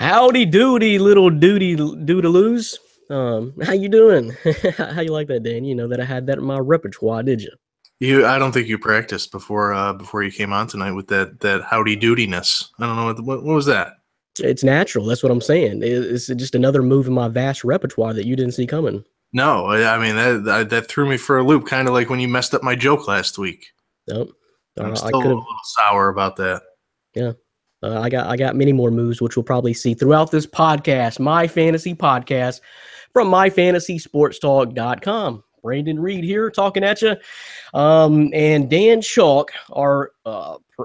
Howdy doody, little doody doodaloos. How you doing? How you like that, Dan? You know that I had that in my repertoire, did you? I don't think you practiced before you came on tonight with that howdy doodiness. I don't know what was that. It's natural. That's what I'm saying. It's just another move in my vast repertoire that you didn't see coming. No, I mean that threw me for a loop, kind of like when you messed up my joke last week. Nope. I'm I still a could have. little sour about that. Yeah. I got many more moves, which we'll probably see throughout this podcast, my fantasy podcast from myfantasysportstalk.com. Brandon Reed here talking at you. And Dan Chalk, our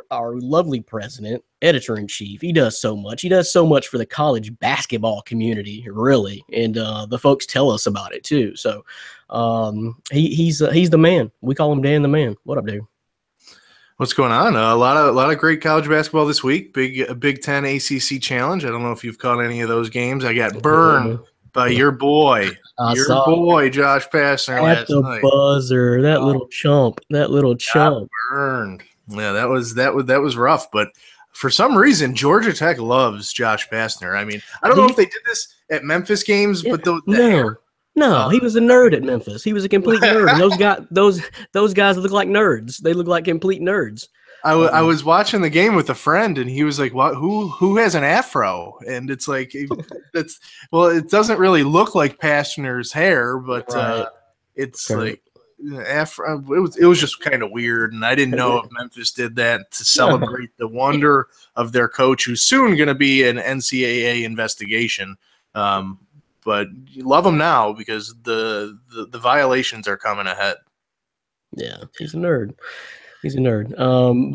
lovely president, editor-in-chief, he does so much. He does so much for the college basketball community, really. And the folks tell us about it, too. So he's the man. We call him Dan the Man. What up, dude? What's going on? A lot of great college basketball this week. Big Ten ACC challenge. I don't know if you've caught any of those games. I got burned by your boy, Josh Pastner last night. Buzzer, that little chump. Got burned. Yeah, that was rough. But for some reason, Georgia Tech loves Josh Pastner. I mean, I don't know if they did this at Memphis games, but No, he was a nerd at Memphis. He was a complete nerd. And those guys look like nerds. They look like complete nerds. I was watching the game with a friend, and he was like, "What? Who has an afro?" And it's like, it doesn't really look like Pastner's hair, but it's like afro. It was just kind of weird, and I didn't know if Memphis did that to celebrate the wonder of their coach, who's soon going to be an NCAA investigation. But you love him now because the violations are coming ahead. Yeah, he's a nerd.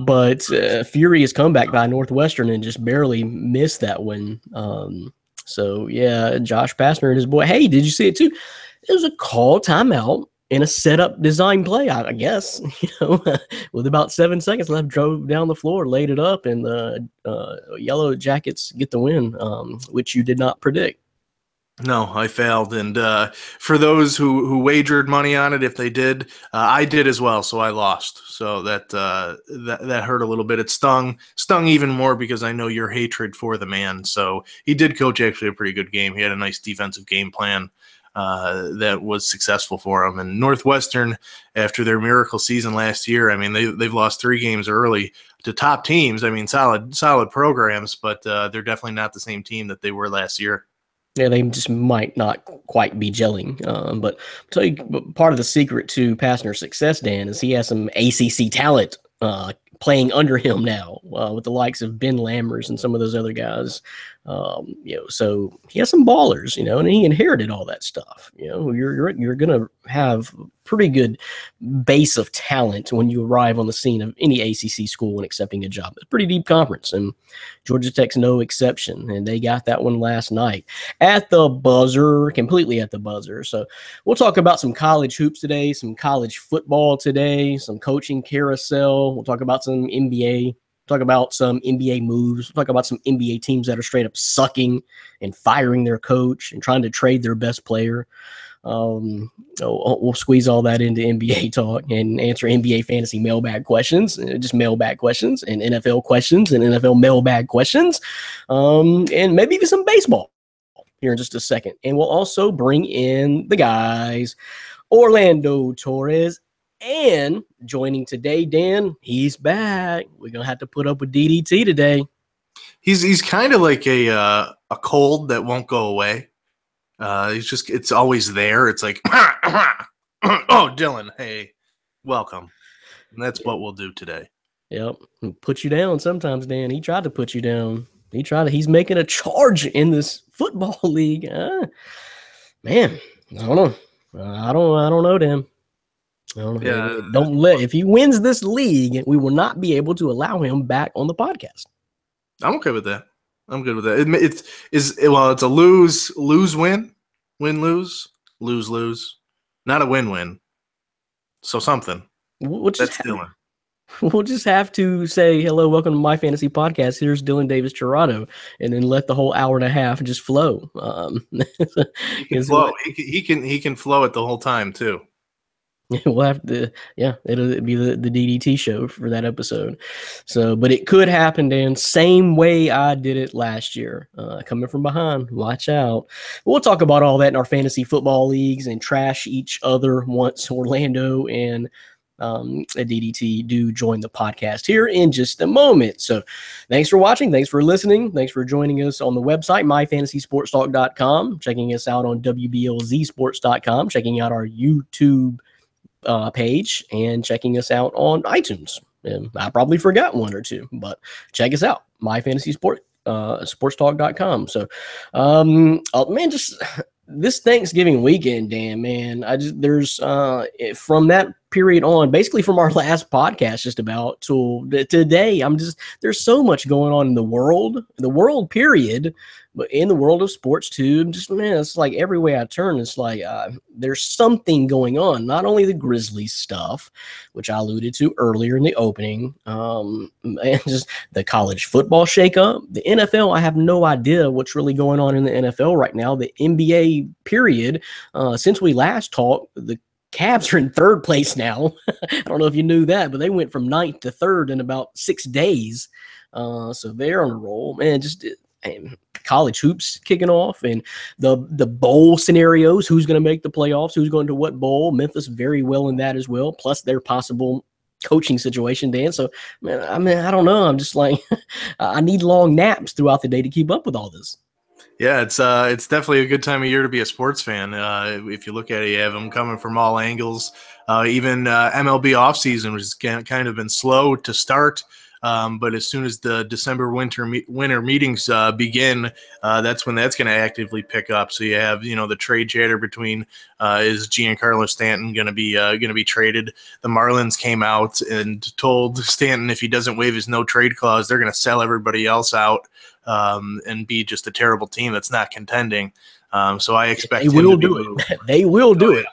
But furious comeback by Northwestern and just barely missed that win. So, yeah, Josh Pastner and his boy. Hey, did you see it too? It was a call timeout and a setup design play, I guess. With about 7 seconds left, drove down the floor, laid it up, and the Yellow Jackets get the win, which you did not predict. No, I failed. And for those who wagered money on it, if they did, I did as well. So I lost. So that hurt a little bit. It stung even more because I know your hatred for the man. So he did coach actually a pretty good game. He had a nice defensive game plan that was successful for him. And Northwestern, after their miracle season last year, I mean, they've lost 3 games early to top teams. I mean, solid programs, but they're definitely not the same team that they were last year. Yeah, they just might not quite be gelling. But I'll tell you, part of the secret to Pastner's success, Dan, is he has some ACC talent playing under him now with the likes of Ben Lammers and some of those other guys. So he has some ballers, and he inherited all that stuff. You're gonna have pretty good base of talent when you arrive on the scene of any ACC school when accepting a job. It's a pretty deep conference, and Georgia Tech's no exception. And they got that one last night at the buzzer, completely at the buzzer. So we'll talk about some college hoops today, some college football today, some coaching carousel. We'll talk about some NBA. Talk about some NBA moves. We'll talk about some NBA teams that are straight up sucking and firing their coach and trying to trade their best player. We'll squeeze all that into NBA talk and answer NBA fantasy mailbag questions, just mailbag questions and NFL questions and NFL mailbag questions, and maybe even some baseball here in just a second. And we'll also bring in the guys, Orlando Torres. And joining today, Dan, he's back. We're gonna have to put up with DDT today. He's kind of like a cold that won't go away. It's always there. It's like, oh, Dylan, hey, welcome. And that's what well do today. Yep, put you down sometimes, Dan. He tried to put you down. He's making a charge in this football league. Man, I don't know. I don't know, Dan. If he wins this league, we will not be able to allow him back on the podcast. I'm okay with that. I'm good with that. It's a lose win, lose, not a win. So something. We'll just have to say hello, welcome to my fantasy podcast. Here's Dylan Davis Tirado, and then let the whole hour and a half just flow. He can flow. He can flow it the whole time too. We'll have to, yeah, it'll be the DDT show for that episode. So, but it could happen, Dan. Same way I did it last year. Coming from behind, watch out. We'll talk about all that in our fantasy football leagues and trash each other once Orlando and a DDT do join the podcast here in just a moment. So thanks for watching. Thanks for listening. Thanks for joining us on the website, myfantasysportstalk.com, checking us out on WBLZsports.com, checking out our YouTube page, and checking us out on iTunes. And I probably forgot one or two, but check us out, sportstalk.com. So, man, just this Thanksgiving weekend, Dan, man, there's from that period on, basically from our last podcast, just about till today, there's so much going on in the world period, but in the world of sports too. Just, man, it's like every way I turn, it's like there's something going on. Not only the Grizzlies stuff, which I alluded to earlier in the opening, and just the college football shakeup, the NFL. I have no idea what's really going on in the NFL right now. The NBA period. Since we last talked, the Cavs are in third place now. I don't know if you knew that, but they went from ninth to third in about 6 days. So they're on a roll, man. And college hoops kicking off, and the bowl scenarios. Who's going to make the playoffs? Who's going to what bowl? Memphis very well in that as well. Plus their possible coaching situation, Dan. So, man, I don't know. I'm just like, I need long naps throughout the day to keep up with all this. Yeah, it's definitely a good time of year to be a sports fan. If you look at it, you have them coming from all angles. Even MLB offseason has kind of been slow to start. But as soon as the December winter meetings begin, that's when that's going to actively pick up. So you have, the trade chatter between is Giancarlo Stanton going to be traded? The Marlins came out and told Stanton if he doesn't waive his no trade clause, they're going to sell everybody else out and be just a terrible team that's not contending. So I expect they will do it. They will do it.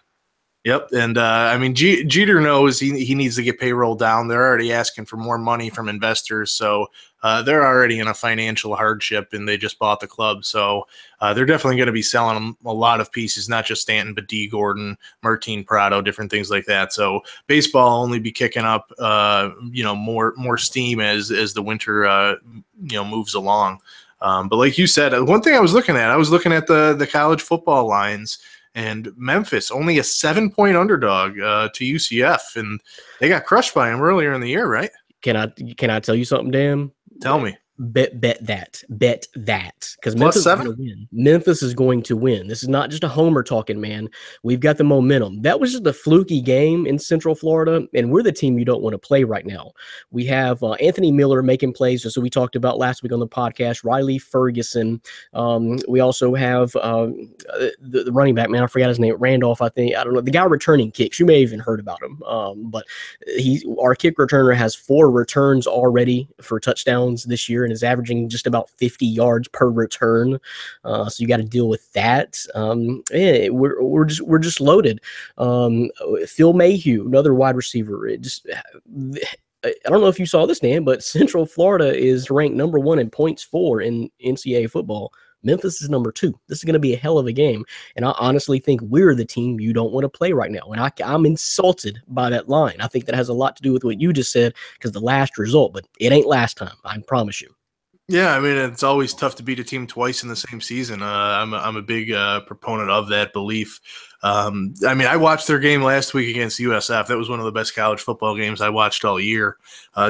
Yep, and Jeter knows he needs to get payroll down. They're already asking for more money from investors, so they're already in a financial hardship, and they just bought the club. So they're definitely going to be selling them a lot of pieces, not just Stanton, but D. Gordon, Martin Prado, different things like that. So baseball will only be kicking up, more steam as the winter, moves along. But like you said, one thing I was looking at the college football lines. And Memphis, only a 7-point underdog to UCF, and they got crushed by him earlier in the year, right? Can I tell you something, Dan? Tell me. Bet that, because Memphis is going to win. Memphis is going to win. This is not just a homer talking, man. We've got the momentum. That was just a fluky game in Central Florida, and we're the team you don't want to play right now. We have Anthony Miller making plays, so we talked about last week on the podcast. Riley Ferguson. We also have the running back, man. I forgot his name. Randolph, I think. I don't know. The guy returning kicks. You may have even heard about him. But our kick returner has 4 returns already for touchdowns this year, and is averaging just about 50 yards per return. So you got to deal with that. We're just loaded. Phil Mayhew, another wide receiver. I don't know if you saw this, Dan, but Central Florida is ranked number 1 in points for in NCAA football. Memphis is number 2. This is going to be a hell of a game. And I honestly think we're the team you don't want to play right now. And I'm insulted by that line. I think that has a lot to do with what you just said, because the last result, but it ain't last time. I promise you. Yeah, I mean, it's always tough to beat a team twice in the same season. I'm a big proponent of that belief. I watched their game last week against USF. That was one of the best college football games I watched all year.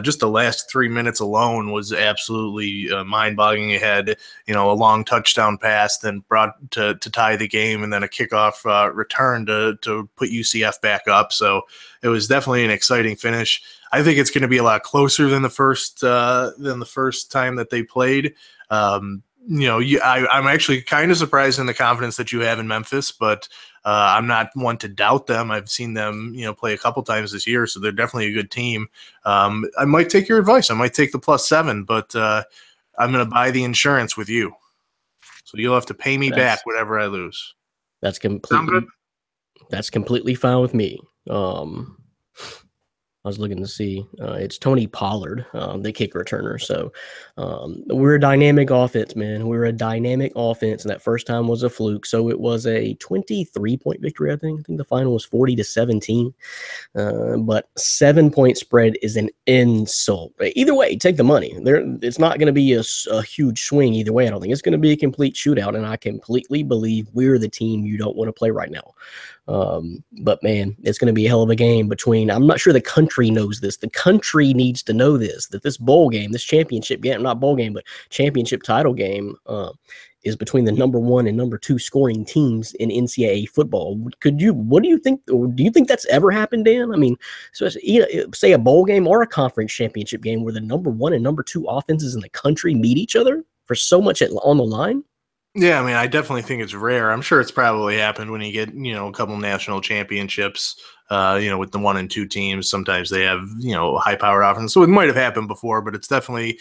Just the last 3 minutes alone was absolutely mind-boggling. It had, a long touchdown pass, then brought to tie the game, and then a kickoff return to put UCF back up. So it was definitely an exciting finish. I think it's going to be a lot closer than the first time that they played. I'm actually kind of surprised in the confidence that you have in Memphis, but I'm not one to doubt them. I've seen them, play a couple times this year, so they're definitely a good team. I might take your advice. I might take the +7, but I'm going to buy the insurance with you. So you'll have to pay me back whatever I lose. That's completely. Sound good? That's completely fine with me. was looking to see. It's Tony Pollard, the kick returner. So we're a dynamic offense, man. We're a dynamic offense, and that first time was a fluke. So it was a 23-point victory, I think. I think the final was 40-17. But 7-point spread is an insult. Either way, take the money. It's not going to be a huge swing either way. I don't think it's going to be a complete shootout, and I completely believe we're the team you don't want to play right now. But man, it's going to be a hell of a game between. I'm not sure the country knows this. The country needs to know this, that this bowl game, this championship game, not bowl game, but championship title game, is between the number 1 and number 2 scoring teams in NCAA football. What do you think? Do you think that's ever happened, Dan? I mean, say a bowl game or a conference championship game where the number 1 and number 2 offenses in the country meet each other for so much on the line? Yeah, I mean, I definitely think it's rare. I'm sure it's probably happened when you get, a couple national championships, with the 1 and 2 teams. Sometimes they have, high powered offense. So it might have happened before, but it's definitely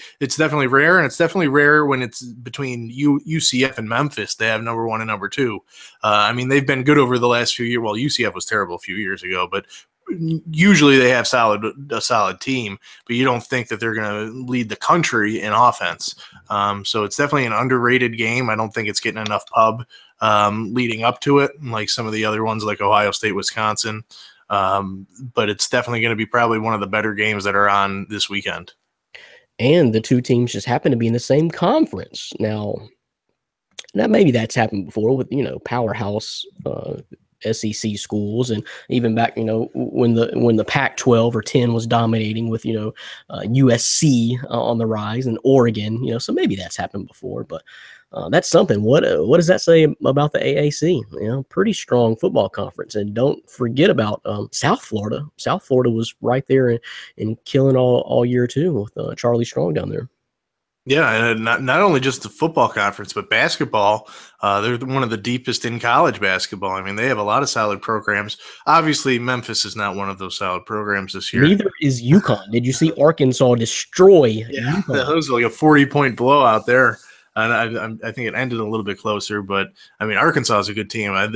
rare. And it's definitely rare when it's between UCF and Memphis. They have number 1 and number 2. I mean, they've been good over the last few years. Well, UCF was terrible a few years ago, but usually they have a solid team, but you don't think that they're going to lead the country in offense. So it's definitely an underrated game. I don't think it's getting enough pub leading up to it, like some of the other ones like Ohio State, Wisconsin. But it's definitely going to be probably one of the better games that are on this weekend. And the two teams just happen to be in the same conference. Now maybe that's happened before with, powerhouse SEC schools, and even back, when the Pac-12 or 10 was dominating with, USC on the rise and Oregon, so maybe that's happened before, but that's something. What does that say about the AAC? Pretty strong football conference, and don't forget about South Florida. South Florida was right there and killing all year too with Charlie Strong down there. Yeah, and not only just the football conference, but basketball. They're one of the deepest in college basketball. I mean, they have a lot of solid programs. Obviously, Memphis is not one of those solid programs this year. Neither is UConn. Did you see Arkansas destroy UConn? That was like a 40-point blowout there. And I think it ended a little bit closer, but I mean, Arkansas is a good team. I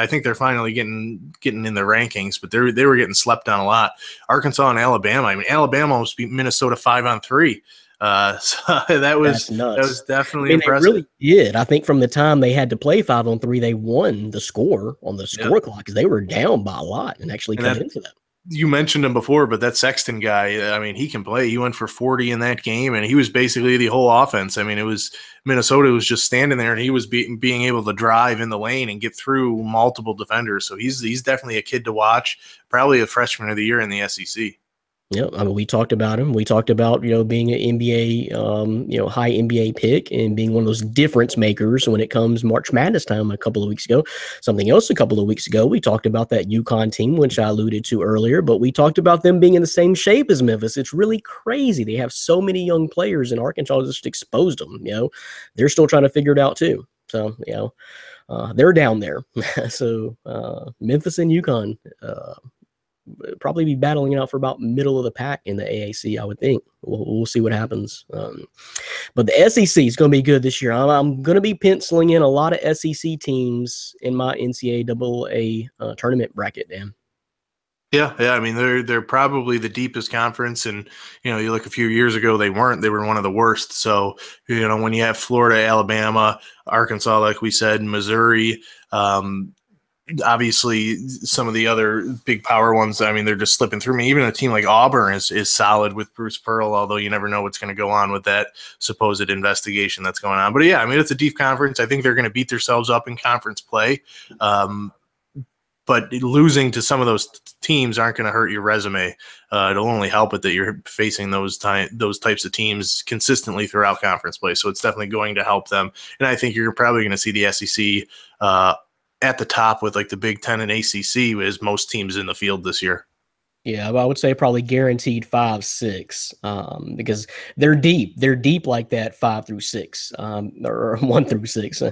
think they're finally getting in the rankings, but they were getting slept on a lot. Arkansas and Alabama. I mean, Alabama almost beat Minnesota 5-on-3. So that was definitely impressive. They really did. I think from the time they had to play 5-on-3, they won the score on the score clock because they were down by a lot and actually cut into that. You mentioned him before, but that Sexton guy, I mean, he can play. He went for 40 in that game, and he was basically the whole offense. I mean, it was Minnesota was just standing there, and he was being able to drive in the lane and get through multiple defenders. So he's definitely a kid to watch, probably a freshman of the year in the SEC. Yeah, I mean, we talked about him. We talked about, being an NBA, high NBA pick and being one of those difference makers when it comes March Madness time a couple of weeks ago. Something else a couple of weeks ago, we talked about that UConn team, which I alluded to earlier, but we talked about them being in the same shape as Memphis. It's really crazy. They have so many young players, and Arkansas just exposed them. They're still trying to figure it out too. So, they're down there. So Memphis and UConn, probably be battling it out for about middle of the pack in the AAC, I would think. We'll see what happens. But the SEC is going to be good this year. I'm going to be penciling in a lot of SEC teams in my NCAA tournament bracket, Dan. Yeah. I mean, they're probably the deepest conference, and you look a few years ago, they weren't. They were one of the worst. So when you have Florida, Alabama, Arkansas, like we said, Missouri, obviously some of the other big power ones, I mean, they're just slipping through me. Even a team like Auburn is solid with Bruce Pearl, although you never know what's going to go on with that supposed investigation that's going on. But yeah, I mean, it's a deep conference. I think they're going to beat themselves up in conference play. But losing to some of those teams aren't going to hurt your resume. It'll only help it that you're facing those types of teams consistently throughout conference play. So it's definitely going to help them. And I think you're probably going to see the SEC at the top with like the Big Ten and ACC as most teams in the field this year. Yeah, I would say probably guaranteed 5-6 because they're deep. They're deep like that 5 through 6 or 1 through 6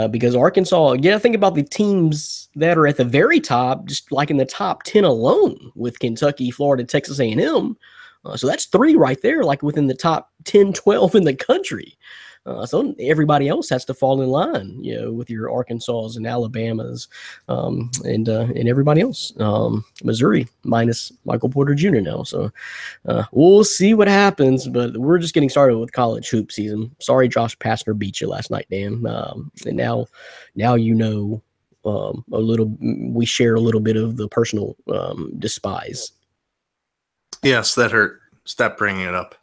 because Arkansas, think about the teams that are at the very top, just like in the top 10 alone with Kentucky, Florida, Texas A&M. So that's 3 right there, like within the top 10, 12 in the country. So everybody else has to fall in line, with your Arkansas and Alabamas, and everybody else. Missouri minus Michael Porter Jr. now. So we'll see what happens, but we're just getting started with college hoop season. Sorry, Josh Pastner beat you last night, Dan. And now a little. We share a little bit of the personal despise. Yes, that hurt. Stop bringing it up.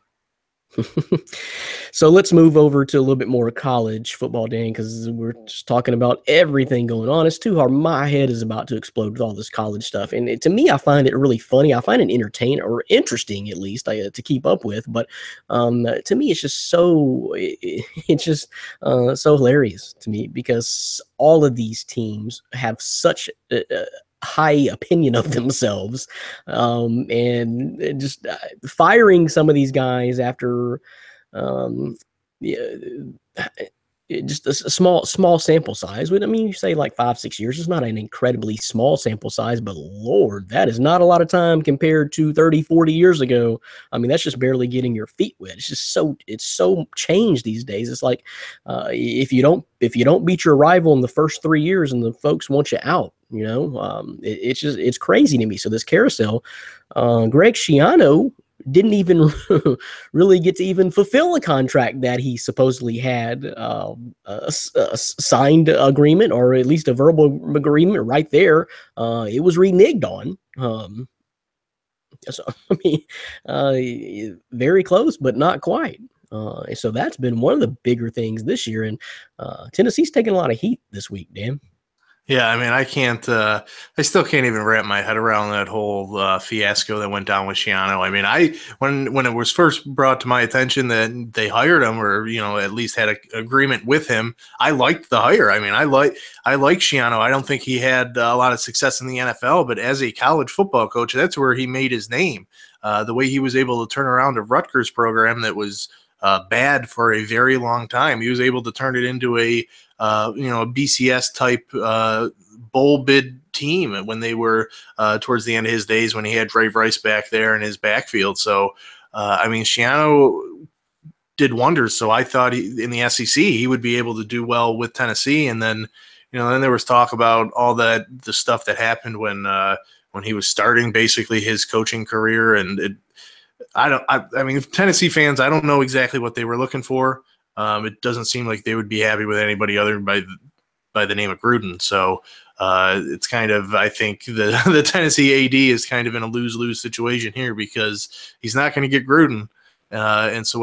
So let's move over to a little bit more college football, Dan, because we're just talking about everything going on. It's too hard. My head is about to explode with all this college stuff. And to me, I find it really funny. I find it entertaining or interesting, at least, to keep up with. But to me, it's just so hilarious to me, because all of these teams have such high opinion of themselves, and just firing some of these guys after just a small sample size. I mean, you say like 5-6 years is not an incredibly small sample size, but Lord, that is not a lot of time compared to 30-40 years ago. I mean, that's just barely getting your feet wet. It's so changed these days. It's like if you don't beat your rival in the first 3 years and the folks want you out, it's crazy to me. So this carousel, Greg Schiano didn't even really get to even fulfill a contract that he supposedly had a signed agreement, or at least a verbal agreement right there. It was reneged on. So, I mean, very close, but not quite. So that's been one of the bigger things this year. And Tennessee's taking a lot of heat this week, Dan. Yeah, I mean, I still can't even wrap my head around that whole fiasco that went down with Schiano. I mean, when it was first brought to my attention that they hired him, or at least had an agreement with him, I liked the hire. I mean, I like Schiano. I don't think he had a lot of success in the NFL, but as a college football coach, that's where he made his name. The way he was able to turn around a Rutgers program that was bad for a very long time, he was able to turn it into a BCS type bowl bid team when they were towards the end of his days, when he had Ray Rice back there in his backfield. So, I mean, Schiano did wonders. So I thought in the SEC he would be able to do well with Tennessee. And then, then there was talk about all the stuff that happened when he was starting basically his coaching career. And I mean, Tennessee fans, I don't know exactly what they were looking for. It doesn't seem like they would be happy with anybody other by the name of Gruden. So it's kind of, I think the Tennessee AD is kind of in a lose-lose situation here, because he's not going to get Gruden. And so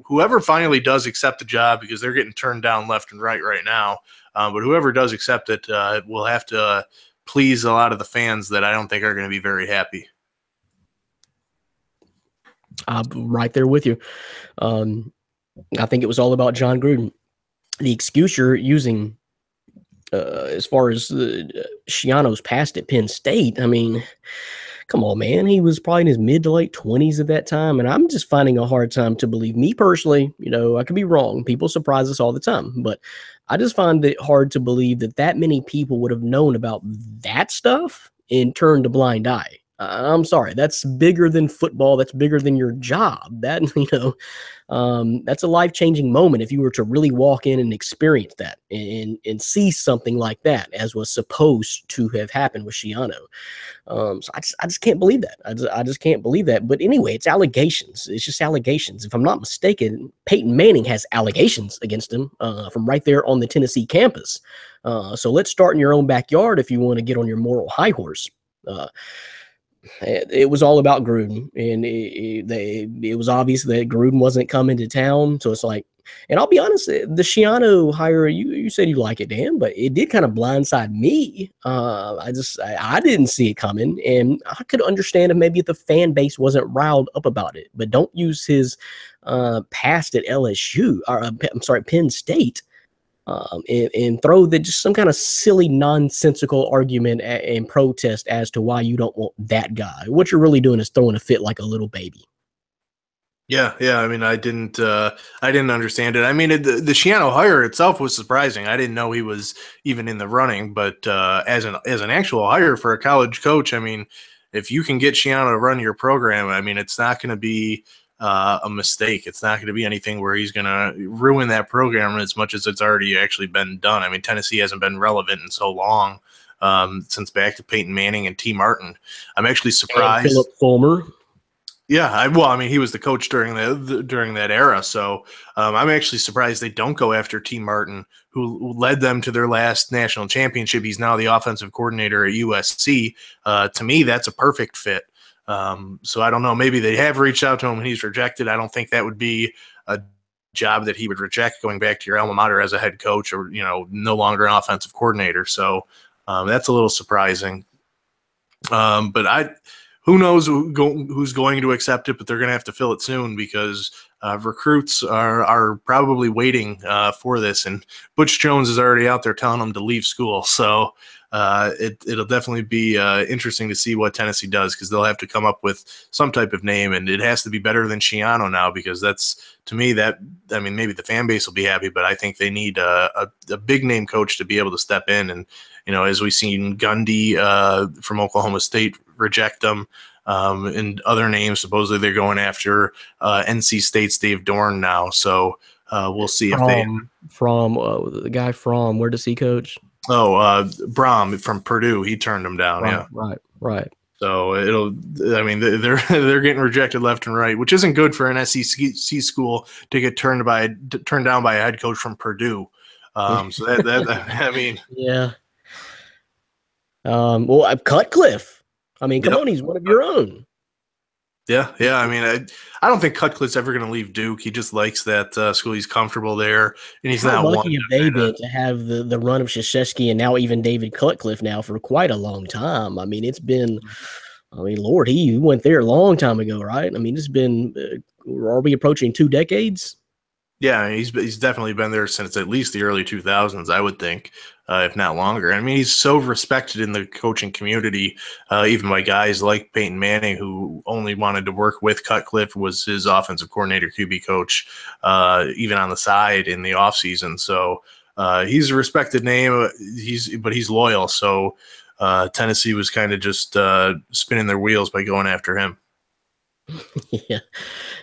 whoever finally does accept the job, because they're getting turned down left and right now, but whoever does accept it will have to please a lot of the fans that I don't think are going to be very happy. I'm right there with you. I think it was all about John Gruden. The excuse you're using as far as Schiano's past at Penn State, I mean, come on, man. He was probably in his mid to late 20s at that time, and I'm just finding a hard time to believe. Me personally, I could be wrong. People surprise us all the time, but I just find it hard to believe that many people would have known about that stuff and turned a blind eye. I'm sorry, that's bigger than football. That's bigger than your job. That, that's a life-changing moment if you were to really walk in and experience that and see something like that, as was supposed to have happened with Schiano. So I just can't believe that. I just can't believe that. But anyway, it's allegations. It's just allegations. If I'm not mistaken, Peyton Manning has allegations against him from right there on the Tennessee campus. So let's start in your own backyard if you want to get on your moral high horse. It was all about Gruden, and it was obvious that Gruden wasn't coming to town. So it's like, and I'll be honest, the Schiano hire, you said you like it, Dan, but it did kind of blindside me. I didn't see it coming, and I could understand if maybe the fan base wasn't riled up about it. But don't use his past at LSU, or I'm sorry, Penn State. And throw just some kind of silly, nonsensical argument and protest as to why you don't want that guy. What you're really doing is throwing a fit like a little baby. Yeah. I mean, I didn't understand it. I mean, the Schiano hire itself was surprising. I didn't know he was even in the running, but as an actual hire for a college coach, I mean, if you can get Schiano to run your program, I mean, it's not going to be a mistake. It's not going to be anything where he's going to ruin that program as much as it's already actually been done. I mean, Tennessee hasn't been relevant in so long, since back to Peyton Manning and T. Martin. I'm actually surprised. And Philip Fulmer. Yeah, I mean, he was the coach during that era, so I'm actually surprised they don't go after T. Martin, who led them to their last national championship. He's now the offensive coordinator at USC. To me, that's a perfect fit. So I don't know. Maybe they have reached out to him and he's rejected. I don't think that would be a job that he would reject, going back to your alma mater as a head coach, or no longer an offensive coordinator. So that's a little surprising. But who knows who's going to accept it, but they're going to have to fill it soon, because recruits are probably waiting for this. And Butch Jones is already out there telling them to leave school. So it'll definitely be interesting to see what Tennessee does, because they'll have to come up with some type of name, and it has to be better than Schiano now, because that's, to me, maybe the fan base will be happy, but I think they need a big name coach to be able to step in. And, as we've seen Gundy from Oklahoma State reject them, and other names, supposedly they're going after NC State's Dave Dorn now. So we'll see if the guy from, where does he coach? Brom from Purdue, he turned him down. Right. So they're getting rejected left and right, which isn't good for an SEC school to get turned down by a head coach from Purdue. So that yeah. Well, Cutcliffe. Come on, he's one of your own. Yeah. I don't think Cutcliffe's ever going to leave Duke. He just likes that school. He's comfortable there, and he's not lucky have they been to have the run of Krzyzewski and now even David Cutcliffe now for quite a long time. It's been, Lord, he went there a long time ago, right? It's been, are we approaching 2 decades? Yeah, he's definitely been there since at least the early 2000s, I would think, if not longer. He's so respected in the coaching community, even by guys like Peyton Manning, who only wanted to work with Cutcliffe, was his offensive coordinator, QB coach, even on the side in the offseason. So he's a respected name. He's loyal. So Tennessee was kind of just spinning their wheels by going after him.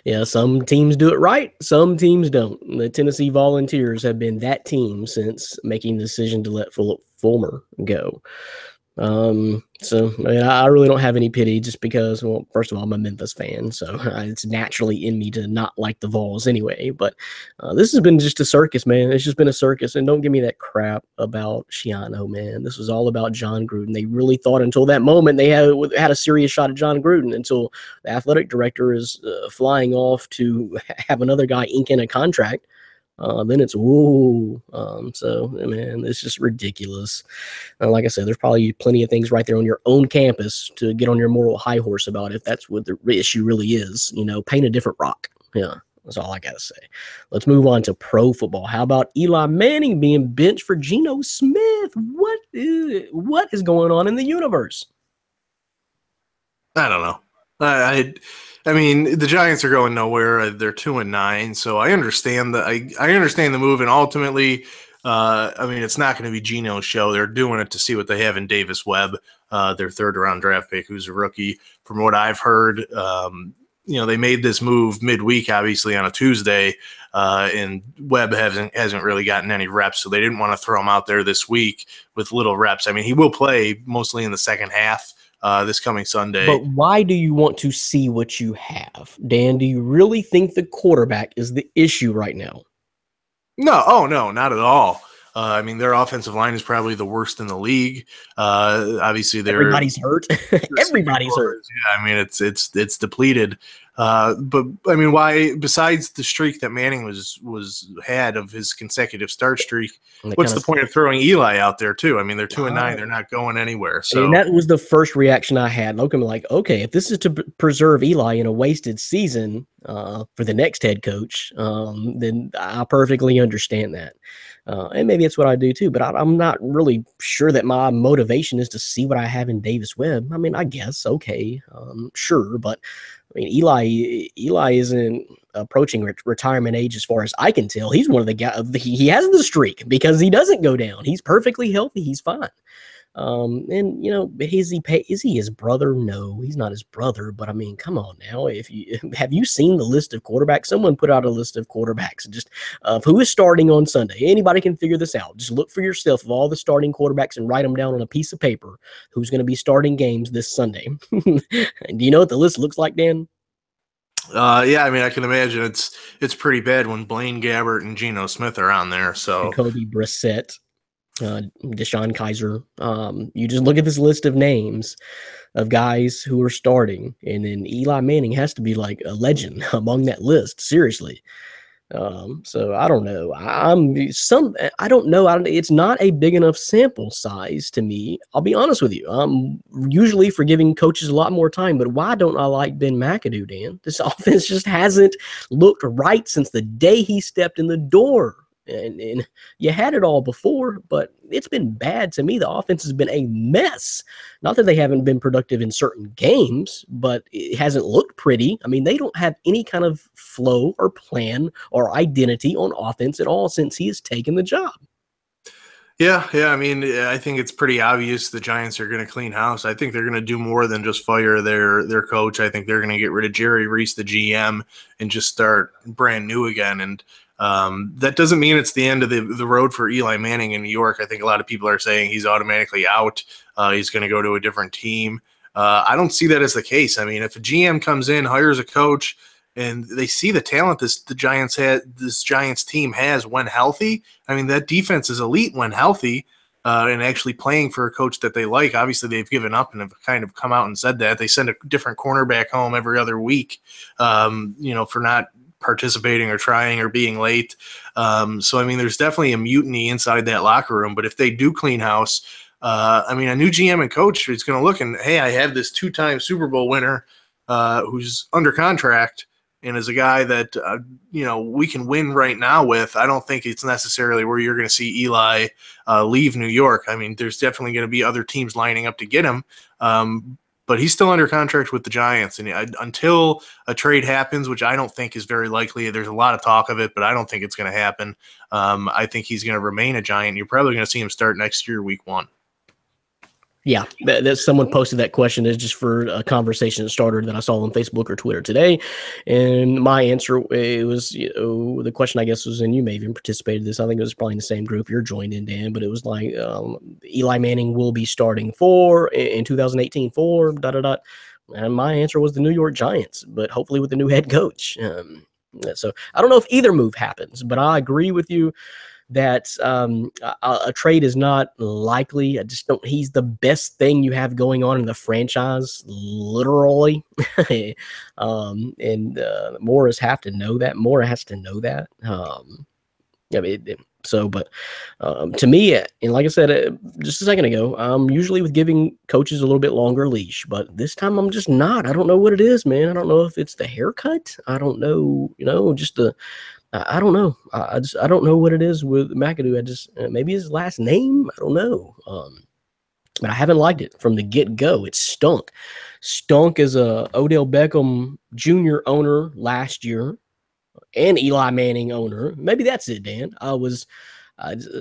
Yeah. Some teams do it right. Some teams don't. The Tennessee Volunteers have been that team since making the decision to let Philip Fulmer go. So I really don't have any pity, just because, well, first of all, I'm a Memphis fan, so it's naturally in me to not like the Vols anyway. But this has been just a circus, man. It's just been a circus, and don't give me that crap about Schiano, man. This was all about John Gruden. They really thought until that moment they had a serious shot at John Gruden, until the athletic director is flying off to have another guy ink in a contract. Then it's woo. So man, it's just ridiculous. Like I said, there's probably plenty of things right there on your own campus to get on your moral high horse about, if that's what the issue really is. Paint a different rock. Yeah, that's all I gotta say. Let's move on to pro football. How about Eli Manning being benched for Geno Smith? What is going on in the universe? I don't know. The Giants are going nowhere. They're 2-9, so I understand I understand the move, and ultimately, it's not going to be Geno's show. They're doing it to see what they have in Davis Webb, their 3rd-round draft pick, who's a rookie. From what I've heard, they made this move midweek, obviously on a Tuesday, and Webb hasn't really gotten any reps, so they didn't want to throw him out there this week with little reps. He will play mostly in the second half. This coming Sunday. But why do you want to see what you have, Dan? Do you really think the quarterback is the issue right now? No, not at all. Their offensive line is probably the worst in the league. Obviously, everybody's hurt. Everybody's hurt. Yeah, it's depleted. But why? Besides the streak that Manning had of his consecutive start streak, what's the point of throwing Eli out there too? They're 2-9. They're not going anywhere. So that was the first reaction I had. Look, I'm like, okay, if this is to preserve Eli in a wasted season for the next head coach, then I perfectly understand that. And maybe that's what I do too, but I'm not really sure that my motivation is to see what I have in Davis Webb. I guess, okay, sure, but Eli isn't approaching retirement age as far as I can tell. He's one of the guys, he has the streak because he doesn't go down. He's perfectly healthy. He's fine. And is he his brother? No, he's not his brother. But I mean, come on now. If you have you seen the list of quarterbacks? Someone put out a list of quarterbacks just of who is starting on Sunday. Anybody can figure this out. Just look for yourself of all the starting quarterbacks and write them down on a piece of paper. Who's going to be starting games this Sunday? Do you know what the list looks like, Dan? Yeah, I mean, I can imagine it's pretty bad when Blaine Gabbert and Geno Smith are on there. So Jacoby Brissett, Deshaun Kaiser. You just look at this list of names of guys who are starting, and then Eli Manning has to be like a legend among that list. Seriously. So I don't know. I don't know. It's not a big enough sample size to me. I'll be honest with you. I'm usually for giving coaches a lot more time, but why don't I like Ben McAdoo, Dan? This offense just hasn't looked right since the day he stepped in the door. And you had it all before, but it's been bad to me. The offense has been a mess. Not that they haven't been productive in certain games, but it hasn't looked pretty. I mean, they don't have any kind of flow or plan or identity on offense at all since he has taken the job. Yeah. I mean, I think it's pretty obvious the Giants are going to clean house. I think they're going to do more than just fire their coach. I think they're going to get rid of Jerry Reese, the GM, and just start brand new again. And that doesn't mean it's the end of the road for Eli Manning in New York. I think a lot of people are saying he's automatically out. He's going to go to a different team. I don't see that as the case. I mean, if a GM comes in, hires a coach, and they see the talent this Giants team has when healthy. I mean, that defense is elite when healthy, and actually playing for a coach that they like. Obviously, they've given up and have kind of come out and said that. They send a different cornerback home every other week, for not participating or trying or being late. So, I mean, there's definitely a mutiny inside that locker room. But if they do clean house, a new GM and coach is going to look and, hey, I have this 2-time Super Bowl winner who's under contract and is a guy that, we can win right now with. I don't think it's necessarily where you're going to see Eli leave New York. I mean, there's definitely going to be other teams lining up to get him. But he's still under contract with the Giants. And until a trade happens, which I don't think is very likely, there's a lot of talk of it, but I don't think it's going to happen. I think he's going to remain a Giant. You're probably going to see him start next year, week 1. Yeah, that someone posted that question is just for a conversation starter that I saw on Facebook or Twitter today. And my answer, it was, the question I guess was, and you may have even participated in this, I think it was probably in the same group you're joined in, Dan, but it was like Eli Manning will be starting in 2018 for ... And my answer was the New York Giants, but hopefully with the new head coach. So I don't know if either move happens, but I agree with you that a trade is not likely. I just don't. He's the best thing you have going on in the franchise, literally. And Morris has to know that. To me, and like I said just a second ago, I'm usually with giving coaches a little bit longer leash, but this time I'm just not. I don't know what it is, man. I don't know if it's the haircut. I don't know, I don't know. I don't know what it is with McAdoo. Maybe his last name. I don't know. But I haven't liked it from the get-go. It stunk. Stunk as a Odell Beckham Jr. owner last year and Eli Manning owner. Maybe that's it, Dan. I was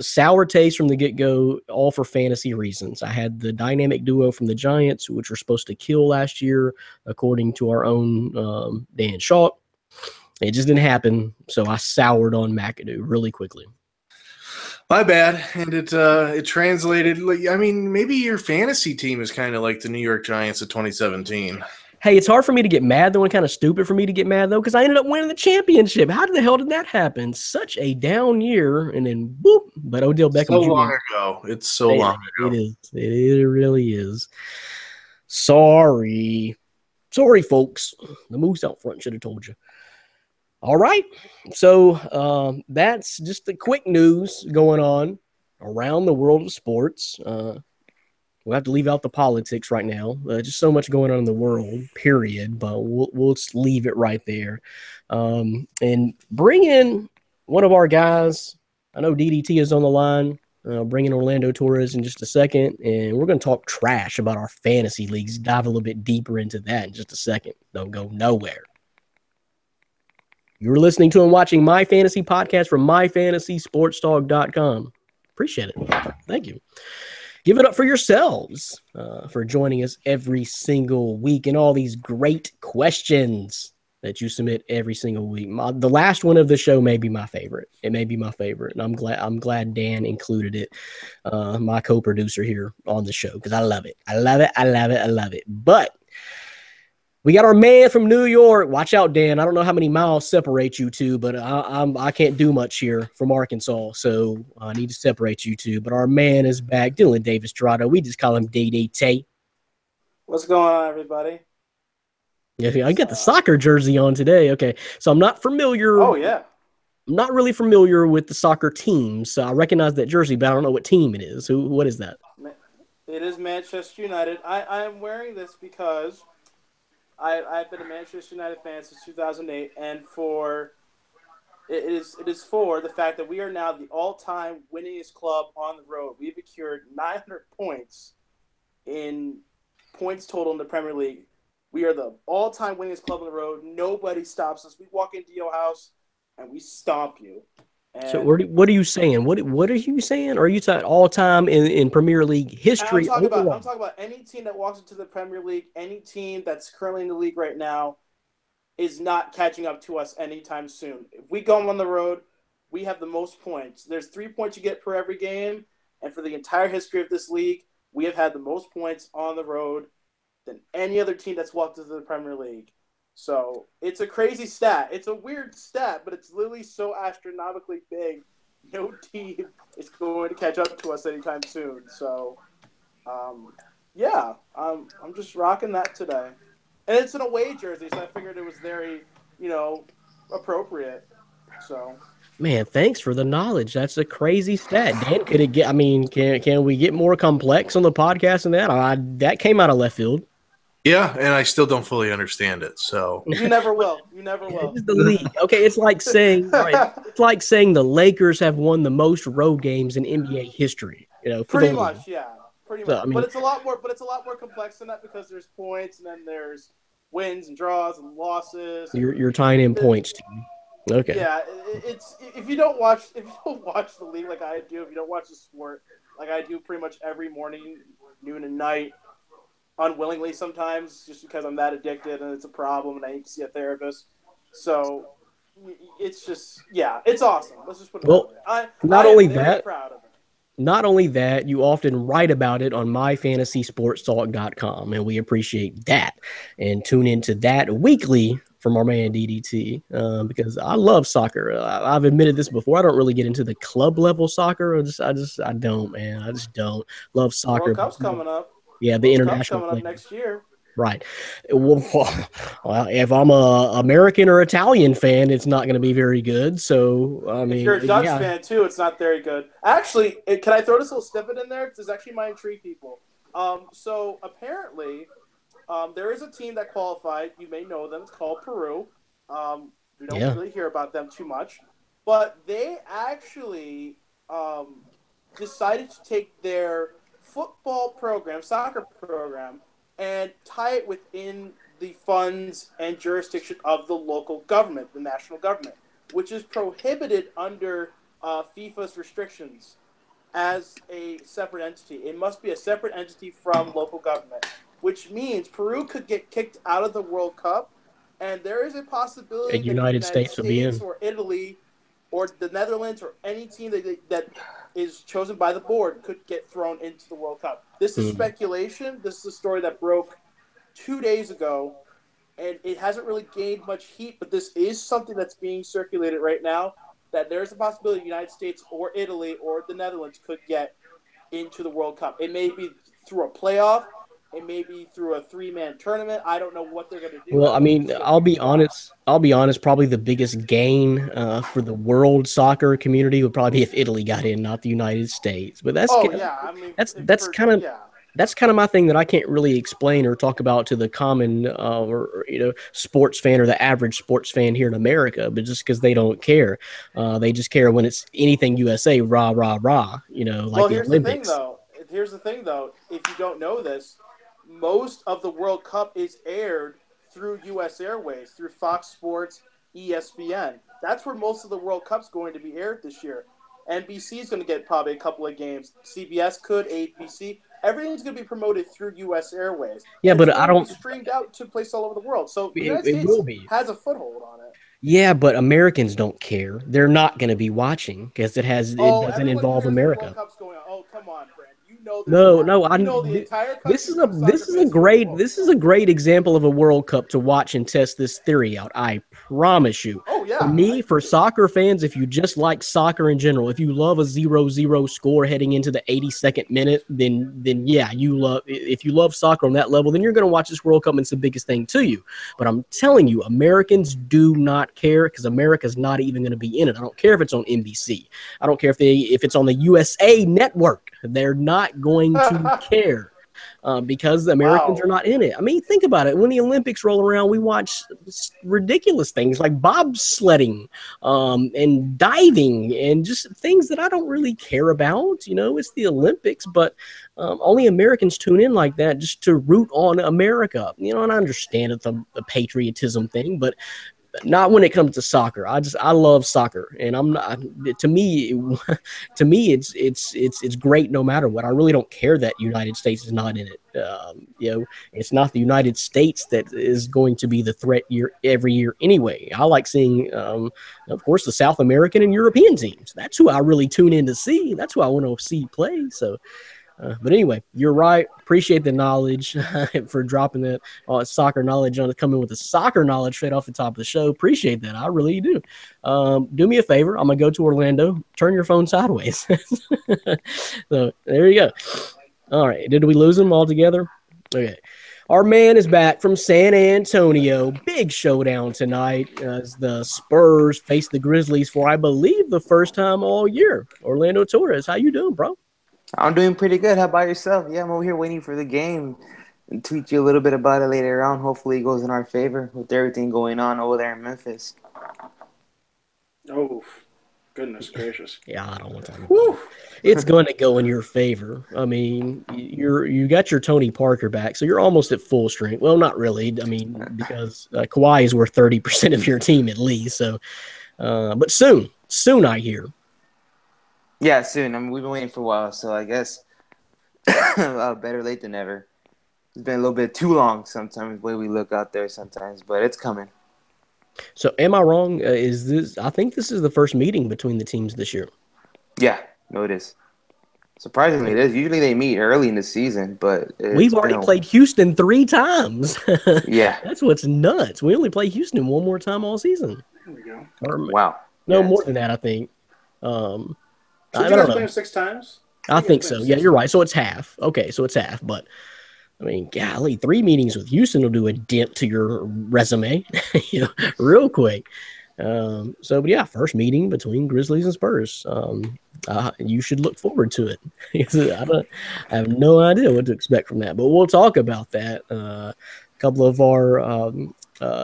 sour taste from the get-go, all for fantasy reasons. I had the dynamic duo from the Giants, which were supposed to kill last year, according to our own Dan Schalk. It just didn't happen, so I soured on McAdoo really quickly. My bad, and it translated. I mean, maybe your fantasy team is kind of like the New York Giants of 2017. Hey, it's hard for me to get mad, though, and kind of stupid for me to get mad, though, because I ended up winning the championship. How the hell did that happen? Such a down year, and then, boop, but Odell Beckham so Jr. long ago. It's so long ago. It is. It really is. Sorry, folks. The moose out front should have told you. All right, so that's just the quick news going on around the world of sports. We'll have to leave out the politics right now. Just so much going on in the world, period. But we'll just leave it right there, and bring in one of our guys. I know DDT is on the line. Bring in Orlando Torres in just a second, and we're going to talk trash about our fantasy leagues. Dive a little bit deeper into that in just a second. Don't go nowhere. You're listening to and watching My Fantasy Podcast from MyFantasySportsTalk.com. Appreciate it. Thank you. Give it up for yourselves for joining us every single week and all these great questions that you submit every single week. The last one of the show may be my favorite. It may be my favorite, and I'm glad Dan included it, my co-producer here on the show, because I love it. I love it. I love it. I love it. But we got our man from New York. Watch out, Dan. I don't know how many miles separate you two, but I can't do much here from Arkansas, so I need to separate you two. But our man is back, Dylan Davis Dorado. We just call him DDT. What's going on, everybody? Yeah, I got the soccer jersey on today. Okay, so I'm not familiar. Oh yeah. I'm not really familiar with the soccer teams, so I recognize that jersey, but I don't know what team it is. What is that? It is Manchester United. I am wearing this because I've been a Manchester United fan since 2008, and it is for the fact that we are now the all-time winningest club on the road. We've secured 900 points in points total in the Premier League. We are the all-time winningest club on the road. Nobody stops us. We walk into your house and we stomp you. And so what are you saying? What are you saying? Are you talking all time in Premier League history? I'm talking about any team that walks into the Premier League, any team that's currently in the league right now is not catching up to us anytime soon. If we go on the road, we have the most points. There's 3 points you get per every game, and for the entire history of this league, we have had the most points on the road than any other team that's walked into the Premier League. So it's a crazy stat. It's a weird stat, but it's literally so astronomically big. No team is going to catch up to us anytime soon. So, I'm just rocking that today. And it's an away jersey, so I figured it was very, appropriate. So, man, thanks for the knowledge. That's a crazy stat. Dan, could it get? I mean, can we get more complex on the podcast than that? That came out of left field. Yeah, and I still don't fully understand it. So you never will. You never will. It's the league. Okay, it's like saying it's like saying the Lakers have won the most road games in NBA history. Pretty much, yeah. Pretty much. I mean, but it's a lot more complex than that, because there's points and then there's wins and draws and losses. You're tying in points to me. Okay. Yeah, it's if you don't watch the league like I do, if you don't watch the sport like I do pretty much every morning, noon and night, unwillingly sometimes, just because I'm that addicted and it's a problem and I need to see a therapist. So it's just, it's awesome. Let's just put it that way. Not only that, proud of it. Not only that, you often write about it on myfantasysportstalk.com, and we appreciate that. And tune into that weekly from our man DDT, because I love soccer. I've admitted this before. I don't really get into the club level soccer. I don't, man. I just don't love soccer. World Cup's coming up. Yeah, the international coming up next year. Right. Well, if I'm a American or Italian fan, it's not going to be very good. So, I mean, if you're a Dutch fan too, it's not very good. Actually, can I throw this little snippet in there? Because this actually might intrigue people. So apparently, there is a team that qualified. You may know them. It's called Peru. We don't really hear about them too much, but they actually decided to take their football program, soccer program, and tie it within the funds and jurisdiction of the local government, the national government, which is prohibited under FIFA's restrictions as a separate entity. It must be a separate entity from local government, which means Peru could get kicked out of the World Cup, and there is a possibility that the United States would be in, or Italy or the Netherlands or any team that is chosen by the board could get thrown into the World Cup. This is speculation. This is a story that broke 2 days ago, and it hasn't really gained much heat, but this is something that's being circulated right now, that there's a possibility the United States or Italy or the Netherlands could get into the World Cup. It may be through a playoff. It may be through a 3-man tournament. I don't know what they're going to do. Well, I mean, I'll be honest. Probably the biggest gain for the world soccer community would probably be if Italy got in, not the United States. But that's that's kind of my thing that I can't really explain or talk about to the common sports fan or the average sports fan here in America. But just because they don't care, they just care when it's anything USA, rah rah rah. Like the Olympics. Here's the thing, though. If you don't know this, most of the World Cup is aired through U.S. Airways, through Fox Sports, ESPN. That's where most of the World Cup's going to be aired this year. NBC is going to get probably a couple of games. CBS could, ABC. Everything's going to be promoted through U.S. Airways. Yeah, And but it's I going to don't. be streamed out to places all over the world. So the United It States will be. has a foothold on it. Yeah, but Americans don't care. They're not going to be watching because it doesn't Everyone involve cares when the World America. Cup's going on. Oh, come on, Brand. You know there's No, more. no, You know the entire country. this is a great example of a World Cup to watch and test this theory out. I promise you. Oh yeah. For me, for soccer fans, if you just like soccer in general, if you love a 0-0 score heading into the 82nd minute, then yeah, if you love soccer on that level, then you're going to watch this World Cup and it's the biggest thing to you. But I'm telling you, Americans do not care because America's not even going to be in it. I don't care if it's on NBC. I don't care if it's on the USA network. They're not going to care because the Americans are not in it. I mean, think about it. When the Olympics roll around, we watch ridiculous things like bobsledding and diving and just things that I don't really care about. You know, it's the Olympics, but only Americans tune in like that just to root on America. You know, and I understand it's the patriotism thing, but not when it comes to soccer. I love soccer, and I'm not. To me, it's great no matter what. I really don't care that United States is not in it. It's not the United States that is going to be the threat every year anyway. I like seeing, of course, the South American and European teams. That's who I really tune in to see. That's who I want to see play. So. But anyway, you're right. Appreciate the knowledge for dropping that soccer knowledge on coming with the soccer knowledge straight off the top of the show. Appreciate that. I really do. Do me a favor. I'm going to go to Orlando. Turn your phone sideways. So there you go. All right. Did we lose him altogether? Okay. Our man is back from San Antonio. Big showdown tonight as the Spurs face the Grizzlies for, I believe, the first time all year. Orlando Torres, how you doing, bro? I'm doing pretty good. How about yourself? Yeah, I'm over here waiting for the game and tweet you a little bit about it later on. Hopefully it goes in our favor with everything going on over there in Memphis. Oh, goodness gracious. Yeah, I don't want to talk about it. It's going to go in your favor. I mean, you got your Tony Parker back, so you're almost at full strength. Well, not really. I mean, because Kawhi is worth 30% of your team at least. So, but soon I hear. Yeah, soon. I mean, we've been waiting for a while, so I guess better late than never. It's been a little bit too long sometimes, the way we look out there sometimes, but it's coming. So am I wrong? I think this is the first meeting between the teams this year. Yeah, no, it is. Surprisingly, it is. Usually they meet early in the season, but we've already played Houston 3 times. Yeah. That's what's nuts. We only play Houston one more time all season. There we go. Wow. No, more than that, I think. So you guys play 6 times? I think so. Yeah, you're right. So it's half. Okay, so it's half. But, I mean, golly, 3 meetings with Houston will do a dent to your resume real quick. But yeah, first meeting between Grizzlies and Spurs. You should look forward to it. I have no idea what to expect from that. But we'll talk about that. A couple of our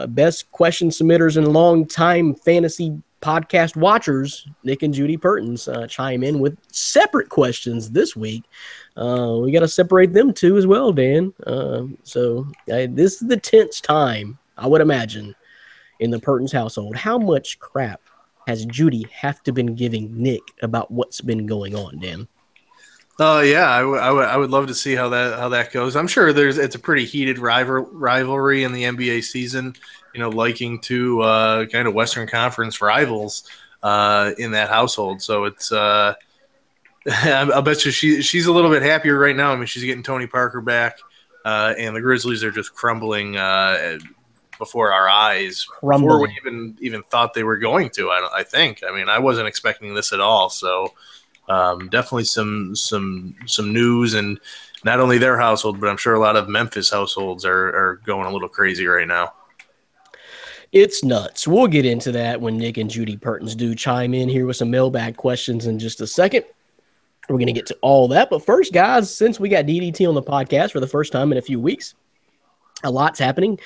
best question submitters and long-time fantasy podcast watchers, Nick and Judy Pertins, chime in with separate questions this week. We got to separate them too as well, Dan. So this is the 10th time, I would imagine, in the Pertins household. How much crap has Judy have to been giving Nick about what's been going on, Dan? Yeah, I would love to see how that goes. I'm sure it's a pretty heated rivalry in the NBA season. Liking to kind of Western Conference rivals in that household. So it's I bet you she's a little bit happier right now. I mean, she's getting Tony Parker back, and the Grizzlies are just crumbling before our eyes. Before we even thought they were going to. I think. I mean, I wasn't expecting this at all. So. Definitely some news, and not only their household, but I'm sure a lot of Memphis households are going a little crazy right now. It's nuts. We'll get into that when Nick and Judy Pertins do chime in here with some mailbag questions in just a second. We're going to get to all that. But first, guys, since we got DDT on the podcast for the first time in a few weeks, a lot's happening.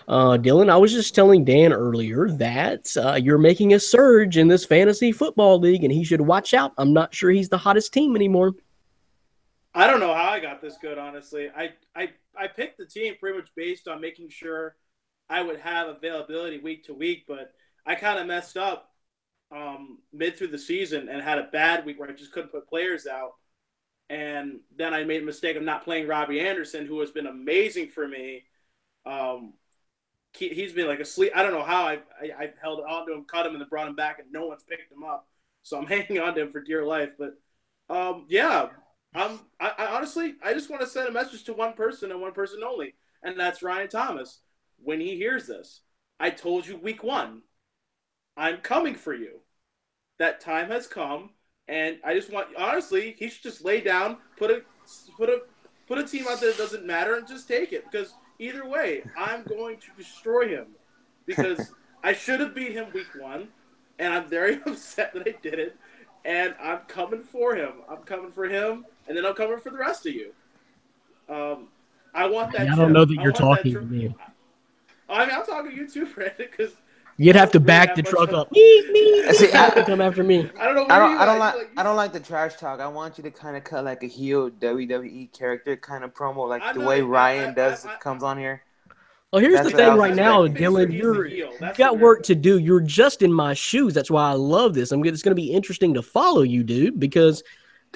Dylan, I was just telling Dan earlier that you're making a surge in this fantasy football league, and he should watch out. I'm not sure he's the hottest team anymore. I don't know how I got this good, honestly. I picked the team pretty much based on making sure I would have availability week to week, but I kind of messed up mid through the season and had a bad week where I just couldn't put players out. And then I made a mistake of not playing Robbie Anderson, who has been amazing for me. He's been like asleep. I don't know how I held on to him, cut him, and then brought him back, and no one's picked him up. So I'm hanging on to him for dear life. But I honestly, I just want to send a message to one person and one person only, and that's Ryan Thomas. When he hears this, I told you week 1, I'm coming for you. That time has come, and I just want, honestly, he should just lay down, put a team out there that doesn't matter, and just take it. Because either way, I'm going to destroy him. Because I should have beat him week 1, and I'm very upset that I did it. And I'm coming for him. I'm coming for him, and then I'm coming for the rest of you. I want that. I don't know that you're talking to me. I mean, I'm talking to you too, Brandon, because you'd have to back the truck up. Me. Come after me. I don't know. I don't like the trash talk. I want you to kind of cut like a heel WWE character kind of promo, like the way Ryan comes on here. Well, here's the thing right now, Dylan. You've got work to do. You're just in my shoes. That's why I love this. It's going to be interesting to follow you, dude, because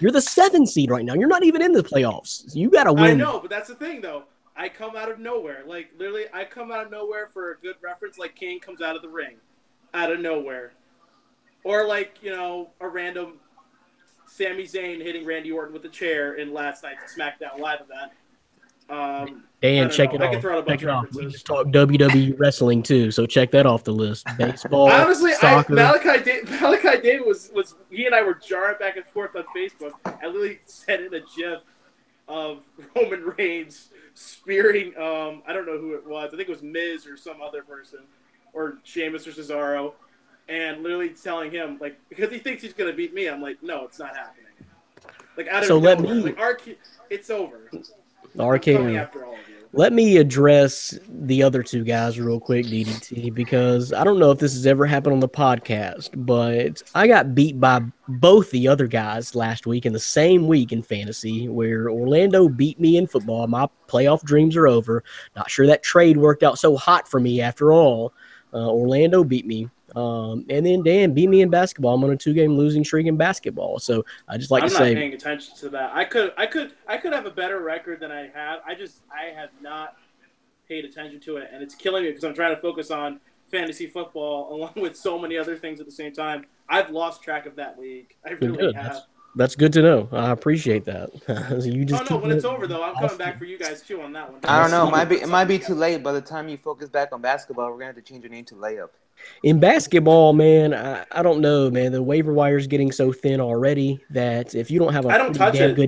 you're the 7th seed right now. You're not even in the playoffs. You got to win. I know, but that's the thing, though. I come out of nowhere. Like, literally, I come out of nowhere for a good reference, like Kane comes out of the ring. Out of nowhere. Or like, a random Sami Zayn hitting Randy Orton with a chair in last night's SmackDown Live event. Dan, check it off. We just talked WWE wrestling too, so check that off the list. Baseball, honestly, soccer. Malachi David was he and I were jarring back and forth on Facebook. I literally sent in a GIF of Roman Reigns spearing I don't know who it was. I think it was Miz or some other person, or Sheamus or Cesaro, and literally telling him, like, because he thinks he's gonna beat me. I'm like, no, it's not happening. Like, out of nowhere. It's over. RK, let me address the other two guys real quick, DDT, because I don't know if this has ever happened on the podcast, but I got beat by both the other guys last week in the same week in fantasy, where Orlando beat me in football. My playoff dreams are over. Not sure that trade worked out so hot for me after all. Orlando beat me. And then Dan beat me in basketball. I'm on a 2-game losing streak in basketball. So I just like to say, I'm not paying attention to that. I could have a better record than I have. I have not paid attention to it, and it's killing me because I'm trying to focus on fantasy football along with so many other things at the same time. I've lost track of that league. I really have. That's good to know. I appreciate that. When it's over though, I'm coming back for you guys too on that one. I don't know. It might be too late. By the time you focus back on basketball, we're gonna have to change your name to Layup. In basketball, man, I don't know, man. The waiver wire is getting so thin already that if you don't have a good team,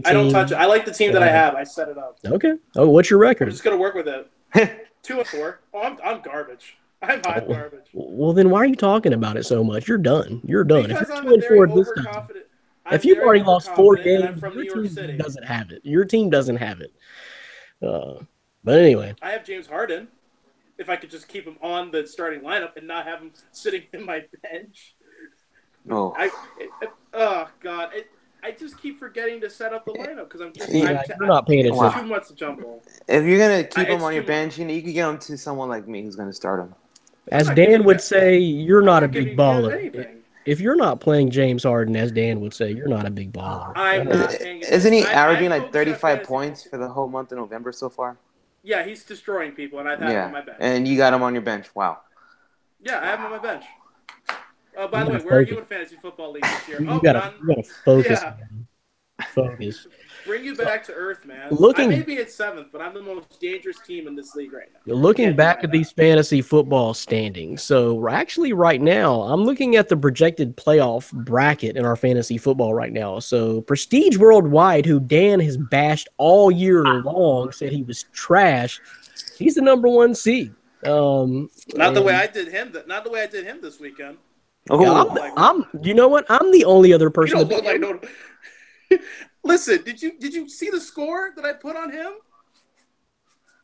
I don't touch it. I like the team that I have. I set it up. Okay. Oh, what's your record? I'm just gonna work with it. 2-4. Oh, I'm garbage. I'm hot garbage. Well, then why are you talking about it so much? You're done. You're done. Because if you're 2-4 this time, if you've already lost 4 games, your team doesn't have it. Your team doesn't have it. But anyway, I have James Harden. If I could just keep him on the starting lineup and not have him sitting in my bench. Oh. God. I just keep forgetting to set up the lineup because you're not paying attention. Too much to jumble. If you're going to keep him on your bench, you can get him to someone like me who's going to start him. As Dan would say, you're not a big baller. If you're not playing James Harden, as Dan would say, you're not a big baller. Isn't he averaging like 35 points for the whole month of November so far? Yeah, he's destroying people, and I've had him on my bench. And you got him on your bench. Wow. Yeah, I have him on my bench. By the way, where are you in fantasy football league this year? You gotta focus. Yeah. Focus. Bring you back to earth, man. I may be at 7th, but I'm the most dangerous team in this league right now. Looking back at these fantasy football standings, so actually right now, I'm looking at the projected playoff bracket in our fantasy football right now. So Prestige Worldwide, who Dan has bashed all year long, said he was trash. He's the number 1 seed. Not the way I did him. Not the way I did him this weekend. I'm you know what? I'm the only other person. You don't look like no. Listen, did you see the score that I put on him?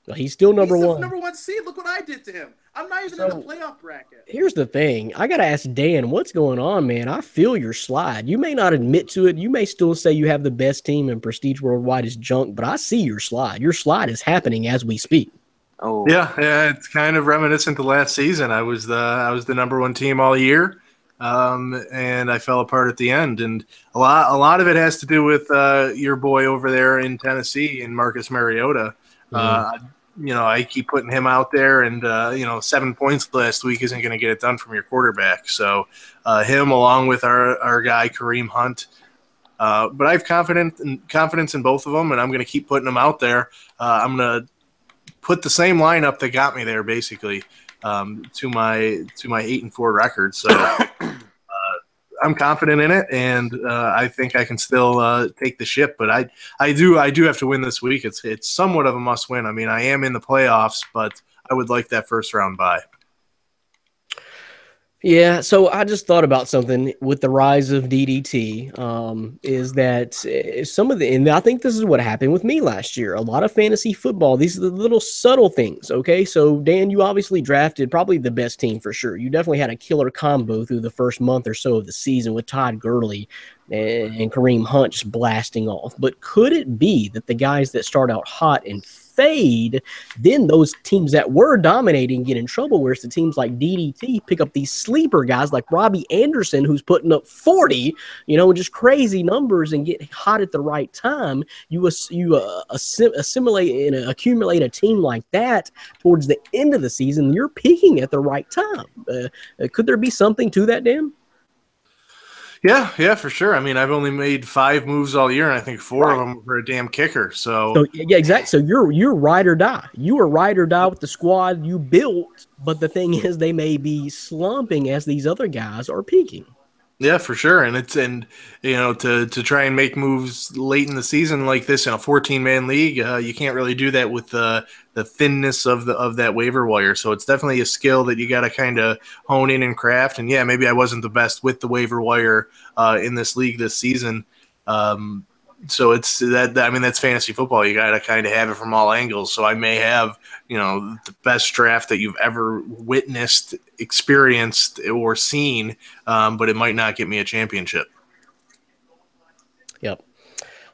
Well, he's still number 1. Number 1 seed. Look what I did to him. I'm not even in the playoff bracket. Here's the thing. I got to ask Dan, what's going on, man? I feel your slide. You may not admit to it. You may still say you have the best team and Prestige Worldwide is junk, but I see your slide. Your slide is happening as we speak. Oh. Yeah, it's kind of reminiscent to last season. I was the number 1 team all year. and I fell apart at the end. And a lot of it has to do with your boy over there in Tennessee, and Marcus Mariota. I keep putting him out there, and 7 points last week isn't going to get it done from your quarterback. So him, along with our guy Kareem Hunt. But I have confidence in both of them, and I'm going to keep putting them out there. I'm going to put the same lineup that got me there, basically, to my 8-4 record. So I'm confident in it, and I think I can still take the ship. But I do have to win this week. It's somewhat of a must win. I mean, I am in the playoffs, but I would like that first round bye. Yeah, so I just thought about something with the rise of DDT, is that some of the, and I think this is what happened with me last year. A lot of fantasy football, these are the little subtle things, okay? So, Dan, you obviously drafted probably the best team for sure. You definitely had a killer combo through the first month or so of the season with Todd Gurley and Kareem Hunt just blasting off. But could it be that the guys that start out hot and fade, then those teams that were dominating get in trouble, whereas the teams like DDT pick up these sleeper guys like Robbie Anderson, who's putting up 40, just crazy numbers and get hot at the right time. You assimilate and accumulate a team like that towards the end of the season, you're peaking at the right time. Could there be something to that, Dan? Yeah, for sure. I mean, I've only made 5 moves all year, and I think 4 of them were a damn kicker. So yeah, exactly. So you're ride or die. You are ride or die with the squad you built, but the thing is, they may be slumping as these other guys are peaking. Yeah, for sure. And to try and make moves late in the season like this in a 14-man league, you can't really do that with the thinness of that waiver wire. So it's definitely a skill that you got to kind of hone in and craft. And yeah, maybe I wasn't the best with the waiver wire in this league this season. So it's that. I mean, that's fantasy football. You got to kind of have it from all angles. So I may have, the best draft that you've ever witnessed, experienced, or seen, but it might not get me a championship. Yep.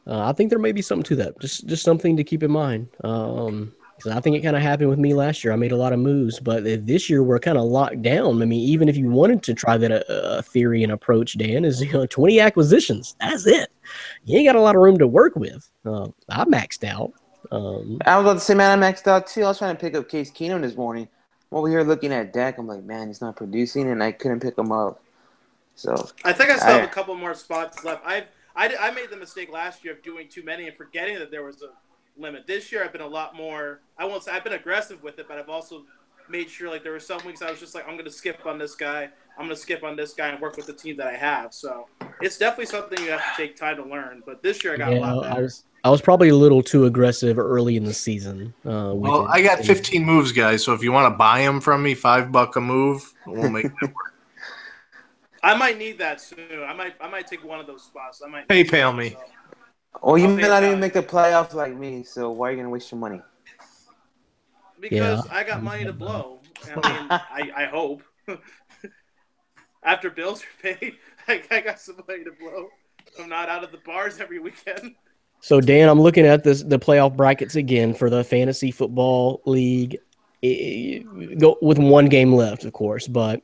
I think there may be something to that. Just something to keep in mind. Because I think it kind of happened with me last year. I made a lot of moves, but this year we're kind of locked down. I mean, even if you wanted to try that theory and approach, Dan, is 20 acquisitions. That's it. You ain't got a lot of room to work with. I maxed out. I was about to say, man, I maxed out too. I was trying to pick up Case Keenum this morning. I'm over here looking at Dak. I'm like, man, he's not producing, and I couldn't pick him up. So I think I still have a couple more spots left. I made the mistake last year of doing too many and forgetting that there was a limit. This year I've been a lot more, I won't say I've been aggressive with it, but I've also made sure, like, there were some weeks I was just like, I'm going to skip on this guy. I'm going to skip on this guy and work with the team that I have. So it's definitely something you have to take time to learn. But this year I got a lot better. I was probably a little too aggressive early in the season. Well, I got 15 moves, guys. So if you want to buy them from me, $5 a move, we'll make that work. I might need that soon. I might take one of those spots. I might PayPal me. So. Oh, you may not even make the playoffs like me, so why are you going to waste your money? Because I got money to blow. I mean, I hope. After bills are paid, I got some money to blow. I'm not out of the bars every weekend. So, Dan, I'm looking at the playoff brackets again for the Fantasy Football League. Go with one game left, of course, but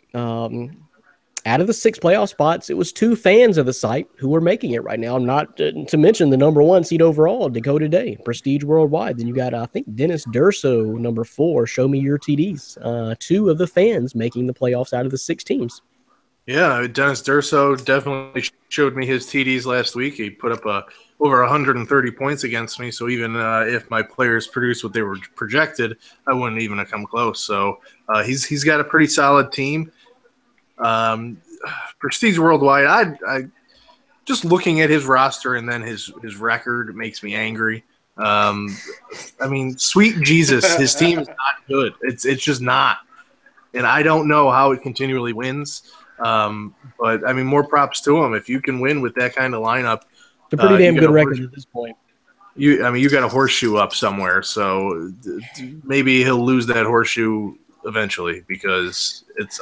out of the 6 playoff spots, it was 2 fans of the site who were making it right now, not to mention the number 1 seed overall, Dakota Day, Prestige Worldwide. Then you got, I think, Dennis Durso, number 4, Show Me Your TDs. 2 of the fans making the playoffs out of the 6 teams. Yeah, Dennis Durso definitely showed me his TDs last week. He put up over 130 points against me, so even if my players produced what they were projected, I wouldn't even have come close. So he's got a pretty solid team. Prestige Worldwide, I just looking at his roster and then his record makes me angry. I mean, sweet Jesus, his team is not good. It's just not, and I don't know how it continually wins. But I mean, more props to him. If you can win with that kind of lineup, it's a pretty damn good record at this point. You got a horseshoe up somewhere, so maybe he'll lose that horseshoe eventually because it's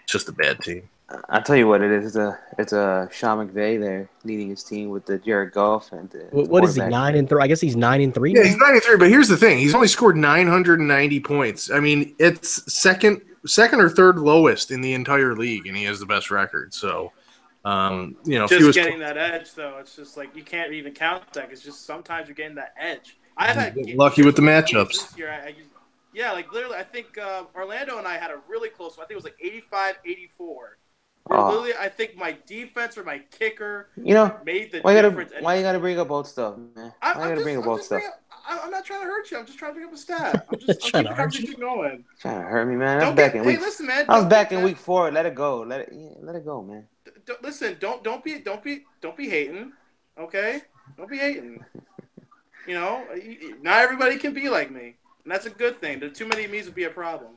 just a bad team. I'll tell you what it is. It's a Sean McVay there leading his team with the Jared Goff and the What is he, quarterback. 9-3? I guess he's 9-3 Yeah, now. he's 93, but here's the thing: he's only scored 990 points. I mean, it's second or third lowest in the entire league, and he has the best record. So, if he Just was getting that edge, though, it's just like you can't even count that. It's just sometimes you're getting that edge. I've had lucky with the games matchups. this year. Yeah, like literally, I think Orlando and I had a really close one. I think it was like 85-84. Literally, I think my defense or my kicker made the difference. Why you gotta bring up old stuff, man? Why you gotta bring up old stuff? I'm not trying to hurt you. I'm just trying to bring up a stat. I'm keeping the conversation going. Trying to hurt me, man. Listen, man. I was back in week 4. Let it go. Let it go, man. Listen, don't be hating. Okay, don't be hating. Not everybody can be like me, and that's a good thing. Too many of me's would be a problem.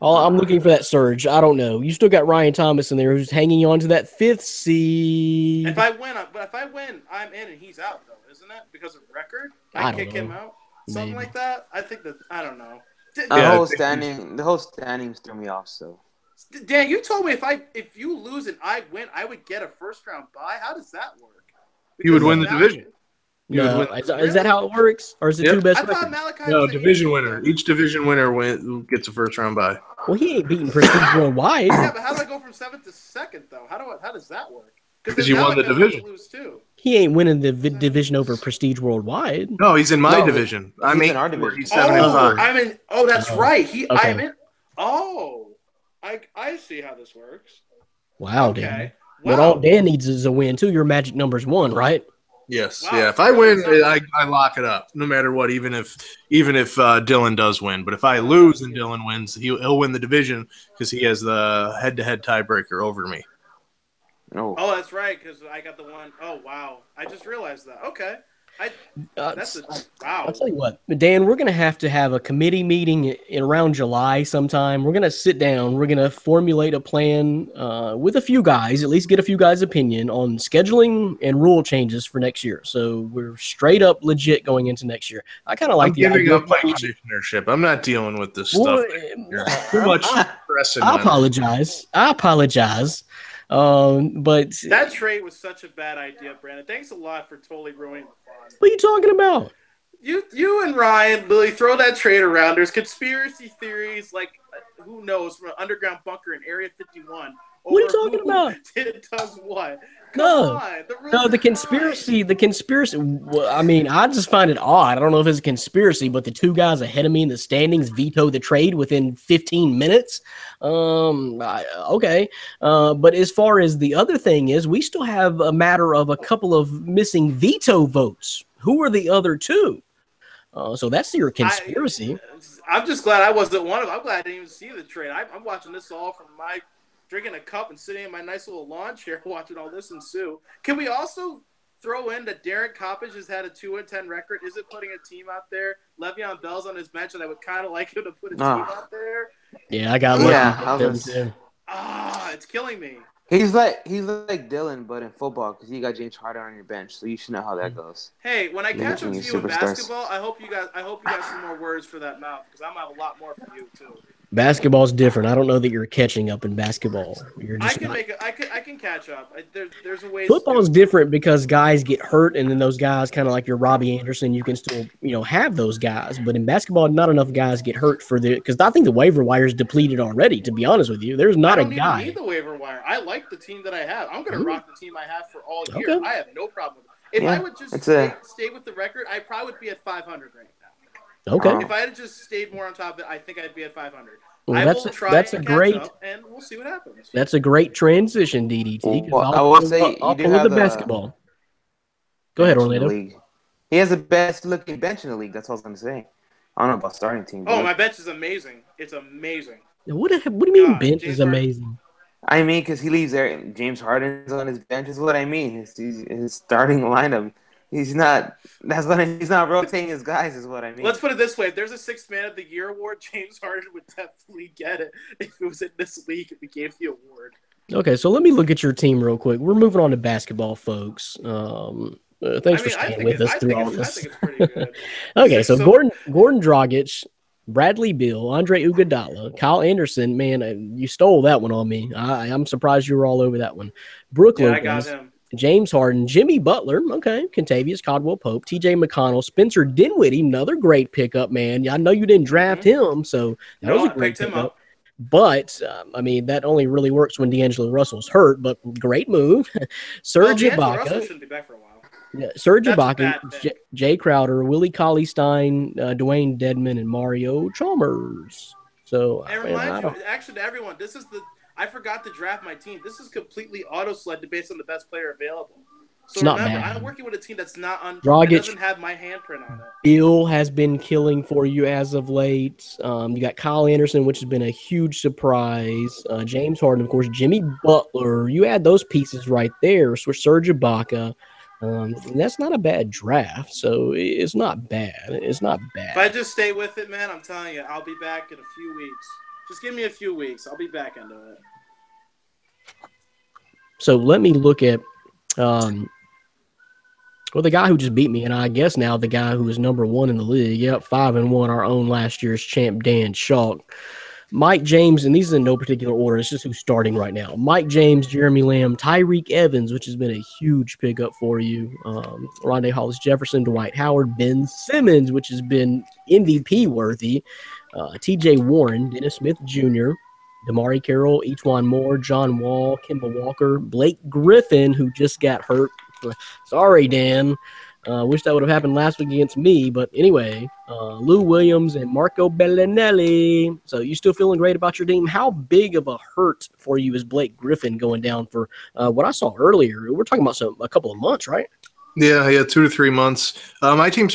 Oh, I'm looking for that surge. I don't know. You still got Ryan Thomas in there who's hanging on to that 5th seed. If I win, I'm in and he's out, though, isn't it? Because of record, I kick him out, something like that. I think that I don't know. The whole standings threw me off. So, Dan, you told me if you lose and I win, I would get a first round bye. How does that work? You would win the division. No, is that how it works, or is it two best? I thought Malachi no, division winner. Each division winner gets a first round bye. Well, he ain't beating Prestige Worldwide. Yeah, but how do I go from 7th to 2nd though? How does that work? Because you won the division. Lose too. He ain't winning the division over Prestige Worldwide. No, he's in my division. I'm in our division. He's 7-5. I'm in. Oh, that's right. Okay. I'm in. Oh, I see how this works. Wow, Okay. Dan. Wow. But all Dan needs is a win too. Your magic number's 1, right? Yes. Wow. Yeah. If I win, I lock it up, no matter what. Even if Dylan does win, but if I lose and Dylan wins, he'll win the division because he has the head-to-head tiebreaker over me. No. Oh, that's right, because I got the one. Oh, wow. I just realized that. Okay. Wow. I'll tell you what, Dan, we're going to have a committee meeting in around July sometime. We're going to sit down. We're going to formulate a plan with a few guys, at least get a few guys' opinion on scheduling and rule changes for next year. So we're straight up legit going into next year. I kind of like the idea of my commissionership. I'm not dealing with this stuff. Too much pressing. I apologize. But that trade was such a bad idea, Brandon. Thanks a lot for totally ruining the fun. What are you talking about? You and Ryan really throw that trade around. There's conspiracy theories, like who knows, from an underground bunker in Area 51. What are you talking about? Does what? No, the conspiracy. Well, I mean, I just find it odd. I don't know if it's a conspiracy, but the two guys ahead of me in the standings vetoed the trade within 15 minutes. Okay. But as far as the other thing is, we still have a matter of a couple of missing veto votes. Who are the other two? So that's your conspiracy. I'm just glad I wasn't one of them. I'm glad I didn't even see the trade. I'm watching this all from my drinking a cup and sitting in my nice little lawn chair watching all this ensue. Can we also throw in that Darren Coppage has had a 2-10 record? Is it putting a team out there? Le'Veon Bell's on his bench, and I would kind of like him to put a team out there. Yeah, I got lucky. It's killing me. He's like Dylan, but in football, because you got James Harden on your bench, so you should know how that goes. Hey, when I catch up to you in basketball, I hope you got some more words for that mouth, because I'm gonna have a lot more for you too. Basketball's different. I don't know that you're catching up in basketball. I can catch up. There's a way. Football's different because guys get hurt, and then those guys, kind of like your Robbie Anderson, you can still have those guys. But in basketball, not enough guys get hurt because I think the waiver wire is depleted already. To be honest with you, there's not a guy. I don't even need the waiver wire. I like the team that I have. I'm going to rock the team I have for all year. Okay. I have no problem with it. If I would just stay with the record, I probably would be at 500 right now. Okay. If I had just stayed more on top of it, I think I'd be at 500. Well, that's a great, and we'll see what happens. That's a great transition, DDT. Well, I will say I'll pull the basketball. Go ahead, Orlando. He has the best looking bench in the league. That's all I was going to say. I don't know about starting team. Oh, my bench is amazing. It's amazing. What do you mean bench is amazing? I mean, because he leaves there. James Harden's on his bench is what I mean. His starting lineup. He's not rotating his guys is what I mean. Let's put it this way. If there's a Sixth Man of the Year award, James Harden would definitely get it if it was in this league if we gave the award. Okay, so let me look at your team real quick. We're moving on to basketball, folks. Thanks for staying with us through all this. I think it's pretty good. Okay, so Gordon Dragic, Bradley Beal, Andre Iguodala, Kyle Anderson. Man, you stole that one on me. I'm surprised you were all over that one. Brooke Yeah, I got Lopez, him. James Harden, Jimmy Butler, okay, Contavious Caldwell Pope, TJ McConnell, Spencer Dinwiddie, another great pickup, man. I know you didn't draft him, so that was a I great picked him pickup. up. But, I mean, that only really works when D'Angelo Russell's hurt, but great move. Serge D'Angelo Russell Ibaka. shouldn't be back for a while. Yeah, Serge That's a Ibaka, bad thing. Jay Crowder, Willie Cauley-Stein, Dwayne Dedman, and Mario Chalmers. So, And man, remind you, actually, to everyone, I forgot to draft my team. This is completely auto-selected based on the best player available. So It's not remember, bad. I'm working with a team that's not that Dragic. doesn't have my handprint on it. Bill has been killing for you as of late. You got Kyle Anderson, which has been a huge surprise. James Harden, of course, Jimmy Butler. You add those pieces right there. So Serge Ibaka. And that's not a bad draft. So it's not bad. It's not bad. If I just stay with it, man, I'm telling you, I'll be back in a few weeks. Just give me a few weeks. I'll be back into it. So let me look at the guy who just beat me, and I guess now the guy who is number one in the league. Yep, 5-1, our own last year's champ, Dan Schalk. Mike James, and these are in no particular order. It's just who's starting right now. Mike James, Jeremy Lamb, Tyreek Evans, which has been a huge pickup for you. Rondé Hollis-Jefferson, Dwight Howard, Ben Simmons, which has been MVP worthy. T.J. Warren, Dennis Smith Jr., Damari Carroll, E'Twaun Moore, John Wall, Kemba Walker, Blake Griffin, who just got hurt. Sorry, Dan. Wish that would have happened last week against me. But anyway, Lou Williams and Marco Bellinelli. So you still feeling great about your team? How big of a hurt for you is Blake Griffin going down for what I saw earlier? We're talking about a couple of months, right? Yeah, 2 to 3 months. My team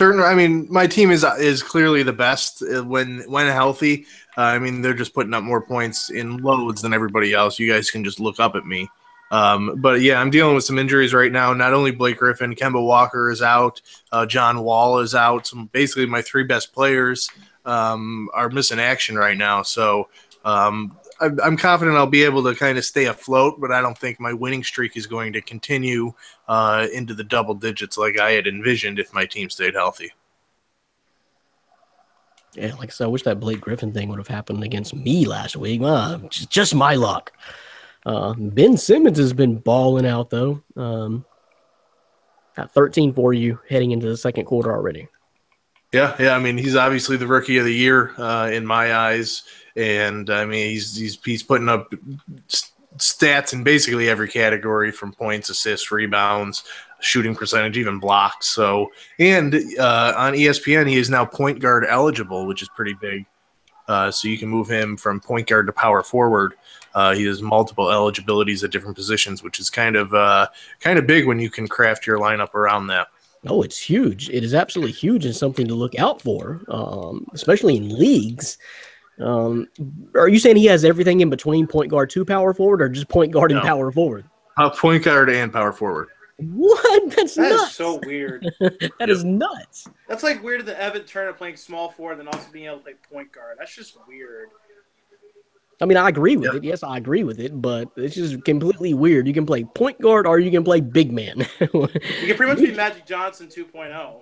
my team is clearly the best when healthy. They're just putting up more points in loads than everybody else. You guys can just look up at me. But yeah, I'm dealing with some injuries right now. Not only Blake Griffin, Kemba Walker is out, John Wall is out. Basically, my 3 best players are missing action right now. So I'm confident I'll be able to kind of stay afloat, but I don't think my winning streak is going to continue into the double digits like I had envisioned if my team stayed healthy. Yeah, like I said, I wish that Blake Griffin thing would have happened against me last week. Just my luck. Ben Simmons has been balling out, though. Got 13 for you heading into the second quarter already. Yeah. He's obviously the rookie of the year in my eyes, and he's putting up stats in basically every category, from points, assists, rebounds, shooting percentage, even blocks. So, and on ESPN, he is now point guard eligible, which is pretty big. So you can move him from point guard to power forward. He has multiple eligibilities at different positions, which is kind of big when you can craft your lineup around that. Oh, it's huge. It is absolutely huge and something to look out for, especially in leagues. Are you saying he has everything in between point guard to power forward, or just point guard and power forward? Point guard and power forward. What? That nuts. Is so weird. That is nuts. That's like weirder than Evan Turner playing small forward and then also being able to play point guard. That's just weird. I mean, I agree with it. Yes, I agree with it, but it's just completely weird. You can play point guard or you can play big man. You can pretty much be Magic Johnson 2.0.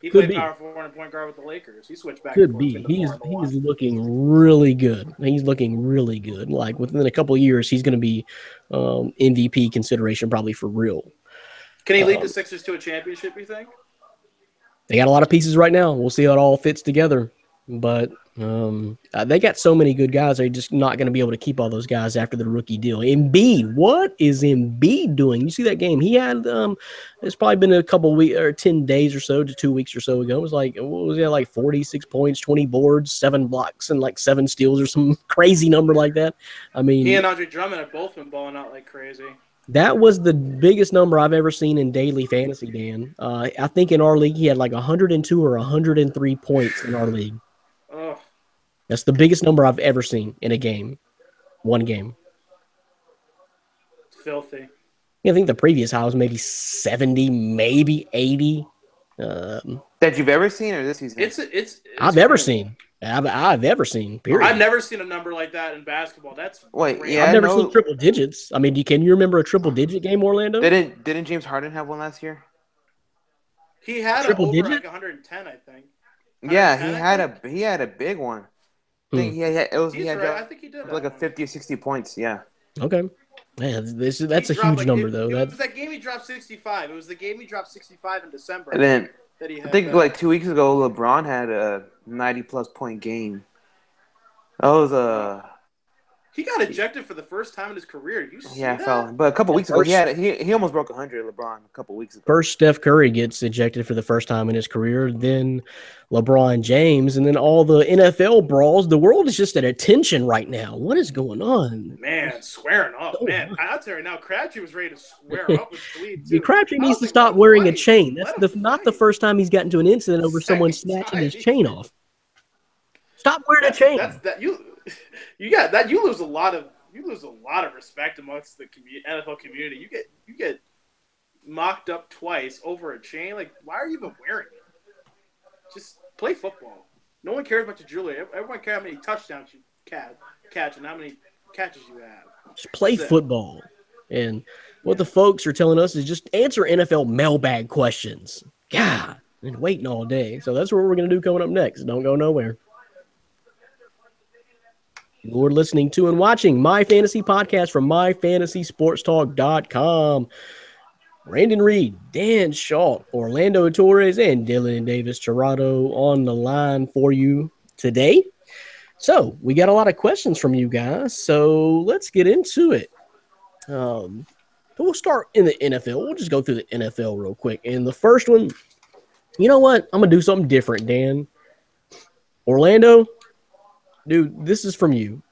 He played power forward and point guard with the Lakers. He switched back. Could be. He's looking really good. He's looking really good. Like within a couple of years, he's going to be MVP consideration probably for real. Can he lead the Sixers to a championship, you think? They got a lot of pieces right now. We'll see how it all fits together. But they got so many good guys. They're just not going to be able to keep all those guys after the rookie deal. Embiid, what is Embiid doing? You see that game? He had it's probably been a couple weeks or 10 days or so to 2 weeks or so ago. It was like, what was it, like 46 points, 20 boards, 7 blocks, and like 7 steals or some crazy number like that. I mean, he and Andre Drummond have both been balling out like crazy. That was the biggest number I've ever seen in daily fantasy, Dan. I think in our league he had like 102 or 103 points in our league. Oh. That's the biggest number I've ever seen in a game. One game. It's filthy. I think the previous high was maybe 70, maybe 80. That you've ever seen, or this season? It's I've ever seen. I've ever seen. Period. I've never seen a number like that in basketball. That's yeah. I've never seen triple digits. I mean, can you remember a triple digit game, Orlando? Didn't James Harden have one last year? He had triple over digit? like 110, I think. Yeah, 110, he had a big one. I think he He's had right. I dropped think he did like a that one. 50 or 60 points. Yeah. Okay. Man, that's He a dropped, huge number, though. It That was that game he dropped 65. It was the game he dropped 65 in December. And then that he had I think that. like 2 weeks ago, LeBron had a 90+ point game. That was He got ejected for the first time in his career. You see yeah, that? fell. But a couple weeks ago, he almost broke 100. LeBron a couple weeks ago. first Steph Curry gets ejected for the first time in his career, then LeBron James, and then all the NFL brawls. The world is just at attention right now. What is going on? Man, squaring up. Oh, Man, I'll tell you right now, Crabtree was ready to square up with Khalid, The too. Crabtree I needs was to like, stop let him wearing a fight. chain. Let That's him not the fight. first time he's gotten into an incident over someone Second snatching time. his chain off. Stop wearing a chain. You lose a lot of respect amongst the NFL community. You get mocked up twice over a chain. Like, why are you even wearing it? Just play football. No one cares about your jewelry. Everyone cares how many touchdowns you catch and how many catches you have. Just play That's it. football. And what the folks are telling us is just answer NFL mailbag questions. God, and waiting all day. So that's what we're going to do coming up next. Don't go nowhere. You're listening to and watching My Fantasy Podcast from MyFantasySportsTalk.com. Brandon Reed, Dan Shaw, Orlando Torres, and Dylan Davis Tirado on the line for you today. So we got a lot of questions from you guys, so let's get into it. We'll start in the NFL. We'll just go through the NFL real quick. And the first one, you know what? I'm going to do something different, Dan. Orlando, dude, this is from you.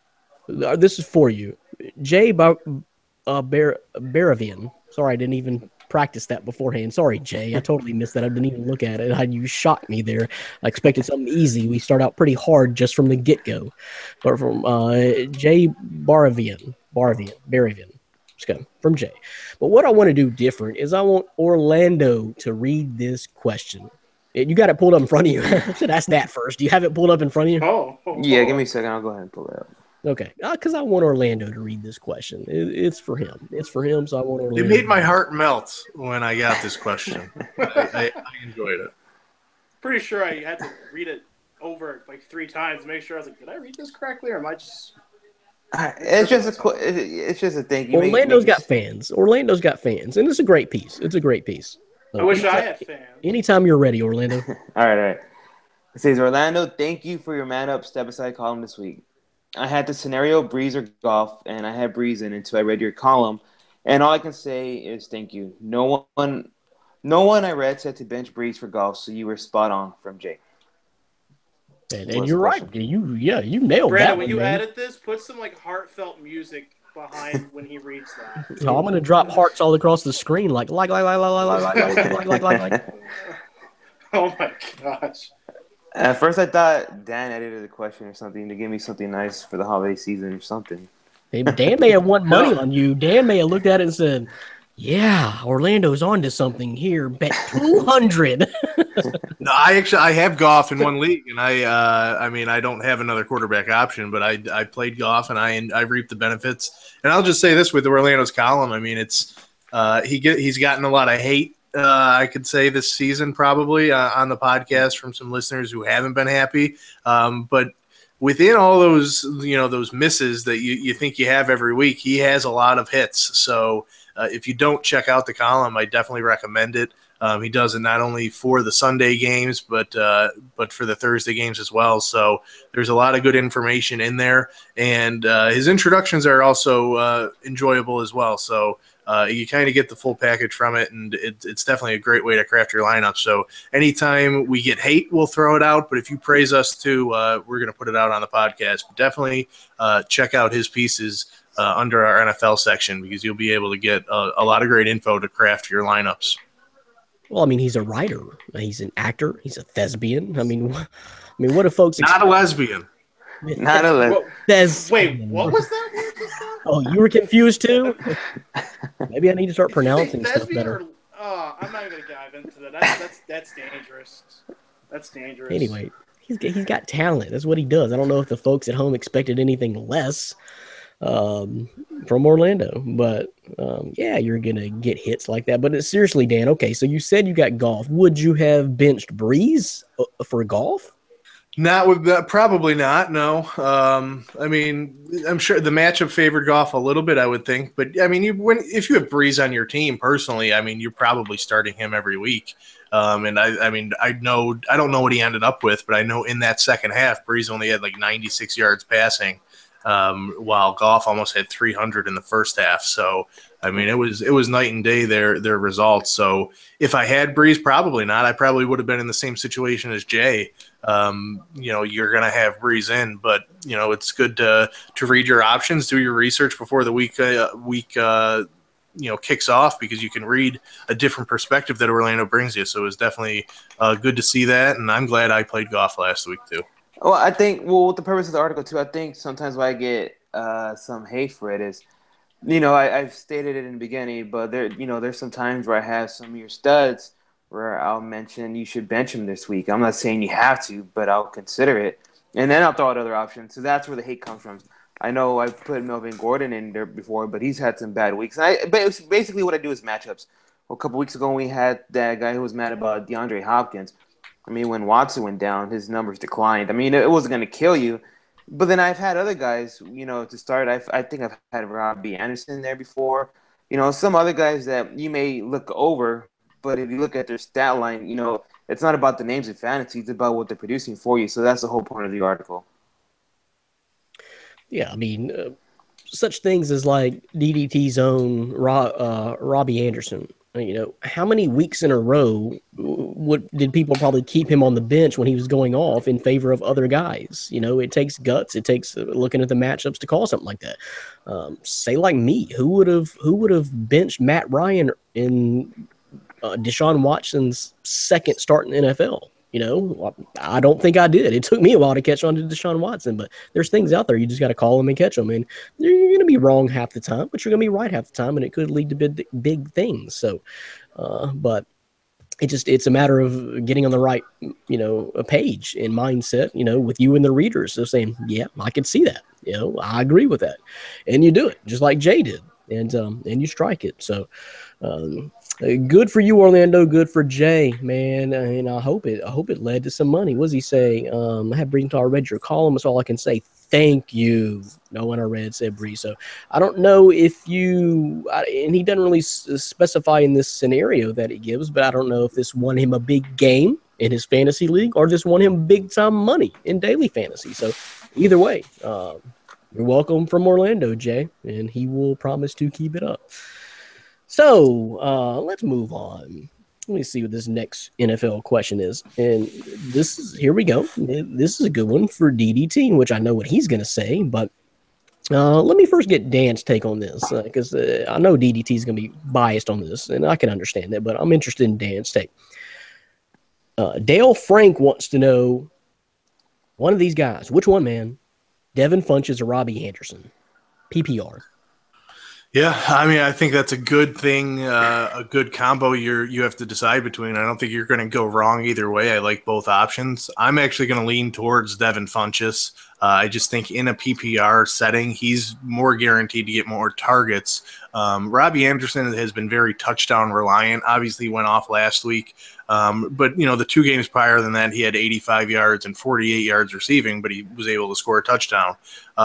This is for you. Jay Baravian. Sorry, I didn't even practice that beforehand. Sorry, Jay. I totally missed that. I didn't even look at it. You shocked me there. I expected something easy. We start out pretty hard just from the get-go. But from Jay Baravian. Okay, from Jay. But what I want to do different is I want Orlando to read this question. You got it pulled up in front of you. I should ask that first. Do you have it pulled up in front of you? Yeah, give me a second. I'll go ahead and pull it up. Okay, because I want Orlando to read this question. It's for him. It's for him, so I want Orlando. It made my heart melt when I got this question. I enjoyed it. Pretty sure I had to read it over like 3 times to make sure. I was like, did I read this correctly, or am I just... It's just a thing. Orlando's got fans. Orlando's got fans, and it's a great piece. It's a great piece. I wish I had fans. Anytime you're ready, Orlando. All right. It says, Orlando, thank you for your man-up step-aside column this week. I had the scenario Breeze or Goff, and I had Breeze in until I read your column, and all I can say is thank you. No one I read said to bench Breeze for Goff, so you were spot on from Jay. And you're right. You nailed Brandon, that when one, you man. edit this, put some like heartfelt music behind when he reads that. Oh, I'm gonna drop hearts all across the screen, like. Oh my gosh. At first, I thought Dan edited the question or something to give me something nice for the holiday season or something. Hey, Dan may have won money on you. Dan may have looked at it and said, "Yeah, Orlando's onto something here. Bet 200." No, I have Goff in one league, and I don't have another quarterback option, but I played Goff, and I reaped the benefits. And I'll just say this with Orlando's column, I mean, it's he's gotten a lot of hate. I could say this season probably on the podcast from some listeners who haven't been happy. But within all those, those misses that you think you have every week, he has a lot of hits. So if you don't check out the column, I definitely recommend it. He does it not only for the Sunday games, but for the Thursday games as well. So there's a lot of good information in there. And his introductions are also enjoyable as well. So you kind of get the full package from it, and it's definitely a great way to craft your lineup. So anytime we get hate, we'll throw it out. But if you praise us too, we're going to put it out on the podcast. But definitely check out his pieces under our NFL section, because you'll be able to get a lot of great info to craft your lineups. Well, I mean, he's a writer. He's an actor. He's a thespian. I mean, what do folks Not a lesbian. Not a Wait, what was that word just now? Oh, you were confused too? Maybe I need to start pronouncing stuff better. I'm not even going to dive into that. That's dangerous. That's dangerous. Anyway, he's got talent. That's what he does. I don't know if the folks at home expected anything less from Orlando, but yeah, you're gonna get hits like that. But seriously, Dan, okay, so you said you got Goff. Would you have benched Breeze for Goff? Not with that, probably not. No, I mean, I'm sure the matchup favored Goff a little bit, I would think. But I mean, if you have Breeze on your team personally, I mean, you're probably starting him every week. And I mean, I don't know what he ended up with, but I know in that second half, Breeze only had like 96 yards passing, while Goff almost had 300 in the first half. So I mean, it was night and day their results. So if I had Breeze, probably not. I probably would have been in the same situation as Jay. You're going to have Breeze in, but it's good to read your options, do your research before the week kicks off, because you can read a different perspective that Orlando brings you. So it was definitely good to see that, and I'm glad I played Goff last week too. Well, I think, with the purpose of the article too, I think sometimes why I get some hate for it is, I've stated it in the beginning, but there's some times where I have some of your studs where I'll mention you should bench him this week. I'm not saying you have to, but I'll consider it. And then I'll throw out other options. So that's where the hate comes from. I know I've put Melvin Gordon in there before, but he's had some bad weeks. But basically what I do is matchups. Well, a couple weeks ago, we had that guy who was mad about DeAndre Hopkins. I mean, when Watson went down, his numbers declined. I mean, it wasn't going to kill you. But then I've had other guys, to start. I think I've had Robbie Anderson there before. Some other guys that you may look over, but if you look at their stat line, it's not about the names in fantasy. It's about what they're producing for you. So that's the whole point of the article. Yeah, I mean, such things as like DDT's own Robbie Anderson. How many weeks in a row did people probably keep him on the bench when he was going off in favor of other guys? It takes guts. It takes looking at the matchups to call something like that. Say like me, who would have benched Matt Ryan in Deshaun Watson's second start in the NFL? I don't think I did. It took me a while to catch on to Deshaun Watson, but there's things out there. You just got to call them and catch them. And you're going to be wrong half the time, but you're going to be right half the time, and it could lead to big things. So, but it's a matter of getting on the right, a page and mindset, with you and the readers. So saying, yeah, I can see that. I agree with that. And you do it just like Jay did. And you strike it. So, good for you, Orlando. Good for Jay, man. And I hope it led to some money. What does he say? I have Breeze until I read your column. That's all I can say. Thank you. No one I read said Breeze. So I don't know if and he doesn't really specify in this scenario that he gives, but I don't know if this won him a big game in his fantasy league or just won him big time money in daily fantasy. So either way, you're welcome from Orlando, Jay, and he will promise to keep it up. So let's move on. Let me see what this next NFL question is. And here we go. This is a good one for DDT, which I know what he's going to say, but let me first get Dan's take on this, because I know DDT is going to be biased on this, and I can understand that, but I'm interested in Dan's take. Dale Frank wants to know one of these guys. Which one, man? Devin Funchess or Robbie Anderson? PPR. Yeah, I mean, I think that's a good thing, a good combo you have to decide between. I don't think you're going to go wrong either way. I like both options. I'm actually going to lean towards Devin Funchess. I just think in a PPR setting, he's more guaranteed to get more targets. Robbie Anderson has been very touchdown reliant. Obviously, he went off last week. But, the 2 games prior than that, he had 85 yards and 48 yards receiving, but he was able to score a touchdown.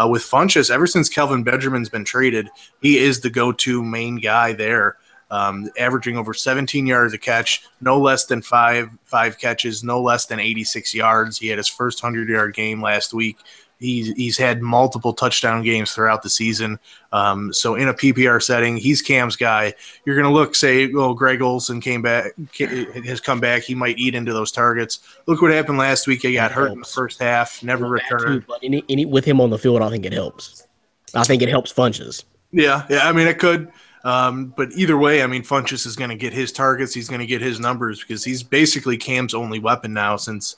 With Funchess, ever since Kelvin Benjamin's been traded, he is the go-to main guy there, averaging over 17 yards a catch, no less than five catches, no less than 86 yards. He had his first 100-yard game last week. He's had multiple touchdown games throughout the season. So in a PPR setting, he's Cam's guy. You're going to look, say, Greg Olsen has come back. He might eat into those targets. Look what happened last week. He got hurt in the first half, never returned. But with him on the field, I think it helps. I think it helps Funchess. Yeah. I mean, it could. But either way, I mean, Funchess is going to get his targets. He's going to get his numbers because he's basically Cam's only weapon now since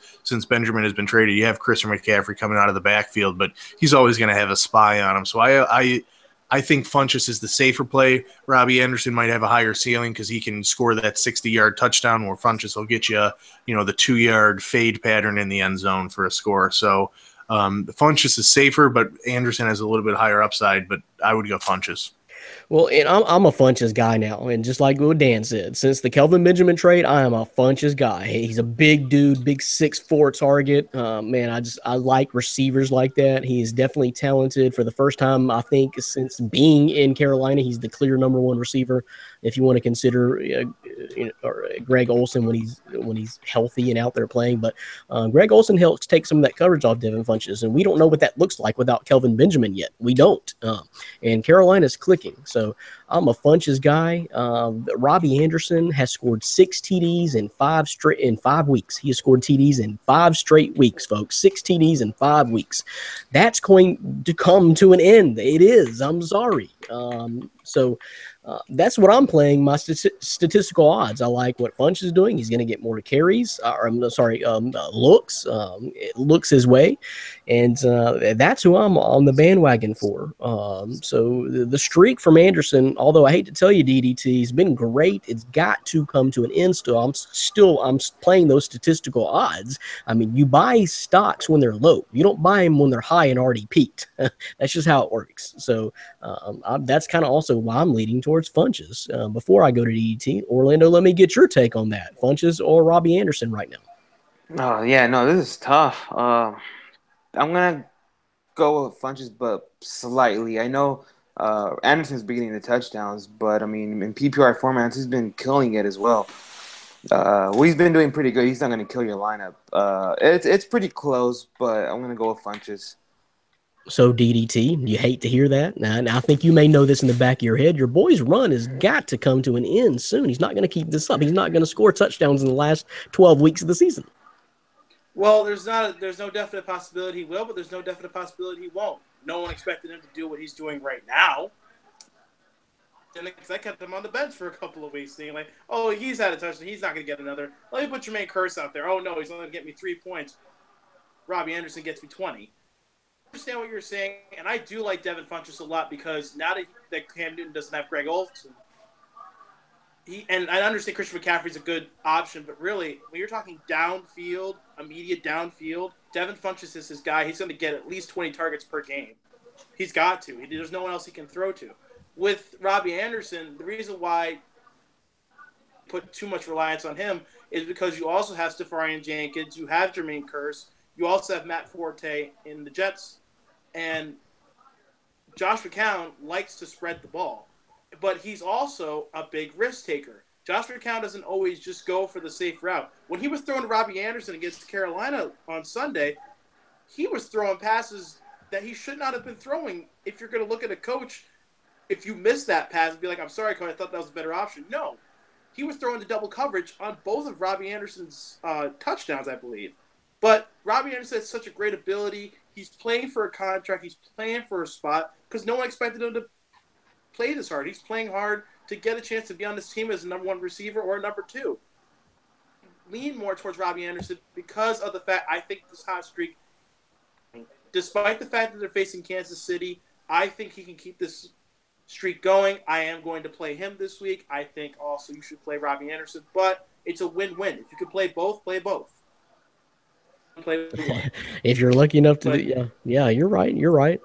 Benjamin has been traded. You have Christian McCaffrey coming out of the backfield, but he's always going to have a spy on him. So I think Funchess is the safer play. Robbie Anderson might have a higher ceiling because he can score that 60-yard touchdown where Funchess will get you, the 2-yard fade pattern in the end zone for a score. So Funchess is safer, but Anderson has a little bit higher upside, but I would go Funchess. Well, and I'm a Funches guy now, and just like what Dan said, since the Kelvin Benjamin trade, I am a Funches guy. He's a big dude, big 6'4" target. Man, I like receivers like that. He is definitely talented. For the first time, I think since being in Carolina, he's the clear number one receiver. If you want to consider Greg Olsen when he's healthy and out there playing, but Greg Olsen helps take some of that coverage off Devin Funches, and we don't know what that looks like without Kelvin Benjamin yet. We don't, and Carolina's clicking. So I'm a Funches guy. Robbie Anderson has scored 6 TDs in 5 weeks. He has scored TDs in 5 straight weeks, folks. 6 TDs in 5 weeks. That's going to come to an end. It is. I'm sorry. So that's what I'm playing my statistical odds. I like what Funch is doing. He's going to get more carries. Looks. It looks his way. And that's who I'm on the bandwagon for. So the streak from Anderson, although I hate to tell you, DDT, has been great. It's got to come to an end still. I'm playing those statistical odds. I mean, you buy stocks when they're low. You don't buy them when they're high and already peaked. That's just how it works. So that's kind of also why I'm leading towards Funches. Before I go to DDT, Orlando, let me get your take on that. Funches or Robbie Anderson right now? Oh, yeah, no, this is tough. I'm going to go with Funches, but slightly. I know Anderson's beginning the touchdowns, but, I mean, in PPR formats, he's been killing it as well. He's been doing pretty good. He's not going to kill your lineup. It's pretty close, but I'm going to go with Funches. So, DDT, you hate to hear that. Now, I think you may know this in the back of your head. Your boy's run has got to come to an end soon. He's not going to keep this up. He's not going to score touchdowns in the last 12 weeks of the season. Well, there's no definite possibility he will, but there's no definite possibility he won't. No one expected him to do what he's doing right now. And I kept him on the bench for a couple of weeks, thinking like, oh, he's had a touchdown. He's not going to get another. Let me put Jermaine Kearse out there. Oh, no, he's only going to get me 3 points. Robbie Anderson gets me 20. I understand what you're saying, and I do like Devin Funchess a lot because now that Cam Newton doesn't have Greg Olsen, and I understand Christian McCaffrey's a good option, but really, when you're talking downfield, immediate downfield, Devin Funchess is his guy. He's going to get at least 20 targets per game. He's got to. There's no one else he can throw to. With Robbie Anderson, the reason why put too much reliance on him is because you also have Stepharian Jenkins, you have Jermaine Kearse, you also have Matt Forte in the Jets, and Josh McCown likes to spread the ball, but he's also a big risk taker. Josh McCown doesn't always just go for the safe route. When he was throwing to Robbie Anderson against Carolina on Sunday, he was throwing passes that he should not have been throwing. If you're going to look at a coach, if you miss that pass and be like, I'm sorry, coach, I thought that was a better option. No. He was throwing the double coverage on both of Robbie Anderson's touchdowns, I believe. But Robbie Anderson has such a great ability. He's playing for a contract. He's playing for a spot because no one expected him to play this hard. He's playing hard to get a chance to be on this team as a number one receiver or a number two. Lean more towards Robbie Anderson because of the fact I think this hot streak, despite the fact that they're facing Kansas City, I think he can keep this streak going. I am going to play him this week. I think also you should play Robbie Anderson, but it's a win-win. If you can play both, play both. If you're lucky enough to yeah, you're right.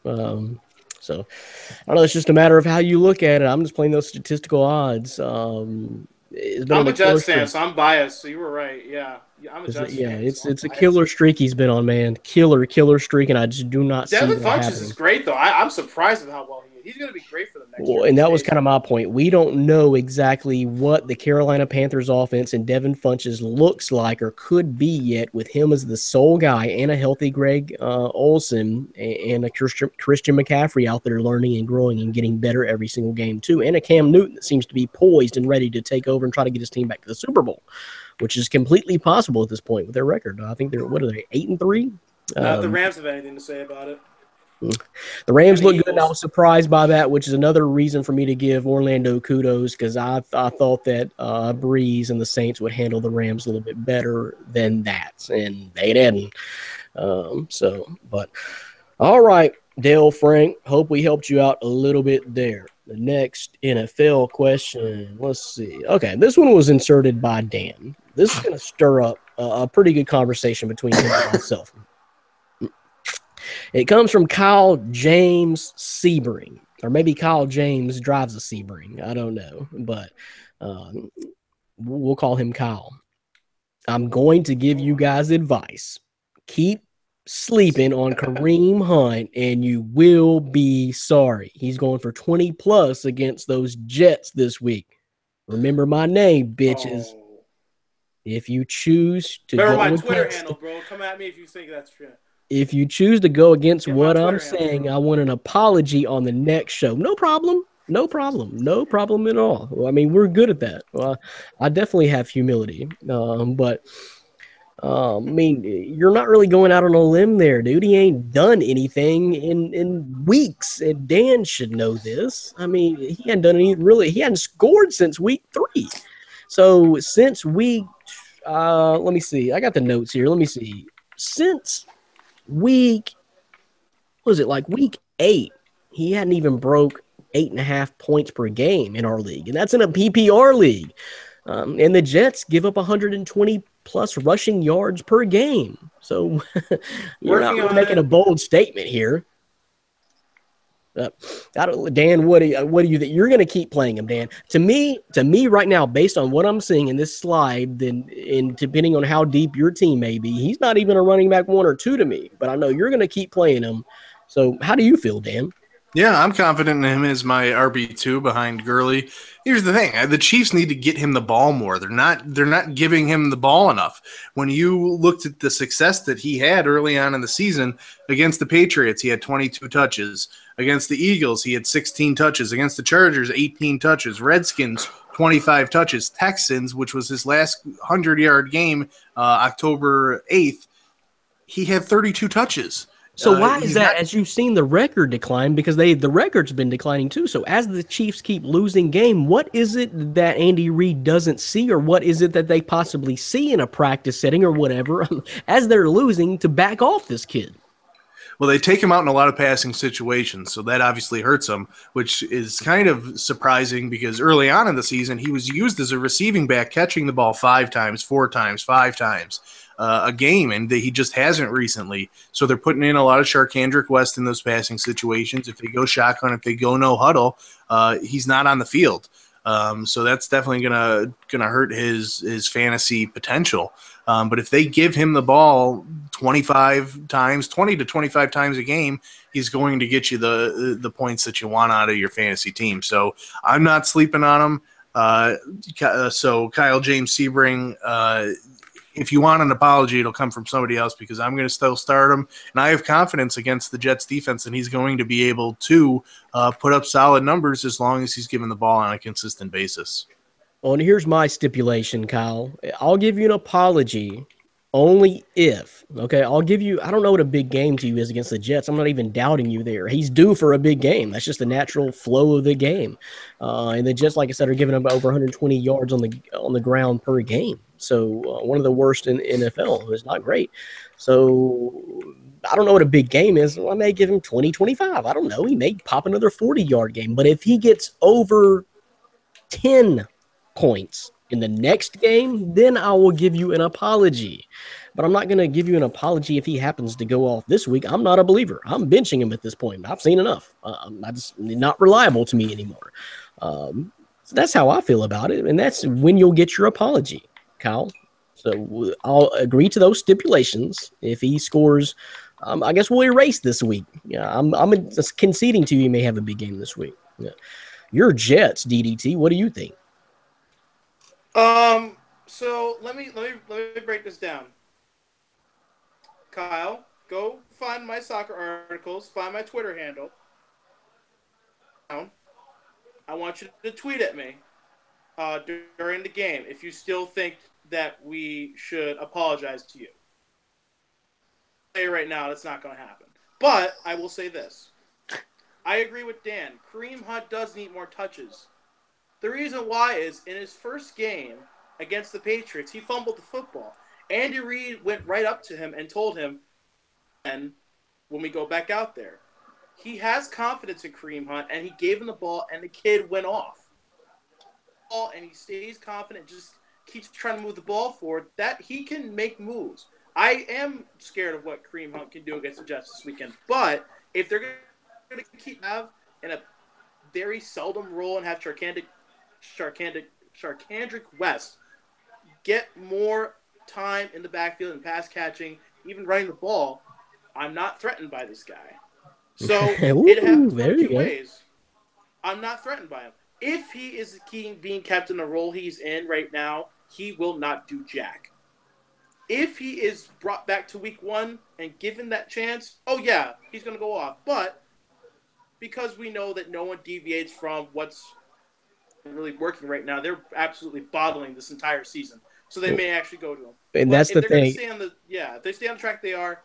So I don't know, it's just a matter of how you look at it. I'm just playing those statistical odds. I'm a Jets fan, so I'm biased. So you were right. Yeah, I'm a Jets fan. It's a killer streak he's been on, man. Killer streak, and I just do not see Devin that Funchess is great, though. I'm surprised at how well he is. He's going to be great for the next year. And that was kind of my point. We don't know exactly what the Carolina Panthers offense and Devin Funchess looks like or could be yet with him as the sole guy and a healthy Greg Olsen and a Christian McCaffrey out there learning and growing and getting better every single game too, and a Cam Newton that seems to be poised and ready to take over and try to get his team back to the Super Bowl, which is completely possible at this point with their record. I think they're 8-3? The Rams have anything to say about it. The Rams look good, and I was surprised by that, which is another reason for me to give Orlando kudos because I thought that Breeze and the Saints would handle the Rams a little bit better than that, and they didn't. But all right, Dale Frank, hope we helped you out a little bit there. The next NFL question, let's see. Okay, this one was inserted by Dan. This is going to stir up a pretty good conversation between him and myself. It comes from Kyle James Sebring. Or maybe Kyle James drives a Sebring. I don't know, but we'll call him Kyle. I'm going to give you guys advice. Keep sleeping on Kareem Hunt, and you will be sorry. He's going for 20 plus against those Jets this week. Remember my name, bitches. Oh. If you choose to Remember go my Twitter against, handle, bro. Come at me if you think that's true. if you choose to go against Get my what Twitter I'm handle, saying, bro. I want an apology on the next show. No problem. No problem. No problem at all. Well, I mean, we're good at that. I definitely have humility. But I mean, you're not really going out on a limb there, dude. He ain't done anything in weeks, and Dan should know this. I mean, he hadn't done any really. He hadn't scored since week 3. So since week, let me see. I got the notes here. Let me see. Since week, was it like week 8? He hadn't even broke 8.5 points per game in our league, and that's in a PPR league. And the Jets give up 120 plus rushing yards per game. So you're not really making a bold statement here. Dan, what do you think? You're going to keep playing him, Dan. To me, right now, based on what I'm seeing in this slide, then in depending on how deep your team may be, he's not even a running back 1 or 2 to me. But I know you're going to keep playing him. So how do you feel, Dan? Yeah, I'm confident in him as my RB2 behind Gurley. Here's the thing: the Chiefs need to get him the ball more. They're not giving him the ball enough. When you looked at the success that he had early on in the season against the Patriots, he had 22 touches. Against the Eagles, he had 16 touches. Against the Chargers, 18 touches. Redskins, 25 touches. Texans, which was his last 100-yard game, October 8th, he had 32 touches. So why is that? As you've seen the record decline, because the record's been declining too. So as the Chiefs keep losing game, what is it that Andy Reid doesn't see, or what is it that they possibly see in a practice setting or whatever, as they're losing, to back off this kid? Well, they take him out in a lot of passing situations, so that obviously hurts him, which is kind of surprising because early on in the season, he was used as a receiving back, catching the ball 5 times, 4 times, 5 times a game, and he just hasn't recently. So they're putting in a lot of Charkandrick West in those passing situations. If they go shotgun, if they go no huddle, he's not on the field. So that's definitely gonna hurt his fantasy potential. But if they give him the ball 20 to 25 times a game, he's going to get you the points that you want out of your fantasy team. So I'm not sleeping on him. So Kyle James Sebring, if you want an apology, it'll come from somebody else because I'm going to still start him. And I have confidence against the Jets defense, and he's going to be able to put up solid numbers as long as he's given the ball on a consistent basis. Well, and here's my stipulation, Kyle. I'll give you an apology only if, okay, I don't know what a big game to you is against the Jets. I'm not even doubting you there. He's due for a big game. That's just the natural flow of the game. And the Jets, like I said, are giving him over 120 yards on the ground per game. So one of the worst in NFL. It's not great. So I don't know what a big game is. I may give him 20, 25. I don't know. He may pop another 40-yard game. But if he gets over 10 points in the next game, then I will give you an apology. But I'm not going to give you an apology if he happens to go off this week. I'm not a believer. I'm benching him at this point. I've seen enough. That's not reliable to me anymore. So that's how I feel about it, and that's when you'll get your apology, Kyle. So I'll agree to those stipulations. If he scores, I guess we'll erase this week. Yeah, I'm conceding to you. He may have a big game this week. Yeah. Your Jets, DDT. What do you think? So let me break this down. Kyle, go find my soccer articles, find my Twitter handle. I want you to tweet at me during the game if you still think that we should apologize to you. I'll tell you right now, that's not going to happen. But I will say this. I agree with Dan. Kareem Hunt does need more touches. The reason why is in his first game against the Patriots, he fumbled the football. Andy Reid went right up to him and told him, and when we go back out there, he has confidence in Kareem Hunt, and he gave him the ball, and the kid went off. And he stays confident, just keeps trying to move the ball forward, that he can make moves. I am scared of what Kareem Hunt can do against the Jets this weekend, but if they're going to keep in a very seldom roll and have Charkandrick West get more time in the backfield and pass catching, even running the ball, I'm not threatened by this guy. So it happens one of two ways. I'm not threatened by him. If he is being kept in the role he's in right now, he will not do jack. If he is brought back to week 1 and given that chance, oh yeah, he's going to go off. But because we know that no one deviates from what's really working right now, they're absolutely bottling this entire season. So they may actually go to him. And but that's the thing. If they stay on the track they are,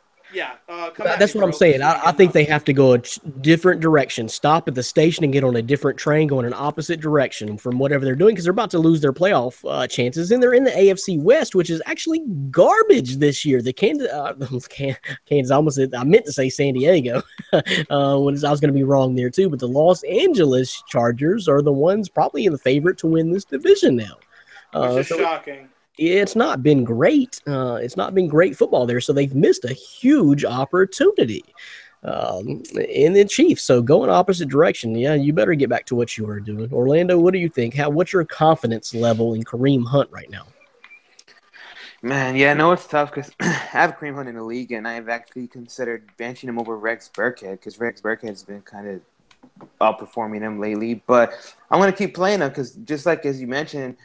that's what I'm saying. I think they have to go a different direction. Stop at the station and get on a different train, go in an opposite direction from whatever they're doing, because they're about to lose their playoff chances, and they're in the AFC West, which is actually garbage this year. The Kansas, I meant to say San Diego. I was going to be wrong there too, but the Los Angeles Chargers are the ones probably in the favorite to win this division now. Which is shocking. It's not been great. It's not been great football there, so they've missed a huge opportunity in the Chiefs. So going opposite direction, yeah, you better get back to what you were doing. Orlando, what do you think? What's your confidence level in Kareem Hunt right now? Man, yeah, no, it's tough because I have Kareem Hunt in the league, and I've actually considered benching him over Rex Burkhead because Rex Burkhead has been kind of outperforming him lately. But I'm going to keep playing him because just like as you mentioned,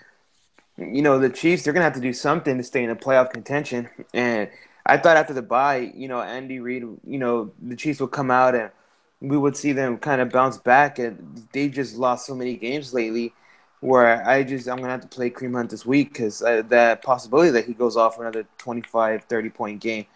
the Chiefs, they're going to have to do something to stay in the playoff contention. And I thought after the bye, Andy Reid, the Chiefs would come out and we would see them kind of bounce back. And they just lost so many games lately where I'm going to have to play Kareem Hunt this week because that possibility that he goes off for another 25, 30-point game.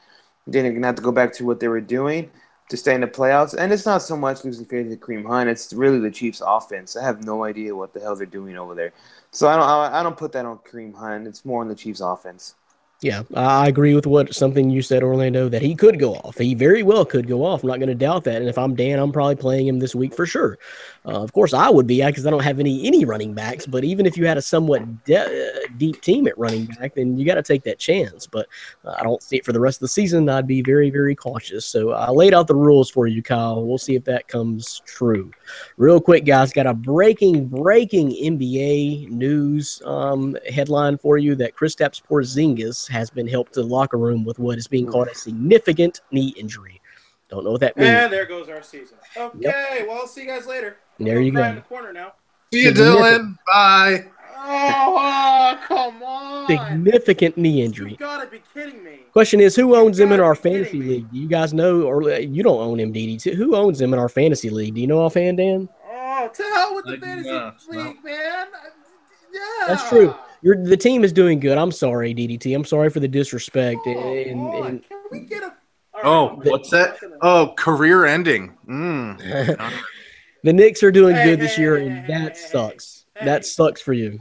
Then they're going to have to go back to what they were doing to stay in the playoffs. And it's not so much losing faith in Kareem Hunt. It's really the Chiefs' offense. I have no idea what the hell they're doing over there. So I don't put that on Kareem Hunt. It's more on the Chiefs' offense. Yeah, I agree with something you said, Orlando, that he could go off. He very well could go off. I'm not going to doubt that. And if I'm Dan, I'm probably playing him this week for sure. Of course, I would be because I don't have any running backs. But even if you had a somewhat deep team at running back, then you got to take that chance. But I don't see it for the rest of the season. I'd be very, very cautious. So I laid out the rules for you, Kyle. We'll see if that comes true. Real quick, guys, got a breaking NBA news headline for you that Kristaps Porzingis has been helped to the locker room with what is being called a significant knee injury. Don't know what that means. And there goes our season. Okay, well, I'll see you guys later. There you go. In the corner now. See you, Dylan. Bye. Oh, come on. Significant knee injury. You gotta be kidding me. Question is, who owns him in our fantasy league? Do you guys know, or you don't own him, DD? Who owns him in our fantasy league? Do you know offhand, Dan? Oh, to hell with the fantasy league, man. Yeah. That's true. The team is doing good. I'm sorry, DDT. I'm sorry for the disrespect. Can we get a... What's that? Oh, career ending. The Knicks are doing good this year, and that sucks. That sucks for you.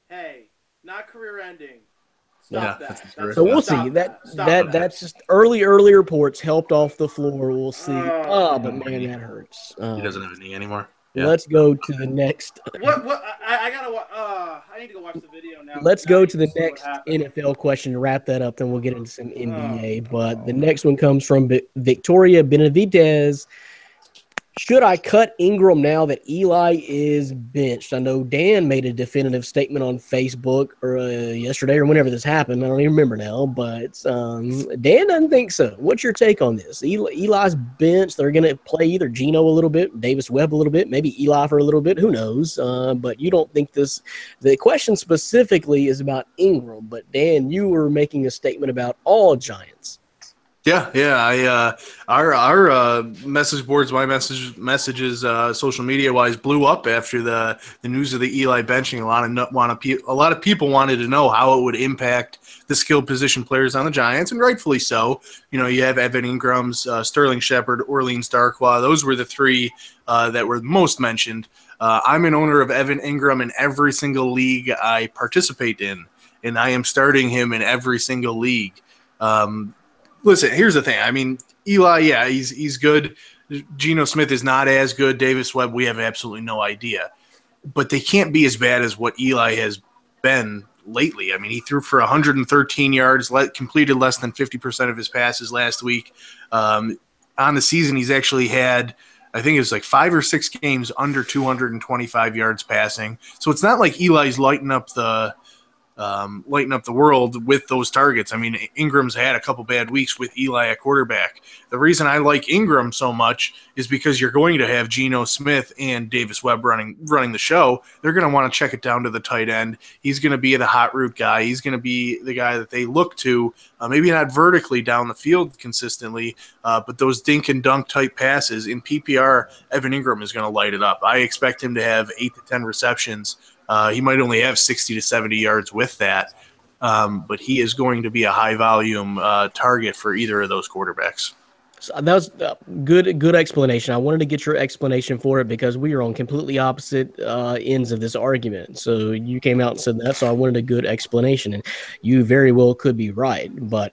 Hey, not career ending. Stop that. So we'll see. That's just early reports helped off the floor. We'll see. But man, that hurts. He doesn't have a knee anymore. Yeah. Let's go to the next. What? I need to go watch the video now. Let's go to the next NFL question to wrap that up. Then we'll get into some NBA. But the next one comes from Victoria Benavidez. Should I cut Ingram now that Eli is benched? I know Dan made a definitive statement on Facebook or yesterday or whenever this happened. I don't even remember now, but Dan doesn't think so. What's your take on this? Eli's benched. They're going to play either Geno a little bit, Davis Webb a little bit, maybe Eli for a little bit. Who knows? But you don't think this – the question specifically is about Ingram. But, Dan, you were making a statement about all Giants. Yeah. Our message boards, my messages, social media wise, blew up after the news of the Eli benching. A lot of people wanted to know how it would impact the skilled position players on the Giants, and rightfully so. You have Evan Ingram's, Sterling Shepard, Orleans Darkwa. Those were the three that were most mentioned. I'm an owner of Evan Ingram in every single league I participate in, and I am starting him in every single league. Listen, here's the thing. I mean, Eli, yeah, he's good. Geno Smith is not as good. Davis Webb, we have absolutely no idea. But they can't be as bad as what Eli has been lately. I mean, he threw for 113 yards, completed less than 50% of his passes last week. On the season, he's actually had I think it's like 5 or 6 games under 225 yards passing. So it's not like Eli's lighting up the world with those targets. I mean, Ingram's had a couple bad weeks with Eli at quarterback. The reason I like Ingram so much is because you're going to have Geno Smith and Davis Webb running the show. They're going to want to check it down to the tight end. He's going to be the hot route guy. He's going to be the guy that they look to, maybe not vertically down the field consistently, but those dink and dunk type passes in PPR, Evan Ingram is going to light it up. I expect him to have 8 to 10 receptions. He might only have 60 to 70 yards with that, but he is going to be a high-volume target for either of those quarterbacks. So that was a good explanation. I wanted to get your explanation for it because we are on completely opposite ends of this argument. So you came out and said that, so I wanted a good explanation, and you very well could be right. But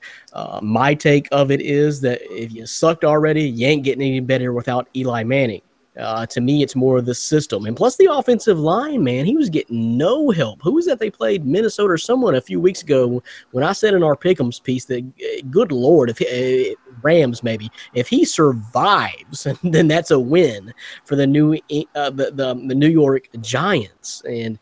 my take of it is that if you sucked already, you ain't getting any better without Eli Manning. To me, it's more of the system. And plus the offensive line, man, he was getting no help. Who was that they played? Minnesota or someone a few weeks ago when I said in our Pick'ems piece that, good Lord, if Rams maybe, if he survives, then that's a win for the New York Giants. And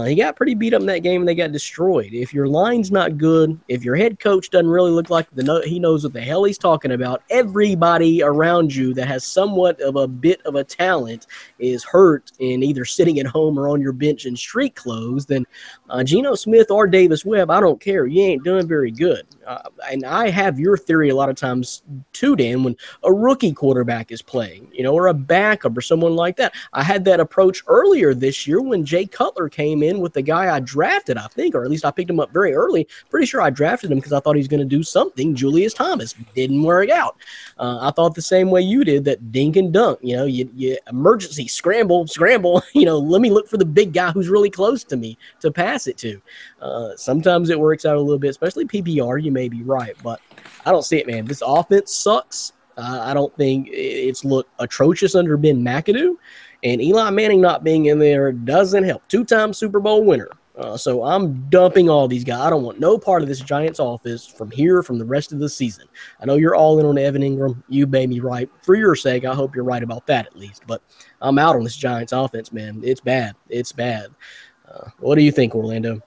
he got pretty beat up in that game and they got destroyed. If your line's not good, if your head coach doesn't really look like he knows what the hell he's talking about, everybody around you that has somewhat of a bit of a talent is hurt and either sitting at home or on your bench in street clothes, then Geno Smith or Davis Webb, I don't care. You ain't doing very good. And I have your theory a lot of times too, Dan, when a rookie quarterback is playing, or a backup or someone like that. I had that approach earlier this year when Jay Cutler came in with the guy I drafted, I think, or at least I picked him up very early. Pretty sure I drafted him because I thought he was going to do something. Julius Thomas didn't work out. I thought the same way you did, that dink and dunk, you emergency scramble, let me look for the big guy who's really close to me to pass it to. Sometimes it works out a little bit, especially PPR. You may be right, but I don't see it, man. This offense sucks. I don't think it's looked atrocious under Ben McAdoo, and Eli Manning not being in there doesn't help. 2-time Super Bowl winner. So I'm dumping all these guys. I don't want no part of this Giants offense from the rest of the season. I know you're all in on Evan Ingram. You may be right. For your sake, I hope you're right about that at least. But I'm out on this Giants offense, man. It's bad. It's bad. What do you think, Orlando?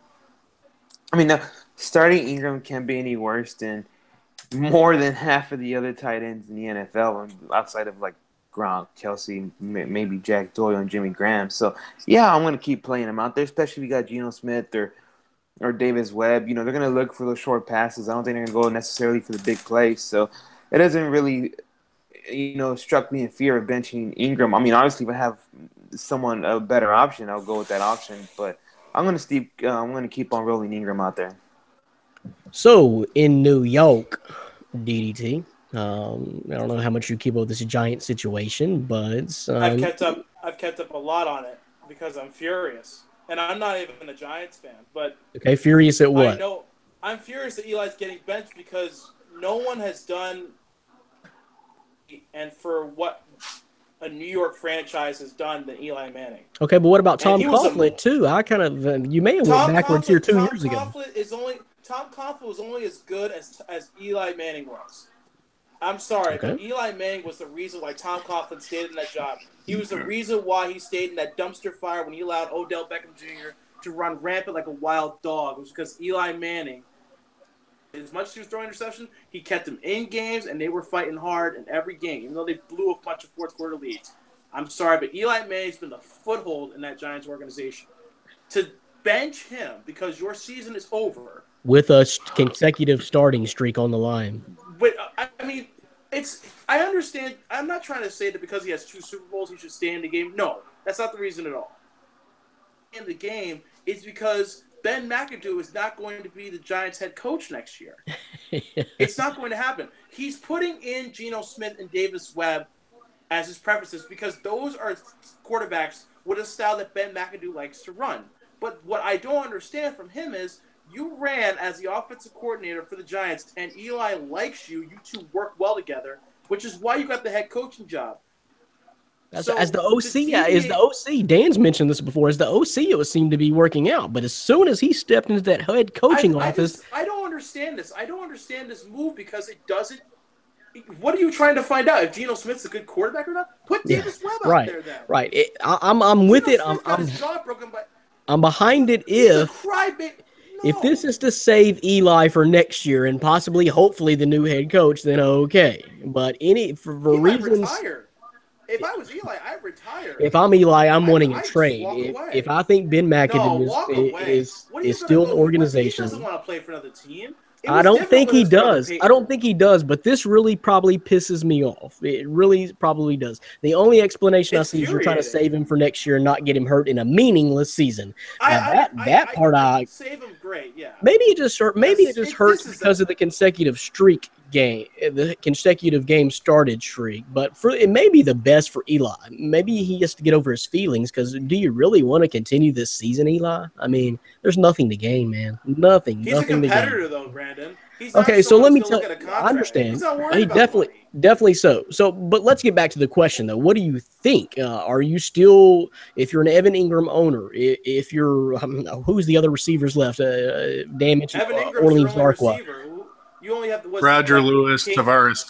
I mean, starting Ingram can't be any worse than more than half of the other tight ends in the NFL, outside of like Gronk, Kelsey, maybe Jack Doyle, and Jimmy Graham. So, yeah, I'm going to keep playing him out there, especially if you got Geno Smith or Davis Webb. They're going to look for those short passes. I don't think they're going to go necessarily for the big plays. So it doesn't really, struck me in fear of benching Ingram. I mean, obviously, if I have a better option, I'll go with that option. But I'm going to keep on rolling Ingram out there. So in New York, DDT. I don't know how much you keep up with this giant situation, but I've kept up a lot on it because I'm furious, and I'm not even a Giants fan. But okay, furious at what? I know I'm furious that Eli's getting benched because no one has done, and for what a New York franchise has done than Eli Manning. Okay, but what about Tom Coughlin too? I kind of you may have went backwards here 2 years ago. Tom Coughlin was only as good as Eli Manning was. I'm sorry, but Eli Manning was the reason why Tom Coughlin stayed in that job. He was the reason why he stayed in that dumpster fire when he allowed Odell Beckham Jr. to run rampant like a wild dog. It was because Eli Manning, as much as he was throwing interceptions, he kept them in games, and they were fighting hard in every game, even though they blew a bunch of fourth-quarter leads. I'm sorry, but Eli Manning's been the foothold in that Giants organization. To bench him because your season is over – with a consecutive starting streak on the line. But, I mean, I understand. I'm not trying to say that because he has 2 Super Bowls, he should stay in the game. No, that's not the reason at all. In the game, it's because Ben McAdoo is not going to be the Giants head coach next year. It's not going to happen. He's putting in Geno Smith and Davis Webb as his preferences because those are quarterbacks with a style that Ben McAdoo likes to run. But what I don't understand from him is you ran as the offensive coordinator for the Giants, and Eli likes you. You two work well together, which is why you got the head coaching job. As the OC, Dan's mentioned this before. As the OC, it would seem to be working out. But as soon as he stepped into that head coaching office, I don't understand this. I don't understand this move because it doesn't What are you trying to find out? If Geno Smith's a good quarterback or not? Put Davis Webb out there then. Right. I'm with Geno it. Smith got his jaw broken by. I'm behind it He's a if crybaby. if this is to save Eli for next year and possibly, hopefully, the new head coach, then okay. But for reasons. Retire. If I was Eli, I'd retire. If I'm Eli, I'm wanting a I'd trade. If I think Ben McAdoo is still an organization, he doesn't want to play for another team. I don't think he does. I don't think he does, but this really probably pisses me off. It really probably does. The only explanation I see is you're trying to save him for next year and not get him hurt in a meaningless season. That part I save him great, yeah. Maybe it just hurts because of the consecutive streak game, the consecutive game started streak. But it may be the best for Eli. Maybe he has to get over his feelings, because do you really want to continue this season, Eli? I mean, there's nothing to gain, man. Nothing. He's nothing a competitor, to gain. Though, Brandon. He's okay, so let me tell. I understand. He's not worried he about definitely so. So, but let's get back to the question though. What do you think? Are you still, if you're an Evan Ingram owner, if you're who's the other receivers left? Dan mentioned Orleans Darkwa. You only have Roger Lewis, Tavares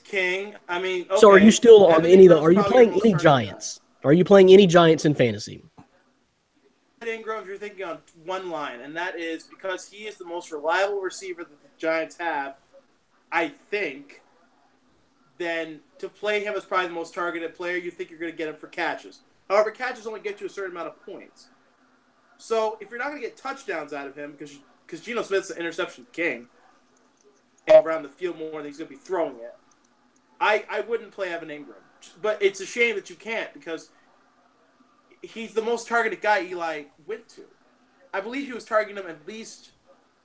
King. I mean, okay. So are you still on any? Are you playing any Giants? Are you playing any Giants in fantasy? Ingram, if you're thinking on one line, and that is because he is the most reliable receiver that the Giants have, I think, then to play him as probably the most targeted player, you think you're going to get him for catches. However, catches only get you a certain amount of points. So if you're not going to get touchdowns out of him, because Geno Smith's the interception king, and around the field more than he's going to be throwing it, I wouldn't play Evan Ingram. But it's a shame that you can't, because he's the most targeted guy Eli went to. I believe he was targeting him at least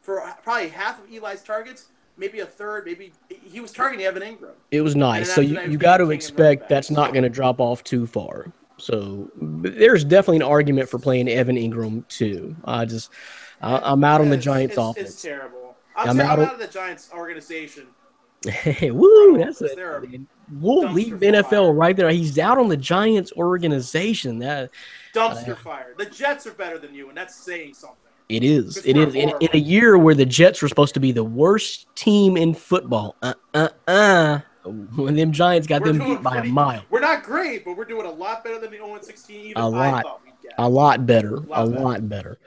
for probably half of Eli's targets, maybe a third, maybe he was targeting Evan Ingram. It was nice. So you got to expect that's not going to drop off too far. So there's definitely an argument for playing Evan Ingram too. I'm out on the Giants offense. It's terrible. I'm out of the Giants organization. Hey, woo! That's we'll leave NFL right there. He's out on the Giants organization. That dumpster fire. The Jets are better than you, and that's saying something. It is. It is. In a year where the Jets were supposed to be the worst team in football, when them Giants got them beat by a mile. We're not great, but we're doing a lot better than the 0-16. Even a lot better. A lot better.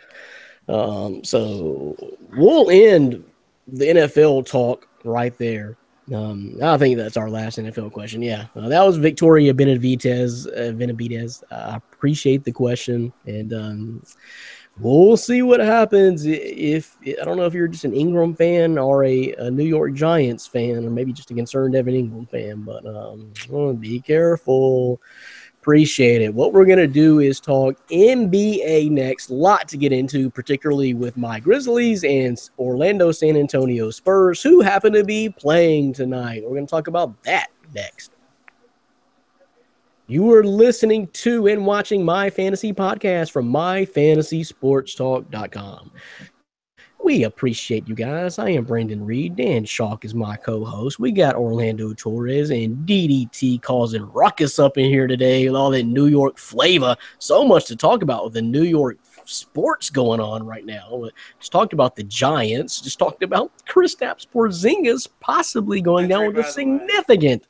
So we'll end the NFL talk right there. I think that's our last NFL question. Yeah, that was Victoria Benavidez. I appreciate the question, and we'll see what happens. If I don't know if you're just an Ingram fan or a New York Giants fan, or maybe just a concerned Evan Ingram fan, but be careful. Appreciate it. What we're going to do is talk NBA next. Lot to get into, particularly with my Grizzlies and Orlando San Antonio Spurs, who happen to be playing tonight. We're going to talk about that next. You are listening to and watching My Fantasy Podcast from MyFantasySportsTalk.com. We appreciate you guys. I am Brandon Reed. Dan Schalk is my co-host. We got Orlando Torres and DDT causing ruckus up in here today with all that New York flavor. So much to talk about with the New York sports going on right now. Just talked about the Giants. Just talked about Kristaps Porzingis possibly going down with a significant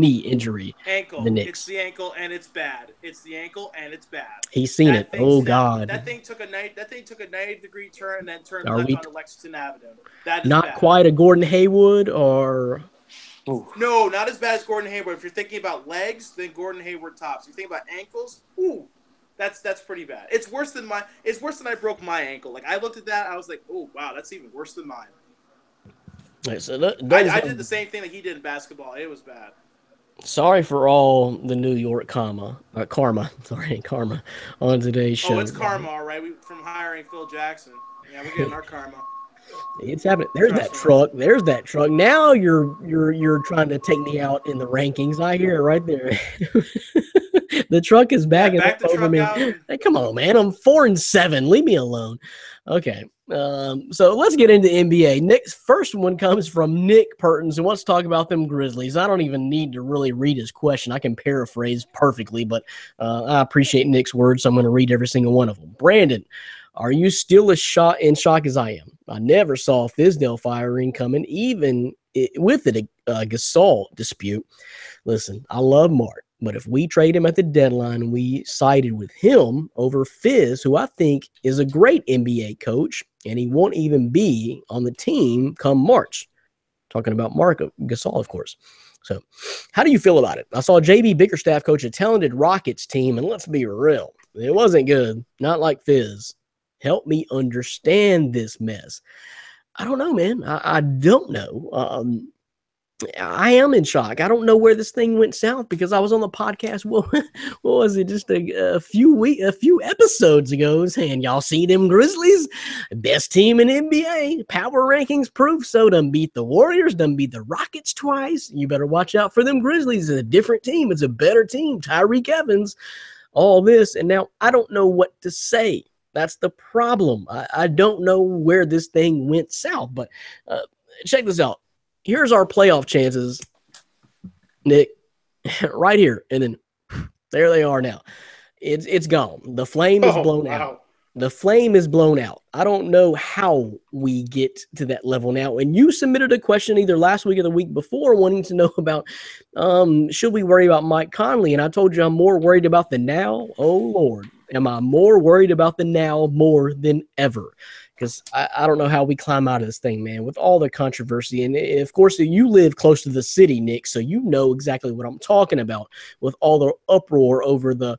knee injury. Ankle. The Knicks. It's the ankle, and it's bad. It's the ankle, and it's bad. He's seen it. Oh, God. That thing took a 90-degree turn and then turned left onto Lexington Avenue. That is not bad. Quite a Gordon Hayward, or... No, not as bad as Gordon Hayward. If you're thinking about legs, then Gordon Hayward tops. If you think about ankles, that's pretty bad. It's worse than I broke my ankle. Like, I looked at that, I was like, oh, wow, that's even worse than mine. Right, so I did the same thing that he did in basketball. It was bad. Sorry for all the New York karma on today's show. Oh, it's karma, all right. From hiring Phil Jackson. Yeah, we're getting our karma. It's happening. There's that truck. Now you're trying to take me out in the rankings. I hear it right there. The truck is backing up over me. Hey, come on, man. I'm 4-7. Leave me alone. Okay. So let's get into NBA. Nick's first one comes from Nick Pertins, who wants to talk about them Grizzlies. I don't even need to really read his question. I can paraphrase perfectly, but I appreciate Nick's words, so I'm going to read every single one of them. Brandon, are you still as in shock as I am? I never saw Fizdale firing coming, even with the Gasol dispute. Listen, I love Mark, but if we trade him at the deadline, we sided with him over Fizz, who I think is a great NBA coach, and he won't even be on the team come March. Talking about Mark Gasol, of course. So how do you feel about it? I saw JB Bickerstaff coach a talented Rockets team, and let's be real, it wasn't good. Not like Fizz. Help me understand this mess. I don't know, man. I don't know. I am in shock. I don't know where this thing went south because I was on the podcast. What was it? Just a few episodes ago, saying y'all see them Grizzlies, best team in NBA, power rankings proof. So done beat the Warriors, done beat the Rockets twice. You better watch out for them Grizzlies. It's a different team. It's a better team. Tyreke Evans, all this, and now I don't know what to say. That's the problem. I don't know where this thing went south. But check this out. Here's our playoff chances, Nick, right here. And then there they are now. It's gone. The flame is blown out. The flame is blown out. I don't know how we get to that level now. And you submitted a question either last week or the week before wanting to know about should we worry about Mike Conley? And I told you I'm more worried about the now. Oh, Lord. Am I more worried about the now more than ever? Because I don't know how we climb out of this thing, man, with all the controversy. And, of course, you live close to the city, Nick, so you know exactly what I'm talking about with all the uproar over the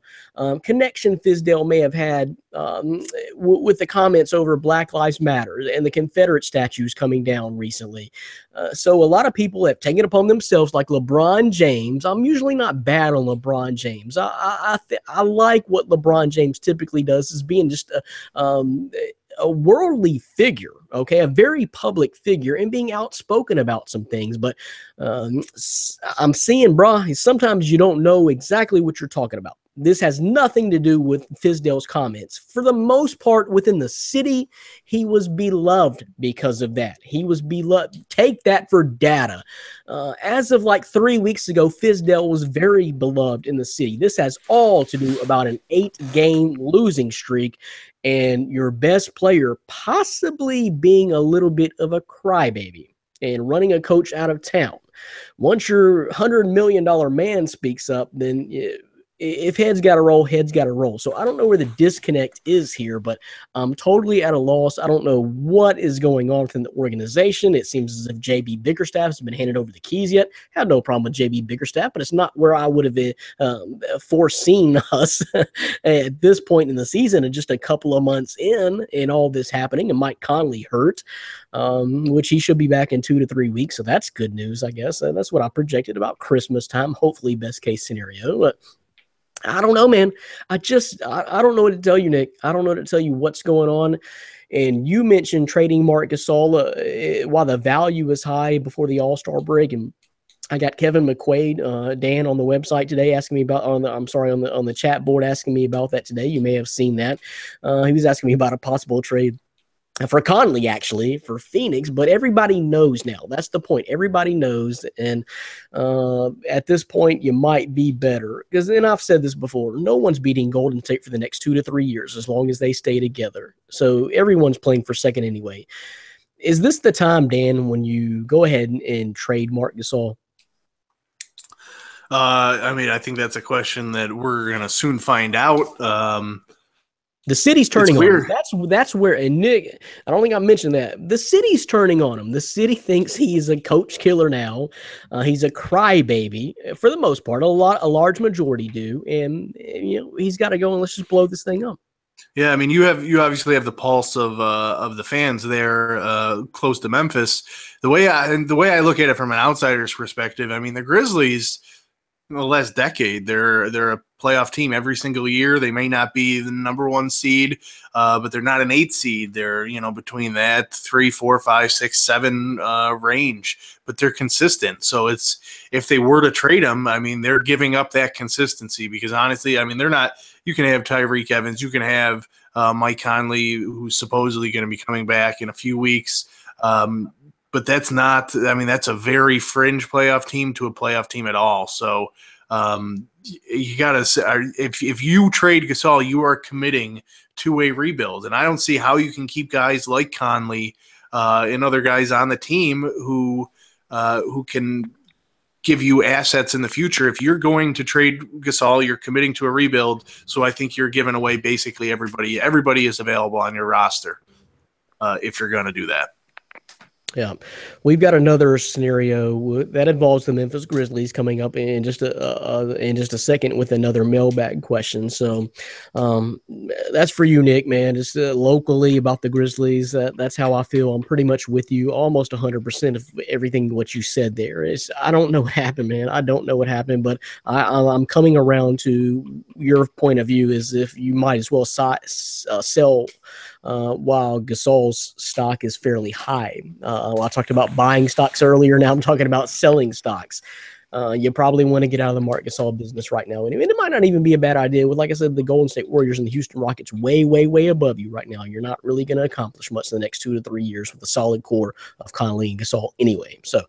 connection Fizdale may have had with the comments over Black Lives Matter and the Confederate statues coming down recently. So a lot of people have taken it upon themselves, like LeBron James. I'm usually not bad on LeBron James. I like what LeBron James typically does, is being just a worldly figure, okay, a very public figure, and being outspoken about some things. But I'm seeing, brah, sometimes you don't know exactly what you're talking about. This has nothing to do with Fizdale's comments. For the most part, within the city, he was beloved because of that. He was beloved. Take that for data. As of like 3 weeks ago, Fizdale was very beloved in the city. This has all to do about an 8-game losing streak and your best player possibly being a little bit of a crybaby and running a coach out of town. Once your $100 million man speaks up, then if heads got to roll, heads got to roll. So I don't know where the disconnect is here, but I'm totally at a loss. I don't know what is going on within the organization. It seems as if JB Bickerstaff has been handed over the keys yet. Had no problem with JB Bickerstaff, but it's not where I would have foreseen us at this point in the season, and just a couple of months in and all this happening, and Mike Conley hurt, which he should be back in 2 to 3 weeks. So that's good news, I guess. That's what I projected about Christmas time, hopefully best case scenario. But I don't know, man. I don't know what to tell you, Nick. I don't know what to tell you what's going on. And you mentioned trading Marc Gasol while the value is high before the All-Star break. And I got Kevin McQuaid, Dan, on the website today asking me about on the chat board asking me about that today. You may have seen that. He was asking me about a possible trade for Conley, actually, for Phoenix, but everybody knows now. That's the point. Everybody knows, and at this point, you might be better. Because then I've said this before, no one's beating Golden State for the next 2 to 3 years as long as they stay together. So everyone's playing for second anyway. Is this the time, Dan, when you go ahead and trade Marc Gasol? I mean, I think that's a question that we're going to soon find out. The city's turning on him. That's where, and Nick, I don't think I mentioned that. The city's turning on him. The city thinks he's a coach killer now. He's a crybaby for the most part. A large majority do, and he's got to go and let's just blow this thing up. Yeah, I mean, you obviously have the pulse of the fans there, close to Memphis. The way I look at it from an outsider's perspective, I mean, the Grizzlies, in the last decade, they're a playoff team every single year. They may not be the number 1 seed, but they're not an 8 seed. They're between that 3, 4, 5, 6, 7 range, but they're consistent. So it's, if they were to trade them, I mean, they're giving up that consistency because honestly, I mean, they're not. You can have Tyreke Evans, you can have Mike Conley, who's supposedly going to be coming back in a few weeks. But that's not, I mean, that's a very fringe playoff team to a playoff team at all. So you got to, if you trade Gasol, you are committing to a rebuild. And I don't see how you can keep guys like Conley and other guys on the team who can give you assets in the future. If you're going to trade Gasol, you're committing to a rebuild. So I think you're giving away basically everybody. Everybody is available on your roster if you're going to do that. Yeah, we've got another scenario that involves the Memphis Grizzlies coming up in just a second with another mailbag question. So that's for you, Nick, man. Just locally about the Grizzlies. That's how I feel. I'm pretty much with you, almost 100% of everything what you said there. I don't know what happened, man. I don't know what happened, but I'm coming around to your point of view is if you might as well sell while Gasol's stock is fairly high. I talked about buying stocks earlier. Now I'm talking about selling stocks. You probably want to get out of the Marc Gasol business right now. And it might not even be a bad idea. With, like I said, the Golden State Warriors and the Houston Rockets way, way, way above you right now. You're not really going to accomplish much in the next 2 to 3 years with a solid core of Conley and Gasol anyway. So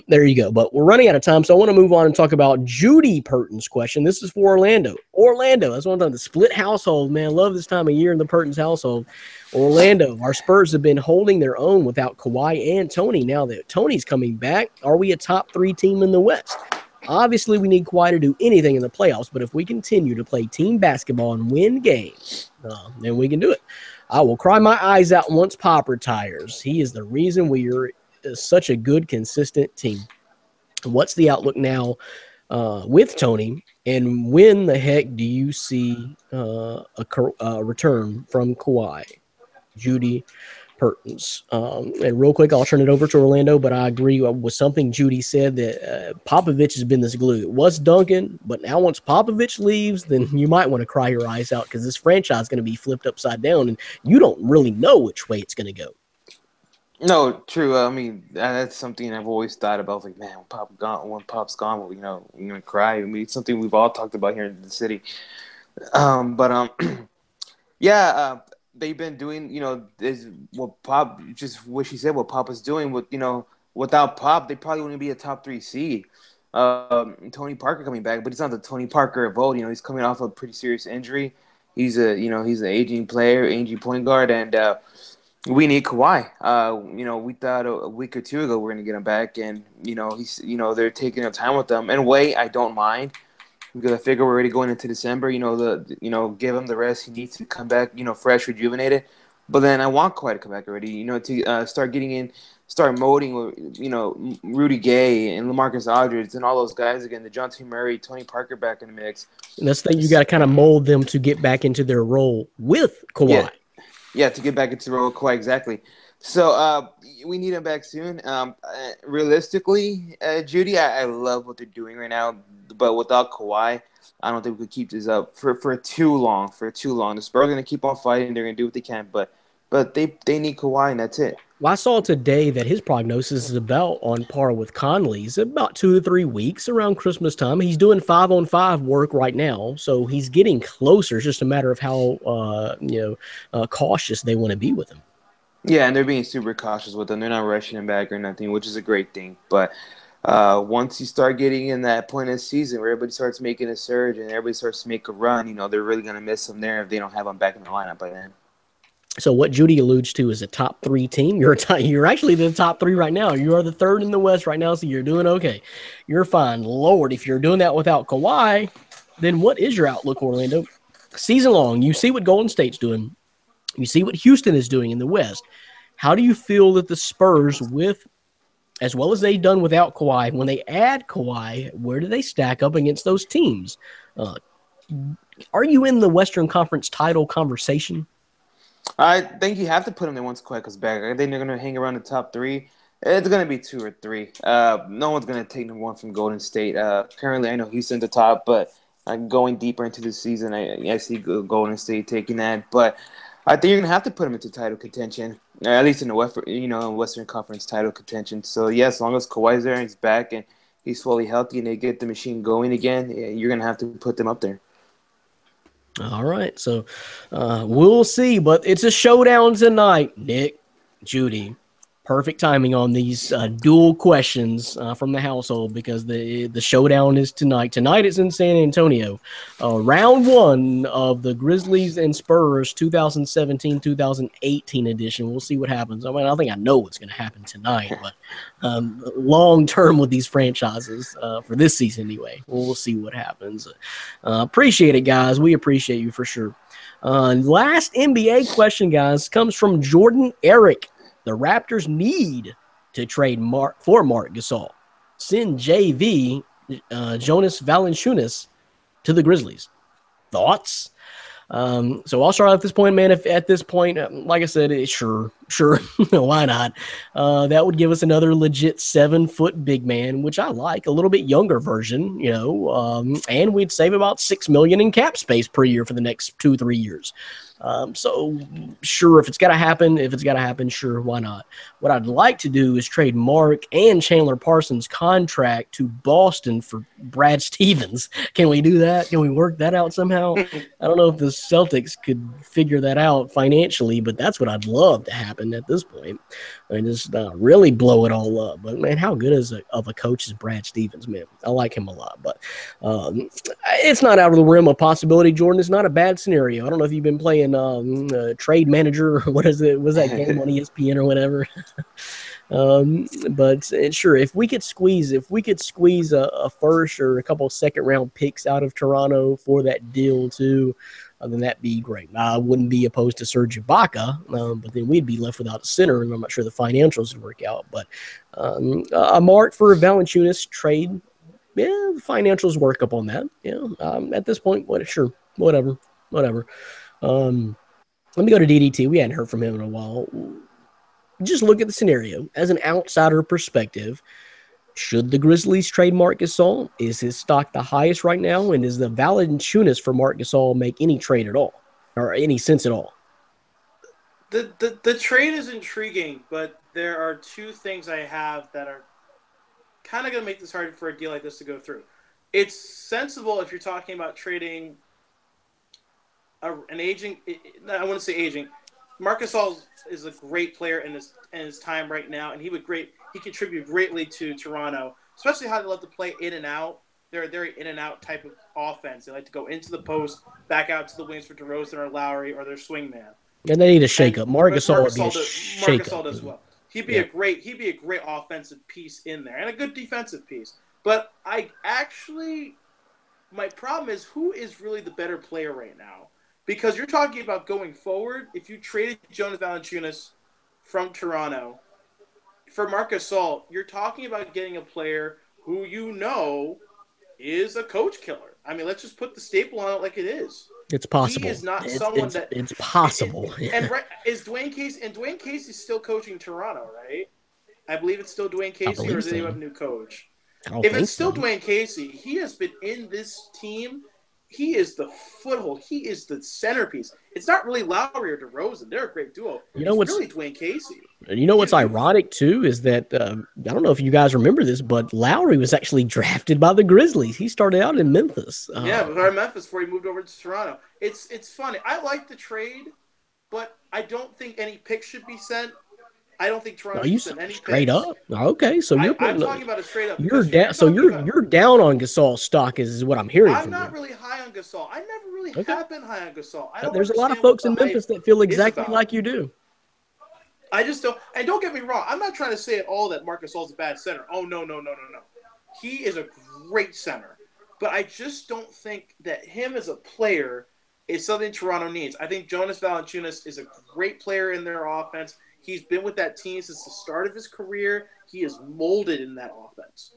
there you go. But we're running out of time, so I want to move on and talk about Judy Purton's question. This is for Orlando. That's one of the split household, man. Love this time of year in the Purton's household. Orlando, our Spurs have been holding their own without Kawhi and Tony. Now that Tony's coming back, are we a top 3 team in the West? Obviously, we need Kawhi to do anything in the playoffs, but if we continue to play team basketball and win games, then we can do it. I will cry my eyes out once Pop retires. He is the reason we are such a good, consistent team. What's the outlook now with Tony, and when the heck do you see a return from Kawhi? Judy Purtons. And real quick, I'll turn it over to Orlando, but I agree with something Judy said that Popovich has been this glue. It was Duncan, but now once Popovich leaves, then you might want to cry your eyes out because this franchise is going to be flipped upside down, and you don't really know which way it's going to go. No, true. I mean, that's something I've always thought about. Like, man, when Pop's gone, well, we're gonna cry. I mean, it's something we've all talked about here in the city. Yeah. They've been doing, is what Pop, just what she said, what Pop is doing. Without Pop, they probably wouldn't be a top 3 seed. Tony Parker coming back, but he's not the Tony Parker of old. He's coming off a pretty serious injury. He's he's an aging player, aging point guard, and we need Kawhi. We thought a week or two ago we're gonna get him back, and he's they're taking their time with them. And wait, I don't mind. Because I figure we're already going into December, give him the rest he needs to come back, fresh, rejuvenated. But then I want Kawhi to come back already, to start molding with, Rudy Gay and LaMarcus Aldridge and all those guys again, the DeJounte Murray, Tony Parker back in the mix. And that's the thing, you got to kind of mold them to get back into their role with Kawhi. Yeah, to get back into the role with Kawhi, exactly. So we need him back soon. Realistically, Judy, I love what they're doing right now. But without Kawhi, I don't think we could keep this up for too long. The Spurs are going to keep on fighting. They're going to do what they can. But they need Kawhi, and that's it. Well, I saw today that his prognosis is about on par with Conley's, about 2 to 3 weeks around Christmas time. He's doing 5-on-5 work right now, so he's getting closer. It's just a matter of how cautious they want to be with him. Yeah, and they're being super cautious with him. They're not rushing him back or nothing, which is a great thing. But once you start getting in that point of the season where everybody starts making a surge and everybody starts to make a run, they're really going to miss him there if they don't have him back in the lineup by then. So what Judy alludes to is a top 3 team. You're actually the top 3 right now. You are the 3rd in the West right now, so you're doing okay. You're fine. Lord, if you're doing that without Kawhi, then what is your outlook, Orlando? Season long, you see what Golden State's doing. You see what Houston is doing in the West. How do you feel that the Spurs, as well as they've done without Kawhi, when they add Kawhi, where do they stack up against those teams? Are you in the Western Conference title conversation? I think you have to put them there once Kawhi comes back. I think they're going to hang around the top 3. It's going to be 2 or 3. No one's going to take number 1 from Golden State. Currently, I know Houston's the top, but going deeper into the season, I see Golden State taking that. But I think you're going to have to put them into title contention, at least in the Western Conference title contention. So, yeah, as long as Kawhi's there and he's back and he's fully healthy and they get the machine going again, you're going to have to put them up there. All right, so we'll see, but it's a showdown tonight. Nick, Judy, Perfect timing on these dual questions from the household because the showdown is tonight. Tonight it's in San Antonio. Round one of the Grizzlies and Spurs 2017-2018 edition. We'll see what happens. I mean, I think I know what's going to happen tonight, but long term with these franchises for this season anyway. We'll see what happens. Appreciate it, guys. We appreciate you for sure. Last NBA question, guys, comes from Jordan Eric. The Raptors need to trade for Marc Gasol. Send JV Jonas Valanciunas to the Grizzlies. Thoughts? So I'll start at this point, man. If at this point, like I said, sure, why not? That would give us another legit 7-foot big man, which I like, a little bit younger version, and we'd save about $6 million in cap space per year for the next 2-3 years. So sure, if it's got to happen, sure, why not? What I'd like to do is trade Mark and Chandler Parsons' contract to Boston for Brad Stevens. Can we do that? Can we work that out somehow? I don't know if the Celtics could figure that out financially, but that's what I'd love to happen at this point. I mean, just really blow it all up. But man, how good of a coach is Brad Stevens, man? I like him a lot, but it's not out of the realm of possibility, Jordan. It's not a bad scenario. I don't know if you've been playing Trade Manager, or what is it? Was that game on ESPN or whatever? But sure, if we could squeeze a first or a couple of second round picks out of Toronto for that deal too, then that'd be great. I wouldn't be opposed to Serge Ibaka, but then we'd be left without a center, and I'm not sure the financials would work out. But a Mark for a Valanciunas trade, yeah, the financials work up on that. Yeah, at this point, whatever. Let me go to DDT. We hadn't heard from him in a while. Just look at the scenario. As an outsider perspective, should the Grizzlies trade Marc Gasol? Is his stock the highest right now? And is the Valanciunas for Marc Gasol make any trade at all? Or any sense at all? The trade is intriguing, but there are two things I have that are kind of going to make this hard for a deal like this to go through. It's sensible if you're talking about trading an aging – I want to say aging. Marc Gasol is a great player in his time right now, and he contributed greatly to Toronto, especially how they love to play in and out. They're a very in and out type of offense. They like to go into the post, back out to the wings for DeRozan or Lowry or their swing man. And they need a shakeup. Marc Gasol would be a shakeup. Marc Gasol does well. He'd be a great offensive piece in there and a good defensive piece. But my problem is, who is really the better player right now? Because you're talking about going forward, if you traded Jonas Valanciunas from Toronto for Marc Gasol, you're talking about getting a player who is a coach killer. I mean, let's just put the staple on it like it is. It's possible. He is not it's possible. And is Dwayne Casey, and Dwayne Casey's still coaching Toronto, right? I believe it's still Dwayne Casey, or do they have a new coach? If it's still Dwayne Casey, he has been in this team. He is the foothold. He is the centerpiece. It's not really Lowry or DeRozan. They're a great duo. It's really Dwayne Casey. You know what's ironic, too, is that I don't know if you guys remember this, but Lowry was actually drafted by the Grizzlies. He started out in Memphis. Memphis before he moved over to Toronto. It's funny. I like the trade, but I don't think any picks should be sent. I don't think Toronto should send any straight picks. up. Okay, so I'm talking about a straight up. You're down. So you're down on Gasol's stock, is what I'm hearing. I'm not really high on Gasol. I never really have been high on Gasol. There's a lot of folks in Memphis that feel exactly like you do. I just don't. And don't get me wrong. I'm not trying to say at all that Marc Gasol's a bad center. Oh no. He is a great center, but I just don't think that him as a player is something Toronto needs. I think Jonas Valanciunas is a great player in their offense. He's been with that team since the start of his career. He is molded in that offense.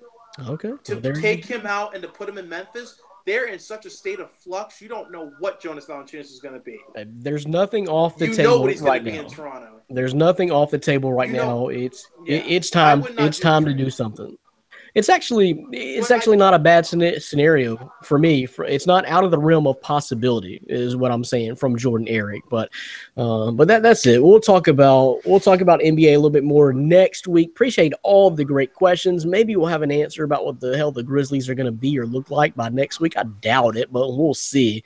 Okay. To take him out and to put him in Memphis, they're in such a state of flux. You don't know what Jonas Valanciunas is going to be. There's nothing off the table. You know what he's going to be in Toronto. There's nothing off the table right now. It's time. It's time to do something. It's actually not a bad scenario for me. It's not out of the realm of possibility, is what I'm saying from Jordan Eric. But that's it. We'll talk about NBA a little bit more next week. Appreciate all the great questions. Maybe we'll have an answer about what the hell the Grizzlies are going to be or look like by next week. I doubt it, but we'll see.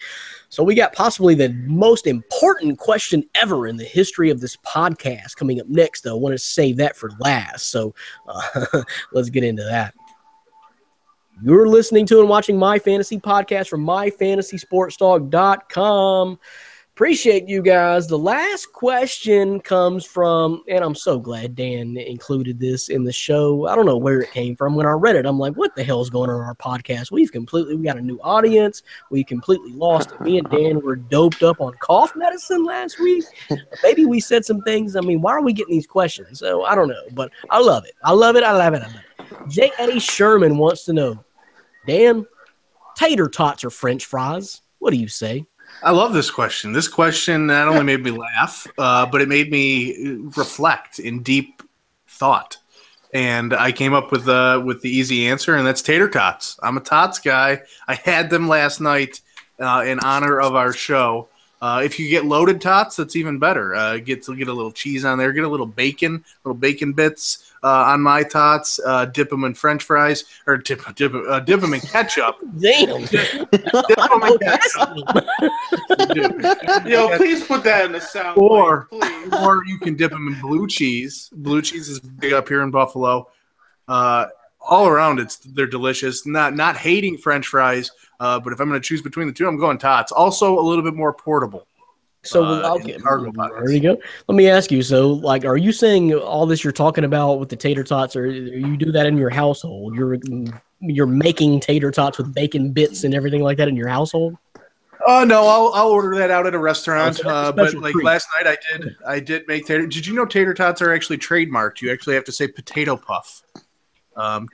So we got possibly the most important question ever in the history of this podcast coming up next, though. I want to save that for last. So let's get into that. You're listening to and watching My Fantasy Podcast from myfantasysportstalk.com. Appreciate you guys. The last question comes from, and I'm so glad Dan included this in the show. I don't know where it came from. When I read it, I'm like, what the hell is going on in our podcast? We got a new audience. We completely lost it. Me and Dan were doped up on cough medicine last week. Maybe we said some things. I mean, why are we getting these questions? So I don't know, but I love it. I love it. J.A. Sherman wants to know, Dan, tater tots or French fries? What do you say? I love this question. This question not only made me laugh, but it made me reflect in deep thought. And I came up with the easy answer, and that's tater tots. I'm a tots guy. I had them last night in honor of our show. If you get loaded tots, that's even better. Get a little cheese on there. Get a little bacon bits on my tots. Dip them in French fries, or dip them in ketchup. Damn. Dip them in ketchup. Yo, please put that in the sound. Or please. you can dip them in blue cheese. Blue cheese is big up here in Buffalo. All around, they're delicious. Not hating French fries, but if I'm going to choose between the two, I'm going tots. Also, a little bit more portable. So okay, there you go. Let me ask you. So, like, are you saying all this you're talking about with the tater tots, or you do that in your household? You're making tater tots with bacon bits and everything like that in your household? No, I'll order that out at a restaurant. But like treat. last night, I did make tater. Did you know tater tots are actually trademarked? You actually have to say potato puff.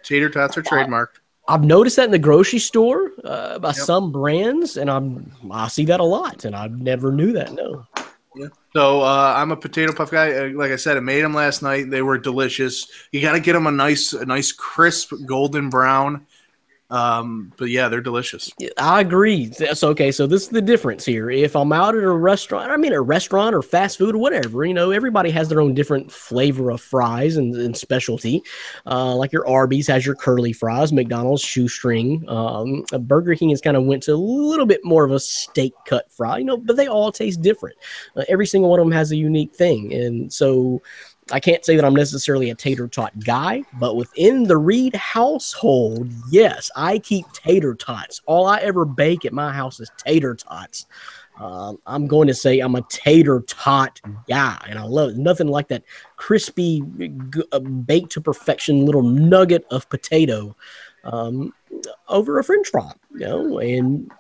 Tater tots are trademarked. I've noticed that in the grocery store by some brands, and I see that a lot, and I never knew that. No. Yeah. So I'm a potato puff guy. Like I said, I made them last night. They were delicious. You got to get them a nice crisp golden brown. But yeah, they're delicious. I agree. So okay, so this is the difference here. If I'm out at a restaurant or fast food or whatever, everybody has their own different flavor of fries and specialty. Like your Arby's has your curly fries, McDonald's shoestring. Burger King has kind of went to a little bit more of a steak cut fry, but they all taste different. Every single one of them has a unique thing, and so I can't say that I'm necessarily a tater tot guy, but within the Reed household, yes, I keep tater tots. All I ever bake at my house is tater tots. I'm going to say I'm a tater tot guy, and I love it. Nothing like that crispy, baked to perfection little nugget of potato over a French fry, and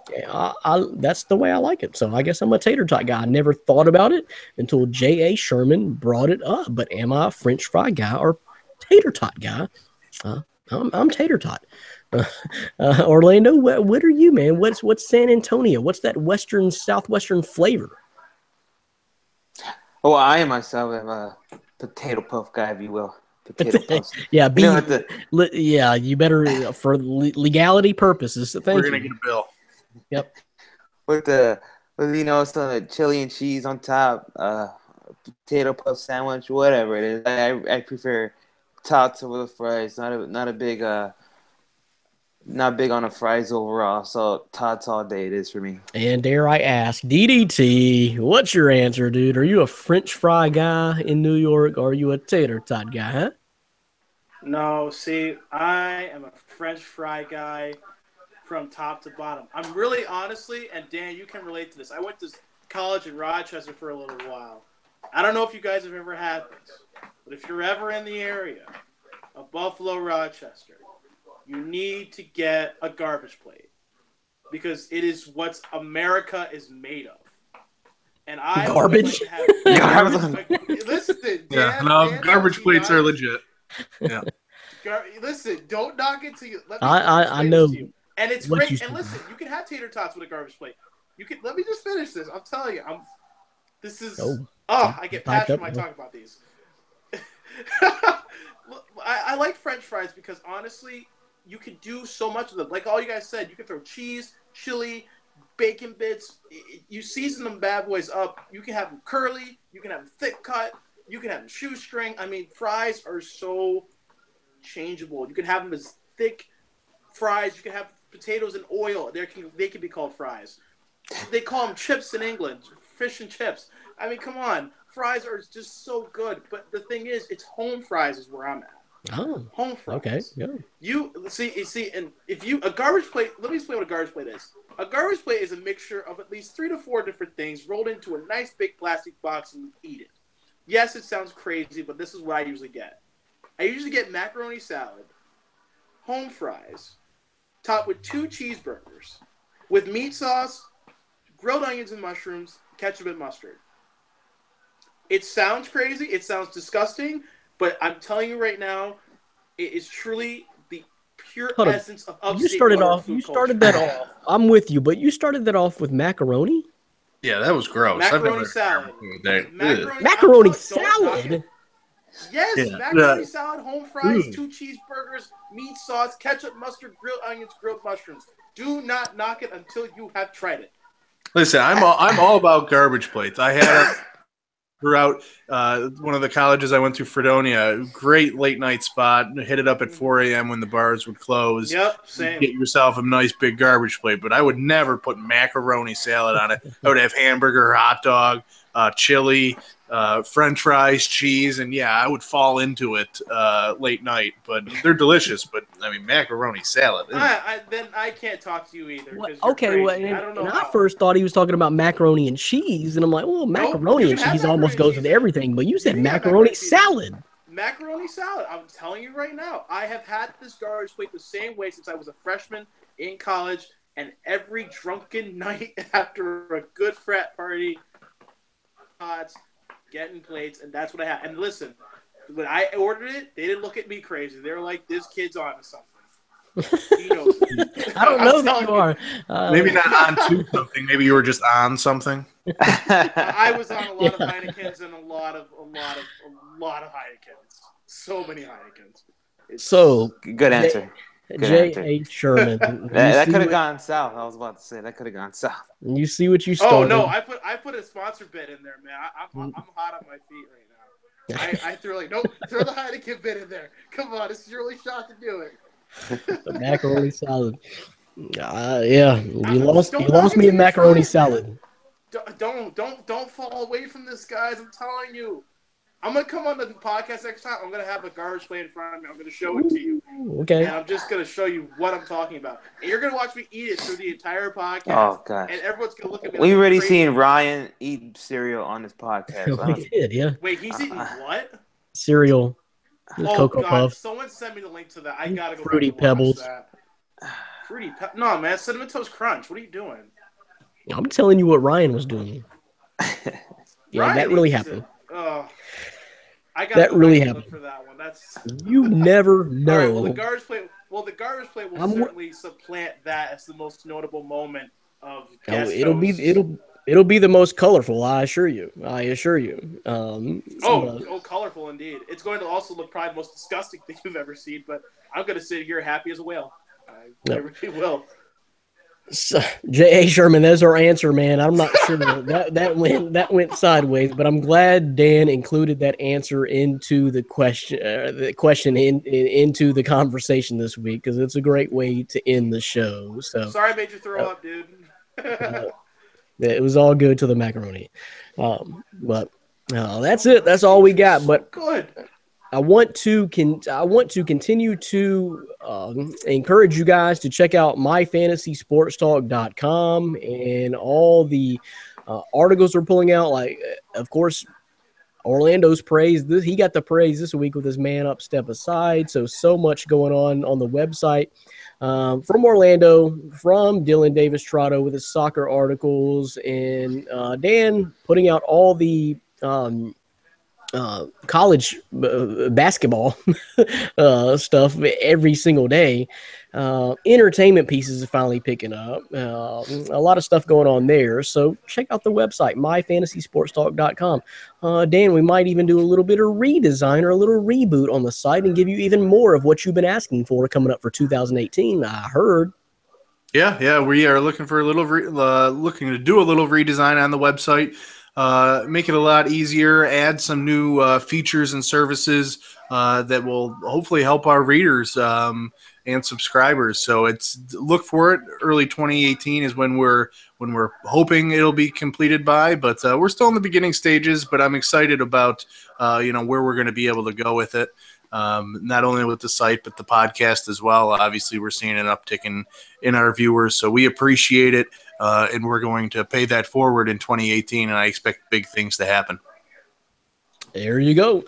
that's the way I like it. So I guess I'm a tater tot guy. I never thought about it until J.A. Sherman brought it up. But am I a French fry guy or tater tot guy? I'm tater tot. Orlando, what are you, man? What's San Antonio? What's that southwestern flavor? Oh, I myself am a potato puff guy, if you will. Potato puffs. Yeah, you better for legality purposes. So We're gonna get a bill. Yep. With some chili and cheese on top, potato puff sandwich, whatever it is. I prefer tots over the fries. Not big on the fries overall. So tots all day it is for me. And dare I ask, DDT, what's your answer, dude? Are you a French fry guy in New York, or are you a tater tot guy, huh? No, see, I am a French fry guy from top to bottom. I'm really honestly, and Dan, you can relate to this. I went to college in Rochester for a little while. I don't know if you guys have ever had this, but if you're ever in the area of Buffalo, Rochester, you need to get a garbage plate because it is what America is made of. And I garbage. Listen, Dan, garbage plates are legit. Yeah. Listen, don't knock it to you. I know. And it's great. And listen, you can have tater tots with a garbage plate. Let me just finish this. I'm telling you, I get passionate when I talk about these. I like French fries because honestly, you can do so much with them. Like all you guys said, you can throw cheese, chili, bacon bits. You season them bad boys up. You can have them curly. You can have them thick cut. You can have them shoestring. I mean, fries are so changeable. You can have them as thick fries. You can have potatoes in oil. They can be called fries. They call them chips in England, fish and chips. I mean, come on. Fries are just so good. But the thing is, it's home fries is where I'm at. Oh, home fries. Okay, yeah. You see, and if you a garbage plate. Let me explain what a garbage plate is. A garbage plate is a mixture of at least 3 to 4 different things rolled into a nice big plastic box and you eat it. Yes, it sounds crazy, but this is what I usually get. I usually get macaroni salad, home fries, topped with 2 cheeseburgers, with meat sauce, grilled onions and mushrooms, ketchup and mustard. It sounds crazy. It sounds disgusting. But I'm telling you right now, it is truly the pure essence of upstate. You started that off. I'm with you, but you started that off with macaroni? Yeah, that was gross. Macaroni salad. Macaroni salad? Yes, yeah. Macaroni salad, home fries, 2 cheeseburgers, meat sauce, ketchup, mustard, grilled onions, grilled mushrooms. Do not knock it until you have tried it. Listen, I'm all about garbage plates. I had throughout one of the colleges I went to, Fredonia, great late night spot. Hit it up at 4 a.m. when the bars would close. Yep, same. Get yourself a nice big garbage plate. But I would never put macaroni salad on it. I would have hamburger, hot dog, chili, French fries, cheese, and yeah, I would fall into it late night. But they're delicious. But I mean, macaroni salad. Then I can't talk to you either. Okay, well, I first thought he was talking about macaroni and cheese, and I'm like, well, macaroni and cheese almost goes with everything. But you said macaroni salad. Macaroni salad. I'm telling you right now, I have had this garbage plate the same way since I was a freshman in college, and every drunken night after a good frat party, getting plates, and that's what I had. And listen, when I ordered it, they didn't look at me crazy. They were like, "This kid's on to something." You know, I don't know that you are. Maybe not on to something. Maybe you were just on something. I was on a lot of Heinekens and a lot of Heinekens. So many Heinekens. So good answer. J.H. Sherman. that could have gone south. I was about to say that could have gone south. You see what you started. Oh no, I put a sponsor bit in there, man. I'm hot on my feet right now. I threw nope, throw the Heineken bit in there. Come on, this is your only shot to do it. The macaroni salad. Yeah, you lost me in macaroni salad. Don't fall away from this, guys. I'm telling you. I'm going to come on the podcast next time. I'm going to have a garbage plate in front of me. I'm going to show it to you. Okay. And I'm just going to show you what I'm talking about. And you're going to watch me eat it through the entire podcast. Oh, gosh. And everyone's going to look at me. We've already seen Ryan eat cereal on this podcast. We did, yeah. Wait, he's eating what? Cereal. Cocoa Puff. Someone send me the link to that. I got to go Fruity Pebbles. Fruity Pebbles. No, man. Cinnamon Toast Crunch. What are you doing? I'm telling you what Ryan was doing. Yeah, Ryan that really happened. I got that really happened for that one. That's you never know. Right, well, the garbage plate will certainly supplant that as the most notable moment of. It'll be the most colorful. I assure you. Colorful indeed. It's going to also look probably the most disgusting thing you've ever seen. But I'm going to sit here happy as a whale. I really will. So, J.A. Sherman, there's our answer, man. I'm not sure that went sideways, but I'm glad Dan included that answer into the question into the conversation this week because it's a great way to end the show. So sorry I made you throw up, dude. It was all good to the macaroni, but that's it. That's all we got. But good. I want to continue to encourage you guys to check out myfantasysportstalk.com and all the articles we're pulling out. Like, of course, Orlando's praise. He got the praise this week with his man up, step aside. So much going on the website from Orlando, from Dylan Davis Trotto with his soccer articles, and Dan putting out all the college basketball stuff every single day. Entertainment pieces are finally picking up. A lot of stuff going on there. So check out the website, myfantasysportstalk.com. Dan, we might even do a little bit of redesign or a little reboot on the site and give you even more of what you've been asking for coming up for 2018. I heard. Yeah, we are looking for looking to do a little redesign on the website. Make it a lot easier, add some new features and services that will hopefully help our readers and subscribers. So look for it. Early 2018 is when we're hoping it'll be completed by, but we're still in the beginning stages. But I'm excited about where we're going to be able to go with it. Not only with the site, but the podcast as well. Obviously, we're seeing an uptick in our viewers, so we appreciate it, and we're going to pay that forward in 2018, and I expect big things to happen. There you go.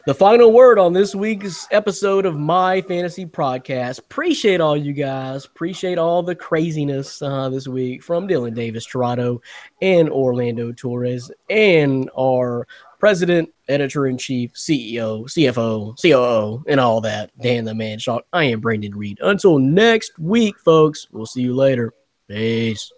The final word on this week's episode of My Fantasy Podcast. Appreciate all you guys. Appreciate all the craziness this week from Dylan Davis Tirado and Orlando Torres and our president, editor-in-chief, CEO, CFO, COO, and all that. Dan the Man Shark. I am Brandon Reed. Until next week, folks, we'll see you later. Peace.